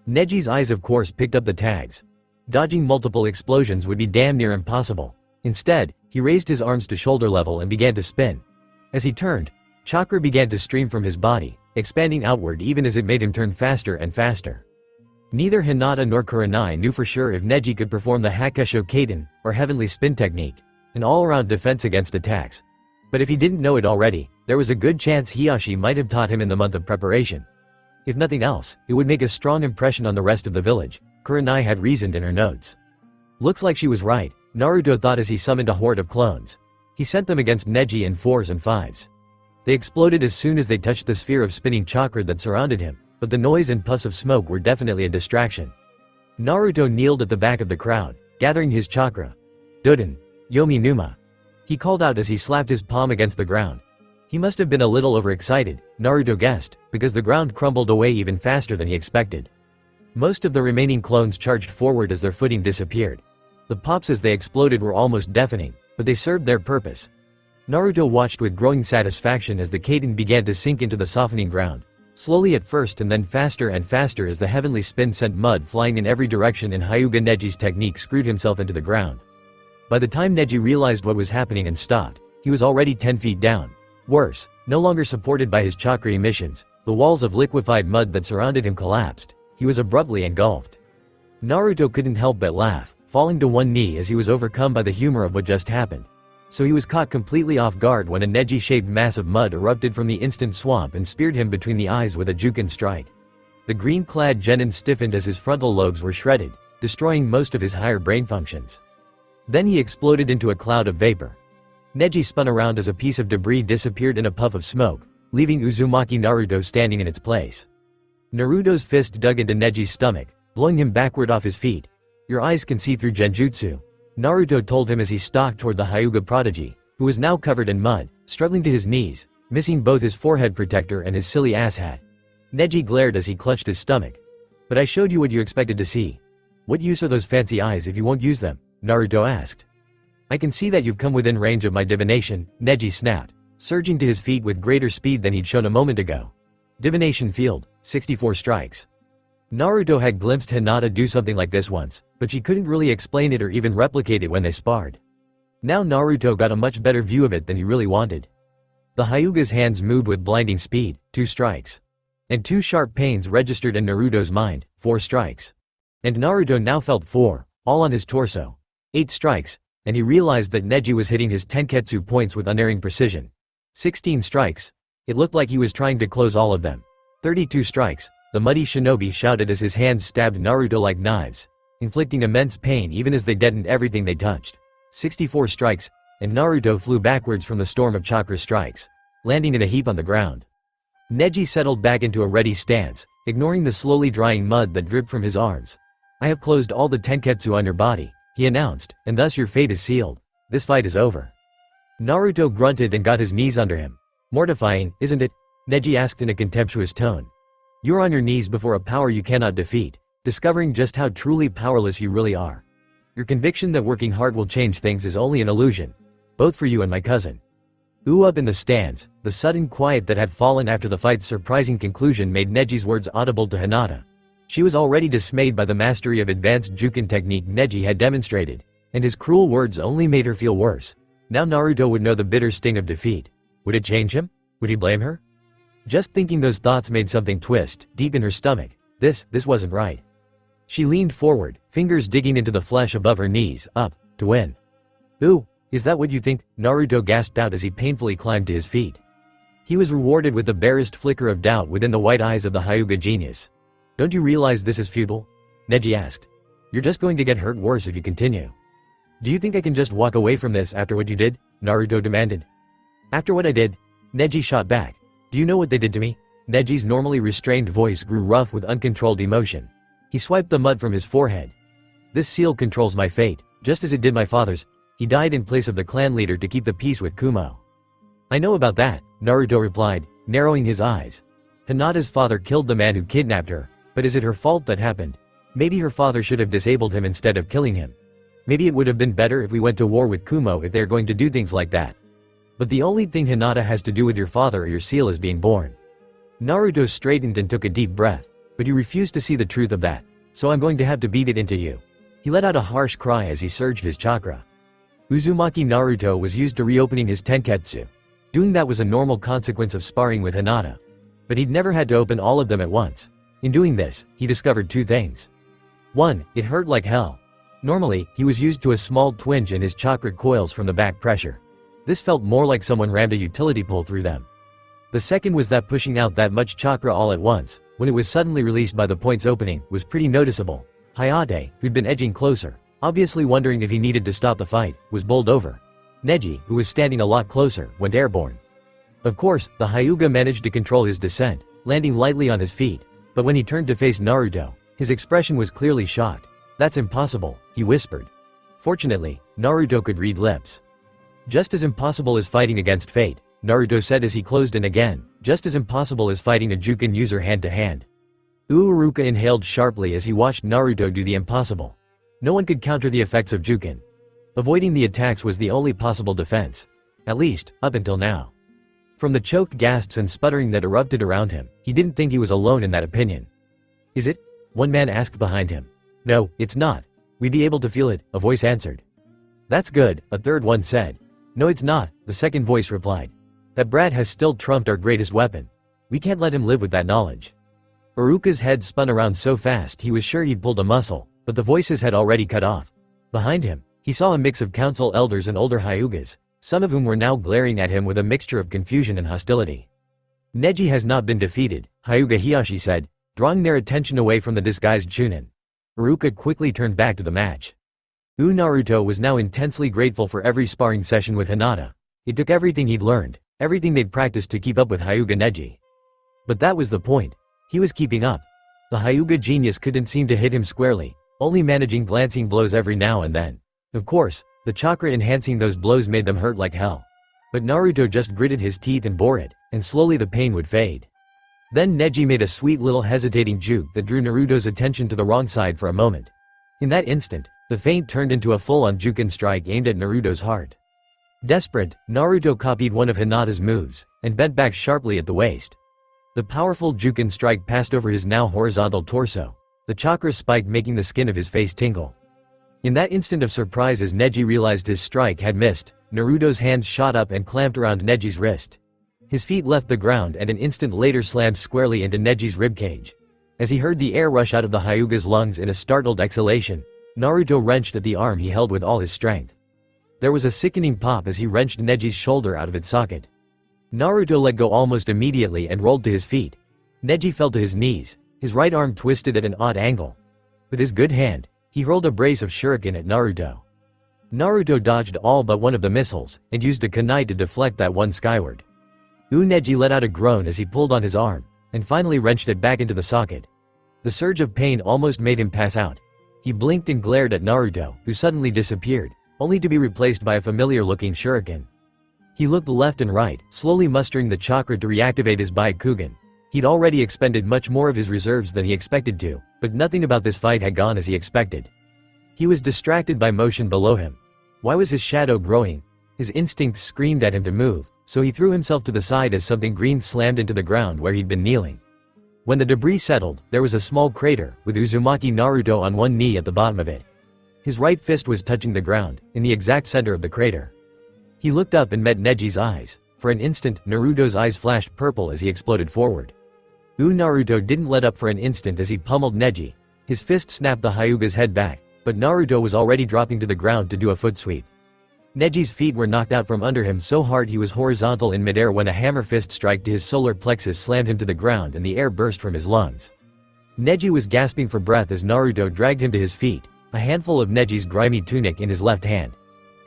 Neji's eyes of course picked up the tags. Dodging multiple explosions would be damn near impossible. Instead, he raised his arms to shoulder level and began to spin. As he turned, chakra began to stream from his body, expanding outward even as it made him turn faster and faster. Neither Hinata nor Kuranai knew for sure if Neji could perform the Hakusho Kaden, or Heavenly Spin technique, an all-around defense against attacks. But if he didn't know it already, there was a good chance Hiyashi might have taught him in the month of preparation. If nothing else, it would make a strong impression on the rest of the village, Kuranai had reasoned in her notes. Looks like she was right, Naruto thought as he summoned a horde of clones. He sent them against Neji in 4s and 5s. They exploded as soon as they touched the sphere of spinning chakra that surrounded him, but the noise and puffs of smoke were definitely a distraction. Naruto kneeled at the back of the crowd, gathering his chakra. "Doden, Yomi Numa," he called out as he slapped his palm against the ground. He must have been a little overexcited, Naruto guessed, because the ground crumbled away even faster than he expected. Most of the remaining clones charged forward as their footing disappeared. The pops as they exploded were almost deafening, but they served their purpose. Naruto watched with growing satisfaction as the Kaden began to sink into the softening ground. Slowly at first and then faster and faster as the heavenly spin sent mud flying in every direction and Hyuga Neji's technique screwed himself into the ground. By the time Neji realized what was happening and stopped, he was already 10 feet down. Worse, no longer supported by his chakra emissions, the walls of liquefied mud that surrounded him collapsed. He was abruptly engulfed. Naruto couldn't help but laugh, falling to one knee as he was overcome by the humor of what just happened. So he was caught completely off guard when a Neji-shaped mass of mud erupted from the instant swamp and speared him between the eyes with a Juken strike. The green-clad genin stiffened as his frontal lobes were shredded, destroying most of his higher brain functions. Then he exploded into a cloud of vapor. Neji spun around as a piece of debris disappeared in a puff of smoke, leaving Uzumaki Naruto standing in its place. Naruto's fist dug into Neji's stomach, blowing him backward off his feet. "Your eyes can see through genjutsu," Naruto told him as he stalked toward the Hyuga prodigy, who was now covered in mud, struggling to his knees, missing both his forehead protector and his silly ass hat. Neji glared as he clutched his stomach. "But I showed you what you expected to see. What use are those fancy eyes if you won't use them?" Naruto asked. "I can see that you've come within range of my divination," Neji snapped, surging to his feet with greater speed than he'd shown a moment ago. "Divination field, 64 strikes. Naruto had glimpsed Hinata do something like this once, but she couldn't really explain it or even replicate it when they sparred. Now Naruto got a much better view of it than he really wanted. The Hyuga's hands moved with blinding speed, 2 strikes. And 2 sharp pains registered in Naruto's mind, 4 strikes. And Naruto now felt 4, all on his torso. 8 strikes, and he realized that Neji was hitting his tenketsu points with unerring precision. 16 strikes. It looked like he was trying to close all of them. 32 strikes. The muddy shinobi shouted as his hands stabbed Naruto like knives, inflicting immense pain even as they deadened everything they touched. 64 strikes, and Naruto flew backwards from the storm of chakra strikes, landing in a heap on the ground. Neji settled back into a ready stance, ignoring the slowly drying mud that dripped from his arms. "I have closed all the tenketsu on your body," he announced, "and thus your fate is sealed. This fight is over." Naruto grunted and got his knees under him. "Mortifying, isn't it?" Neji asked in a contemptuous tone. "You're on your knees before a power you cannot defeat, discovering just how truly powerless you really are. Your conviction that working hard will change things is only an illusion, both for you and my cousin." Up in the stands, the sudden quiet that had fallen after the fight's surprising conclusion made Neji's words audible to Hinata. She was already dismayed by the mastery of advanced Juken technique Neji had demonstrated, and his cruel words only made her feel worse. Now Naruto would know the bitter sting of defeat. Would it change him? Would he blame her? Just thinking those thoughts made something twist, deep in her stomach. This wasn't right. She leaned forward, fingers digging into the flesh above her knees, up, to win. "Ooh, is that what you think?" Naruto gasped out as he painfully climbed to his feet. He was rewarded with the barest flicker of doubt within the white eyes of the Hyuga genius. "Don't you realize this is futile?" Neji asked. "You're just going to get hurt worse if you continue." "Do you think I can just walk away from this after what you did?" Naruto demanded. "After what I did?" Neji shot back. "Do you know what they did to me?" Neji's normally restrained voice grew rough with uncontrolled emotion. He swiped the mud from his forehead. "This seal controls my fate, just as it did my father's. He died in place of the clan leader to keep the peace with Kumo." "I know about that," Naruto replied, narrowing his eyes. "Hinata's father killed the man who kidnapped her, but is it her fault that happened? Maybe her father should have disabled him instead of killing him. Maybe it would have been better if we went to war with Kumo if they're going to do things like that. But the only thing Hinata has to do with your father or your seal is being born." Naruto straightened and took a deep breath. "But you refuse to see the truth of that, so I'm going to have to beat it into you." He let out a harsh cry as he surged his chakra. Uzumaki Naruto was used to reopening his tenketsu. Doing that was a normal consequence of sparring with Hinata. But he'd never had to open all of them at once. In doing this, he discovered 2 things. 1. It hurt like hell. Normally, he was used to a small twinge in his chakra coils from the back pressure. This felt more like someone rammed a utility pole through them. The second was that pushing out that much chakra all at once, when it was suddenly released by the point's opening, was pretty noticeable. Hayate, who'd been edging closer, obviously wondering if he needed to stop the fight, was bowled over. Neji, who was standing a lot closer, went airborne. Of course, the Hyuga managed to control his descent, landing lightly on his feet, but when he turned to face Naruto, his expression was clearly shocked. "That's impossible," he whispered. Fortunately, Naruto could read lips. "Just as impossible as fighting against fate," Naruto said as he closed in again, "just as impossible as fighting a Juken user hand-to-hand." Iruka inhaled sharply as he watched Naruto do the impossible. No one could counter the effects of Juken. Avoiding the attacks was the only possible defense. At least, up until now. From the choked gasps and sputtering that erupted around him, he didn't think he was alone in that opinion. "Is it?" one man asked behind him. "No, it's not. We'd be able to feel it," a voice answered. "That's good," a third one said. "No, it's not," the second voice replied. "That brat has still trumped our greatest weapon. We can't let him live with that knowledge." Iruka's head spun around so fast he was sure he'd pulled a muscle, but the voices had already cut off. Behind him, he saw a mix of council elders and older Hyugas, some of whom were now glaring at him with a mixture of confusion and hostility. "Neji has not been defeated," Hyuga Hiyashi said, drawing their attention away from the disguised Chunin. Iruka quickly turned back to the match. Naruto was now intensely grateful for every sparring session with Hinata. It took everything he'd learned, everything they'd practiced to keep up with Hyuga Neji. But that was the point. He was keeping up. The Hyuga genius couldn't seem to hit him squarely, only managing glancing blows every now and then. Of course, the chakra enhancing those blows made them hurt like hell. But Naruto just gritted his teeth and bore it, and slowly the pain would fade. Then Neji made a sweet little hesitating juke that drew Naruto's attention to the wrong side for a moment. In that instant, the feint turned into a full-on Juken strike aimed at Naruto's heart. Desperate, Naruto copied one of Hinata's moves, and bent back sharply at the waist. The powerful Jukin strike passed over his now horizontal torso. The chakra spiked, making the skin of his face tingle. In that instant of surprise as Neji realized his strike had missed, Naruto's hands shot up and clamped around Neji's wrist. His feet left the ground and an instant later slammed squarely into Neji's ribcage. As he heard the air rush out of the Hyuga's lungs in a startled exhalation, Naruto wrenched at the arm he held with all his strength. There was a sickening pop as he wrenched Neji's shoulder out of its socket. Naruto let go almost immediately and rolled to his feet. Neji fell to his knees, his right arm twisted at an odd angle. With his good hand, he hurled a brace of shuriken at Naruto. Naruto dodged all but one of the missiles, and used a kunai to deflect that one skyward. Neji let out a groan as he pulled on his arm, and finally wrenched it back into the socket. The surge of pain almost made him pass out. He blinked and glared at Naruto, who suddenly disappeared, only to be replaced by a familiar-looking shuriken. He looked left and right, slowly mustering the chakra to reactivate his Byakugan. He'd already expended much more of his reserves than he expected to, but nothing about this fight had gone as he expected. He was distracted by motion below him. Why was his shadow growing? His instincts screamed at him to move, so he threw himself to the side as something green slammed into the ground where he'd been kneeling. When the debris settled, there was a small crater, with Uzumaki Naruto on one knee at the bottom of it. His right fist was touching the ground, in the exact center of the crater. He looked up and met Neji's eyes. For an instant, Naruto's eyes flashed purple as he exploded forward. Naruto didn't let up for an instant as he pummeled Neji. His fist snapped the Hyuga's head back, but Naruto was already dropping to the ground to do a foot sweep. Neji's feet were knocked out from under him so hard he was horizontal in midair when a hammer fist strike to his solar plexus slammed him to the ground and the air burst from his lungs. Neji was gasping for breath as Naruto dragged him to his feet, a handful of Neji's grimy tunic in his left hand.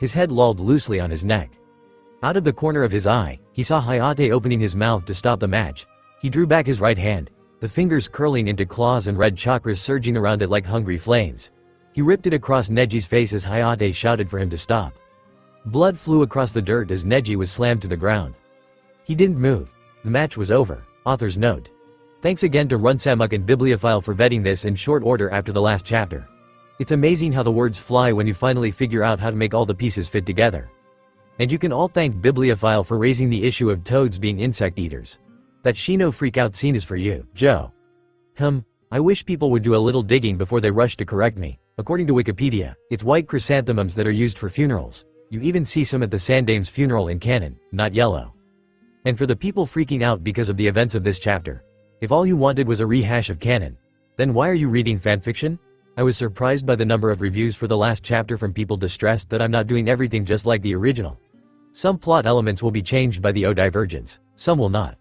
His head lolled loosely on his neck. Out of the corner of his eye, he saw Hayate opening his mouth to stop the match. He drew back his right hand, the fingers curling into claws and red chakras surging around it like hungry flames. He ripped it across Neji's face as Hayate shouted for him to stop. Blood flew across the dirt as Neji was slammed to the ground. He didn't move. The match was over. Author's note. Thanks again to Runsamuk and Bibliophile for vetting this in short order after the last chapter. It's amazing how the words fly when you finally figure out how to make all the pieces fit together. And you can all thank Bibliophile for raising the issue of toads being insect eaters. That Shino freak out scene is for you, Joe. I wish people would do a little digging before they rush to correct me. According to Wikipedia, it's white chrysanthemums that are used for funerals. You even see some at the Sandame's funeral in canon, not yellow. And for the people freaking out because of the events of this chapter, if all you wanted was a rehash of canon, then why are you reading fanfiction? I was surprised by the number of reviews for the last chapter from people distressed that I'm not doing everything just like the original. Some plot elements will be changed by the O-divergence, some will not.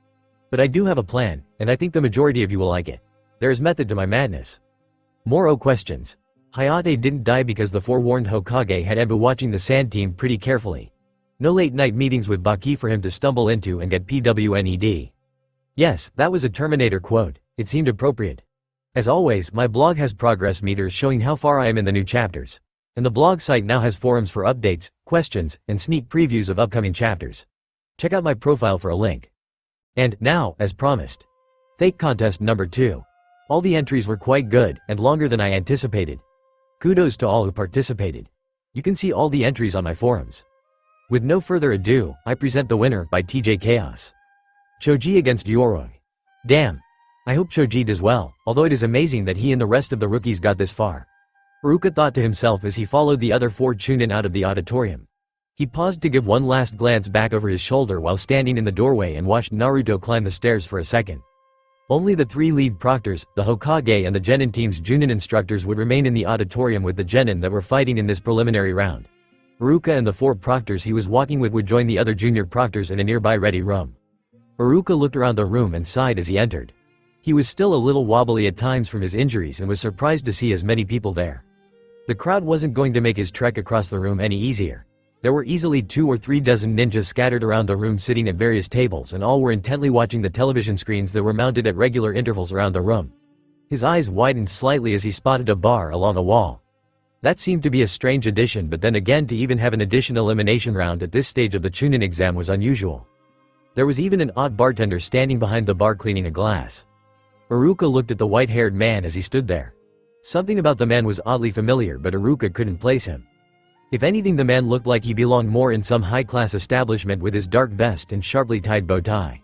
But I do have a plan, and I think the majority of you will like it. There is method to my madness. More O-questions. Hayate didn't die because the forewarned Hokage had Anbu watching the Sand team pretty carefully. No late-night meetings with Baki for him to stumble into and get PWNED. Yes, that was a Terminator quote. It seemed appropriate. As always, my blog has progress meters showing how far I am in the new chapters. And the blog site now has forums for updates, questions, and sneak previews of upcoming chapters. Check out my profile for a link. And, now, as promised. Fake Contest number 2. All the entries were quite good, and longer than I anticipated. Kudos to all who participated. You can see all the entries on my forums. With no further ado, I present the winner by TJ Chaos. Choji against Yoroi. Damn. I hope Choji does well, although it is amazing that he and the rest of the rookies got this far. Iruka thought to himself as he followed the other 4 chunin out of the auditorium. He paused to give one last glance back over his shoulder while standing in the doorway and watched Naruto climb the stairs for a second. Only the 3 lead proctors, the Hokage and the Genin team's Junin instructors would remain in the auditorium with the Genin that were fighting in this preliminary round. Iruka and the 4 proctors he was walking with would join the other junior proctors in a nearby ready room. Iruka looked around the room and sighed as he entered. He was still a little wobbly at times from his injuries and was surprised to see as many people there. The crowd wasn't going to make his trek across the room any easier. There were easily 2 or 3 dozen ninjas scattered around the room sitting at various tables and all were intently watching the television screens that were mounted at regular intervals around the room. His eyes widened slightly as he spotted a bar along a wall. That seemed to be a strange addition, but then again to even have an addition elimination round at this stage of the Chunin exam was unusual. There was even an odd bartender standing behind the bar cleaning a glass. Iruka looked at the white-haired man as he stood there. Something about the man was oddly familiar, but Iruka couldn't place him. If anything, the man looked like he belonged more in some high-class establishment with his dark vest and sharply tied bow tie.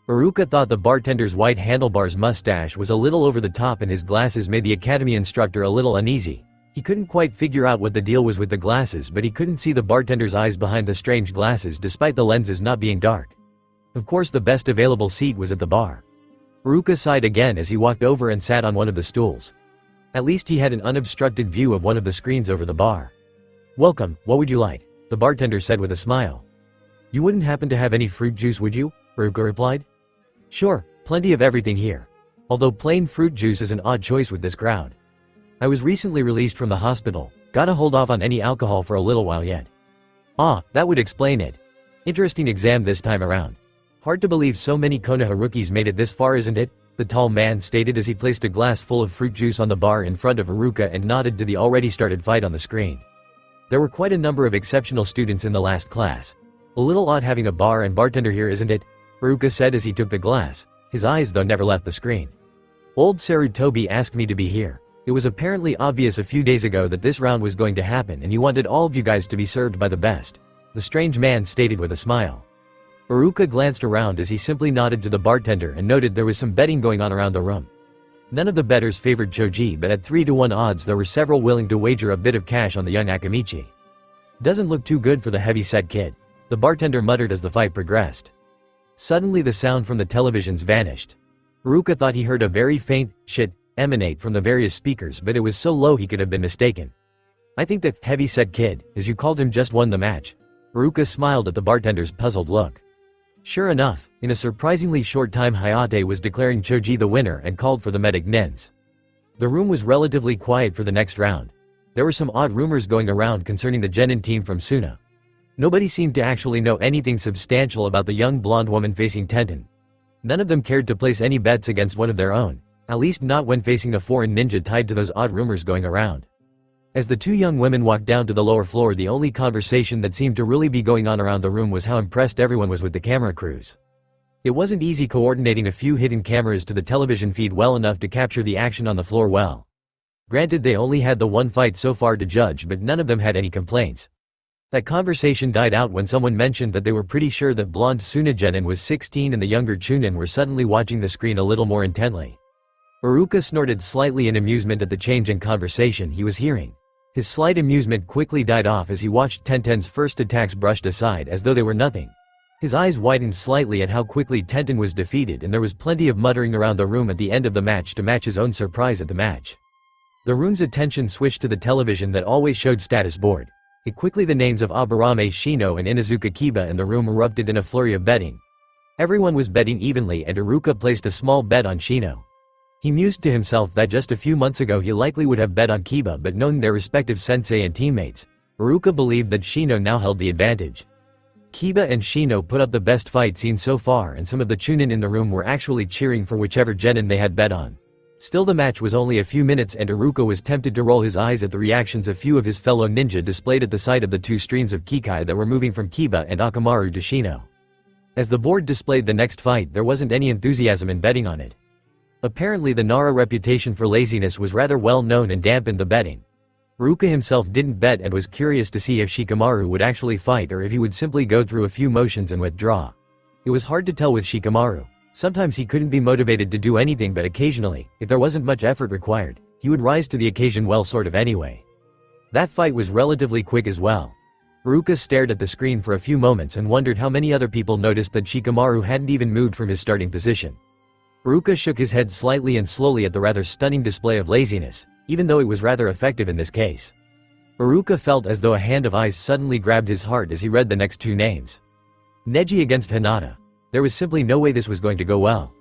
Iruka thought the bartender's white handlebars mustache was a little over the top and his glasses made the academy instructor a little uneasy. He couldn't quite figure out what the deal was with the glasses, but he couldn't see the bartender's eyes behind the strange glasses despite the lenses not being dark. Of course, the best available seat was at the bar. Iruka sighed again as he walked over and sat on one of the stools. At least he had an unobstructed view of one of the screens over the bar. "Welcome, what would you like?" the bartender said with a smile. "You wouldn't happen to have any fruit juice, would you?" Iruka replied. "Sure, plenty of everything here. Although plain fruit juice is an odd choice with this crowd. I was recently released from the hospital, gotta hold off on any alcohol for a little while yet." "Ah, that would explain it. Interesting exam this time around. Hard to believe so many Konoha rookies made it this far, isn't it?" the tall man stated as he placed a glass full of fruit juice on the bar in front of Iruka and nodded to the already started fight on the screen. There were quite a number of exceptional students in the last class. "A little odd having a bar and bartender here, isn't it?" Iruka said as he took the glass. His eyes though never left the screen. "Old Sarutobi asked me to be here. It was apparently obvious a few days ago that this round was going to happen and he wanted all of you guys to be served by the best," the strange man stated with a smile. Iruka glanced around as he simply nodded to the bartender and noted there was some betting going on around the room. None of the bettors favored Choji, but at 3-to-1 odds there were several willing to wager a bit of cash on the young Akamichi. "Doesn't look too good for the heavy-set kid," the bartender muttered as the fight progressed. Suddenly the sound from the televisions vanished. Iruka thought he heard a very faint shit emanate from the various speakers, but it was so low he could have been mistaken. "I think the heavy-set kid, as you called him, just won the match." Iruka smiled at the bartender's puzzled look. Sure enough, in a surprisingly short time Hayate was declaring Choji the winner and called for the medic nins. The room was relatively quiet for the next round. There were some odd rumors going around concerning the genin team from Suna. Nobody seemed to actually know anything substantial about the young blonde woman facing Tenten. None of them cared to place any bets against one of their own, at least not when facing a foreign ninja tied to those odd rumors going around. As the two young women walked down to the lower floor, the only conversation that seemed to really be going on around the room was how impressed everyone was with the camera crews. It wasn't easy coordinating a few hidden cameras to the television feed well enough to capture the action on the floor well. Granted, they only had the one fight so far to judge, but none of them had any complaints. That conversation died out when someone mentioned that they were pretty sure that blonde Sunagenin was 16 and the younger Chunin were suddenly watching the screen a little more intently. Iruka snorted slightly in amusement at the change in conversation he was hearing. His slight amusement quickly died off as he watched Tenten's first attacks brushed aside as though they were nothing. His eyes widened slightly at how quickly Tenten was defeated, and there was plenty of muttering around the room at the end of the match to match his own surprise at the match. The room's attention switched to the television that always showed status board. It quickly the names of Aburame Shino and Inazuka Kiba, and the room erupted in a flurry of betting. Everyone was betting evenly and Iruka placed a small bet on Shino. He mused to himself that just a few months ago he likely would have bet on Kiba, but knowing their respective sensei and teammates, Iruka believed that Shino now held the advantage. Kiba and Shino put up the best fight seen so far, and some of the Chunin in the room were actually cheering for whichever genin they had bet on. Still, the match was only a few minutes and Iruka was tempted to roll his eyes at the reactions a few of his fellow ninja displayed at the sight of the two streams of Kikai that were moving from Kiba and Akamaru to Shino. As the board displayed the next fight, there wasn't any enthusiasm in betting on it. Apparently the Nara reputation for laziness was rather well known and dampened the betting. Iruka himself didn't bet and was curious to see if Shikamaru would actually fight or if he would simply go through a few motions and withdraw. It was hard to tell with Shikamaru. Sometimes he couldn't be motivated to do anything, but occasionally, if there wasn't much effort required, he would rise to the occasion well, sort of anyway. That fight was relatively quick as well. Iruka stared at the screen for a few moments and wondered how many other people noticed that Shikamaru hadn't even moved from his starting position. Iruka shook his head slightly and slowly at the rather stunning display of laziness, even though it was rather effective in this case. Iruka felt as though a hand of ice suddenly grabbed his heart as he read the next two names. Neji against Hinata. There was simply no way this was going to go well.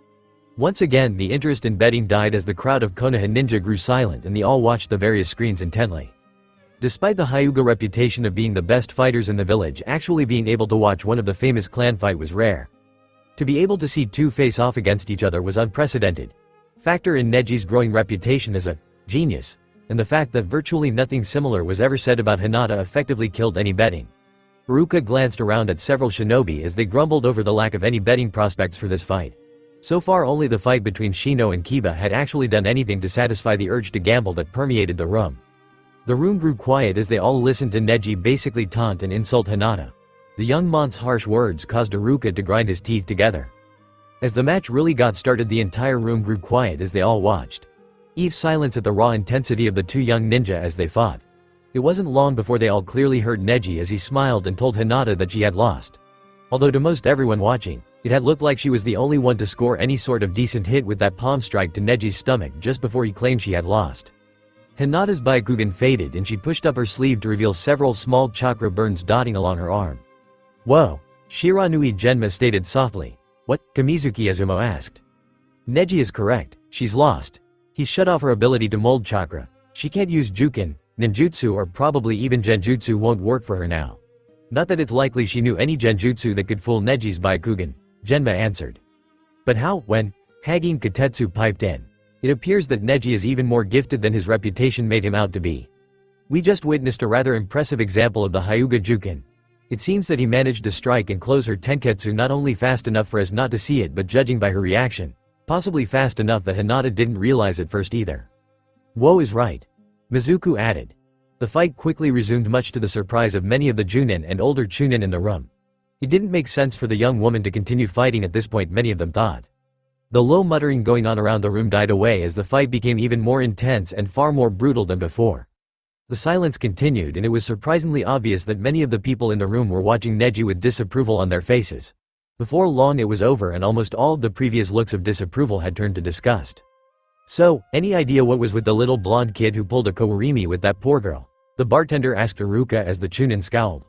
Once again, the interest in betting died as the crowd of Konoha ninja grew silent and they all watched the various screens intently. Despite the Hyuga reputation of being the best fighters in the village, actually being able to watch one of the famous clan fight was rare. To be able to see two face off against each other was unprecedented. Factor in Neji's growing reputation as a genius, and the fact that virtually nothing similar was ever said about Hinata effectively killed any betting. Iruka glanced around at several shinobi as they grumbled over the lack of any betting prospects for this fight. So far only the fight between Shino and Kiba had actually done anything to satisfy the urge to gamble that permeated the room. The room grew quiet as they all listened to Neji basically taunt and insult Hinata. The young mont's harsh words caused Iruka to grind his teeth together. As the match really got started, the entire room grew quiet as they all watched. Eve's silence at the raw intensity of the two young ninja as they fought. It wasn't long before they all clearly heard Neji as he smiled and told Hinata that she had lost. Although to most everyone watching, it had looked like she was the only one to score any sort of decent hit with that palm strike to Neji's stomach just before he claimed she had lost. Hinata's Byakugan faded and she pushed up her sleeve to reveal several small chakra burns dotting along her arm. "Whoa," Shiranui Genma stated softly. "What?" Kamizuki Azumo asked. "Neji is correct, she's lost. He's shut off her ability to mold chakra. She can't use Jukin, ninjutsu, or probably even genjutsu won't work for her now. Not that it's likely she knew any genjutsu that could fool Neji's Byakugan," Genma answered. "But how?" When Hagin Katetsu piped in. "It appears that Neji is even more gifted than his reputation made him out to be. We just witnessed a rather impressive example of the Hyuga Jukin. It seems that he managed to strike and close her tenketsu not only fast enough for us not to see it, but judging by her reaction, possibly fast enough that Hinata didn't realize at first either." "Woe is right," Mizuku added. The fight quickly resumed, much to the surprise of many of the Junin and older Chunin in the room. It didn't make sense for the young woman to continue fighting at this point, many of them thought. The low muttering going on around the room died away as the fight became even more intense and far more brutal than before. The silence continued, and it was surprisingly obvious that many of the people in the room were watching Neji with disapproval on their faces. Before long it was over and almost all of the previous looks of disapproval had turned to disgust. "So, any idea what was with the little blonde kid who pulled a kawarimi with that poor girl?" the bartender asked Iruka as the Chunin scowled.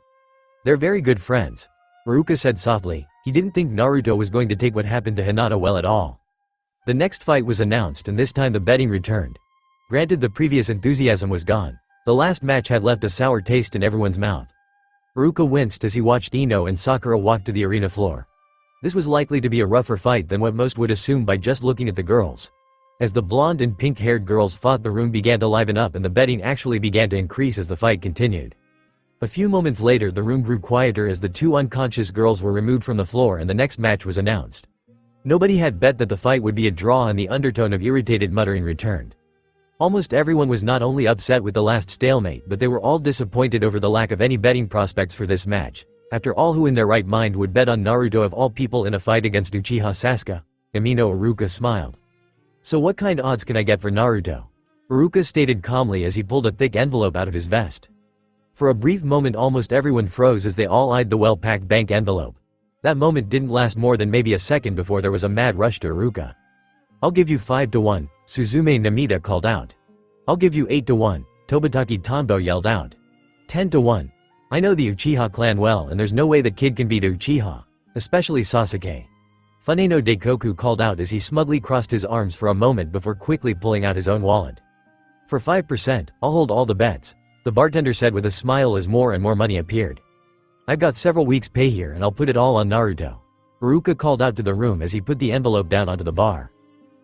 "They're very good friends," Iruka said softly. He didn't think Naruto was going to take what happened to Hinata well at all. The next fight was announced, and this time the betting returned. Granted, the previous enthusiasm was gone. The last match had left a sour taste in everyone's mouth. Iruka winced as he watched Ino and Sakura walk to the arena floor. This was likely to be a rougher fight than what most would assume by just looking at the girls. As the blonde and pink-haired girls fought, the room began to liven up and the betting actually began to increase as the fight continued. A few moments later, the room grew quieter as the two unconscious girls were removed from the floor and the next match was announced. Nobody had bet that the fight would be a draw, and the undertone of irritated muttering returned. Almost everyone was not only upset with the last stalemate, but they were all disappointed over the lack of any betting prospects for this match. After all, who in their right mind would bet on Naruto of all people in a fight against Uchiha Sasuke? Amino Iruka smiled. "So what kind of odds can I get for Naruto?" Iruka stated calmly as he pulled a thick envelope out of his vest. For a brief moment almost everyone froze as they all eyed the well-packed bank envelope. That moment didn't last more than maybe a second before there was a mad rush to Iruka. "I'll give you 5-1, Suzume Namida called out. "I'll give you 8-1, Tobataki Tanbo yelled out. 10-1. I know the Uchiha clan well, and there's no way that kid can beat Uchiha, especially Sasuke. Funeno Daikoku called out as he smugly crossed his arms for a moment before quickly pulling out his own wallet. "For 5%, I'll hold all the bets," the bartender said with a smile as more and more money appeared. "I've got several weeks' pay here and I'll put it all on Naruto," Iruka called out to the room as he put the envelope down onto the bar.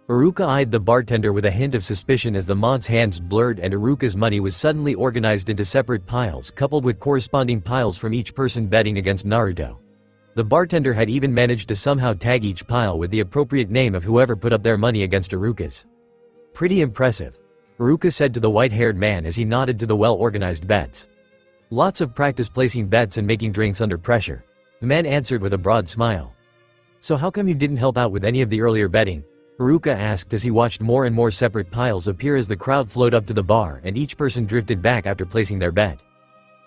Iruka eyed the bartender with a hint of suspicion as the mont's hands blurred and Iruka's money was suddenly organized into separate piles coupled with corresponding piles from each person betting against Naruto. The bartender had even managed to somehow tag each pile with the appropriate name of whoever put up their money against Iruka's. "Pretty impressive," Iruka said to the white-haired man as he nodded to the well-organized bets. "Lots of practice placing bets and making drinks under pressure," the man answered with a broad smile. "So how come you didn't help out with any of the earlier betting?" Iruka asked as he watched more and more separate piles appear as the crowd flowed up to the bar and each person drifted back after placing their bet.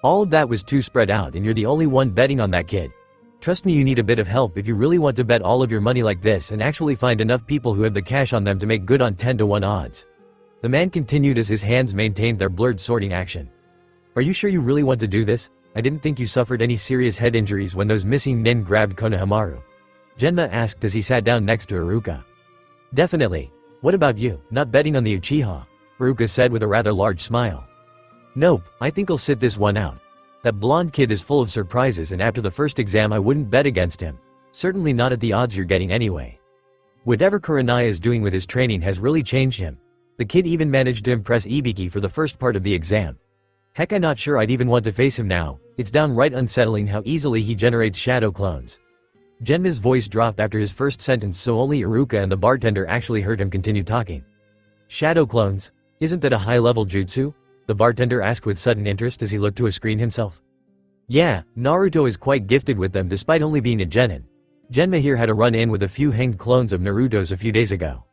"All of that was too spread out and you're the only one betting on that kid. Trust me, you need a bit of help if you really want to bet all of your money like this and actually find enough people who have the cash on them to make good on 10-1 odds." The man continued as his hands maintained their blurred sorting action. "Are you sure you really want to do this? I didn't think you suffered any serious head injuries when those missing nin grabbed Konohamaru," Genma asked as he sat down next to Iruka. "Definitely. What about you, not betting on the Uchiha?" Iruka said with a rather large smile. "Nope, I think I'll sit this one out. That blonde kid is full of surprises and after the first exam I wouldn't bet against him. Certainly not at the odds you're getting anyway. Whatever Kuranaya is doing with his training has really changed him. The kid even managed to impress Ibiki for the first part of the exam. Heck, I'm not sure I'd even want to face him now. It's downright unsettling how easily he generates shadow clones." Genma's voice dropped after his first sentence so only Iruka and the bartender actually heard him continue talking. "Shadow clones? Isn't that a high-level jutsu?" the bartender asked with sudden interest as he looked to a screen himself. "Yeah, Naruto is quite gifted with them despite only being a genin. Genma here had a run-in with a few hanged clones of Naruto's a few days ago.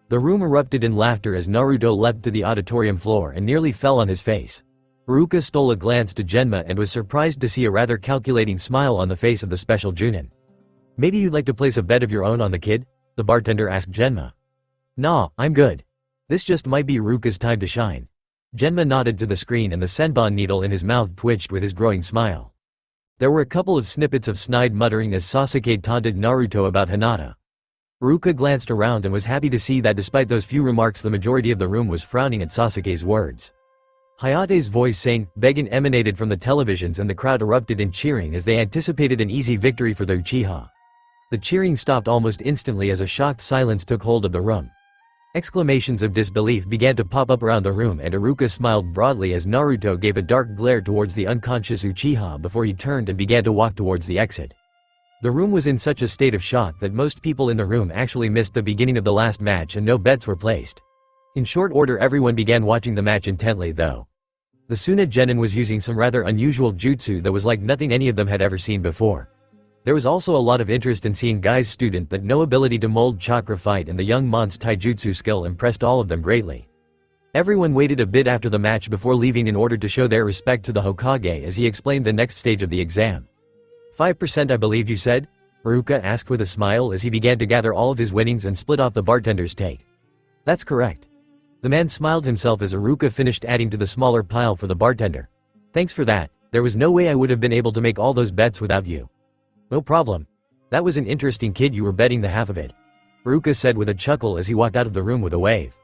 The room erupted in laughter as Naruto leapt to the auditorium floor and nearly fell on his face. Ruka stole a glance to Genma and was surprised to see a rather calculating smile on the face of the special Junin. "Maybe you'd like to place a bet of your own on the kid?" the bartender asked Genma. "Nah, I'm good. This just might be Ruka's time to shine." Genma nodded to the screen and the senbon needle in his mouth twitched with his growing smile. There were a couple of snippets of snide muttering as Sasuke taunted Naruto about Hinata. Ruka glanced around and was happy to see that despite those few remarks the majority of the room was frowning at Sasuke's words. Hayate's voice saying, "Beggin" emanated from the televisions and the crowd erupted in cheering as they anticipated an easy victory for the Uchiha. The cheering stopped almost instantly as a shocked silence took hold of the room. Exclamations of disbelief began to pop up around the room and Iruka smiled broadly as Naruto gave a dark glare towards the unconscious Uchiha before he turned and began to walk towards the exit. The room was in such a state of shock that most people in the room actually missed the beginning of the last match and no bets were placed. In short order everyone began watching the match intently though. The Suna Genin was using some rather unusual jutsu that was like nothing any of them had ever seen before. There was also a lot of interest in seeing Guy's student that no ability to mold chakra fight and the young Mon's taijutsu skill impressed all of them greatly. Everyone waited a bit after the match before leaving in order to show their respect to the Hokage as he explained the next stage of the exam. 5% I believe you said? Ruka asked with a smile as he began to gather all of his winnings and split off the bartender's take. That's correct. The man smiled himself as Ruka finished adding to the smaller pile for the bartender. Thanks for that, there was no way I would have been able to make all those bets without you. No problem. That was an interesting kid, you were betting the half of it. Ruka said with a chuckle as he walked out of the room with a wave.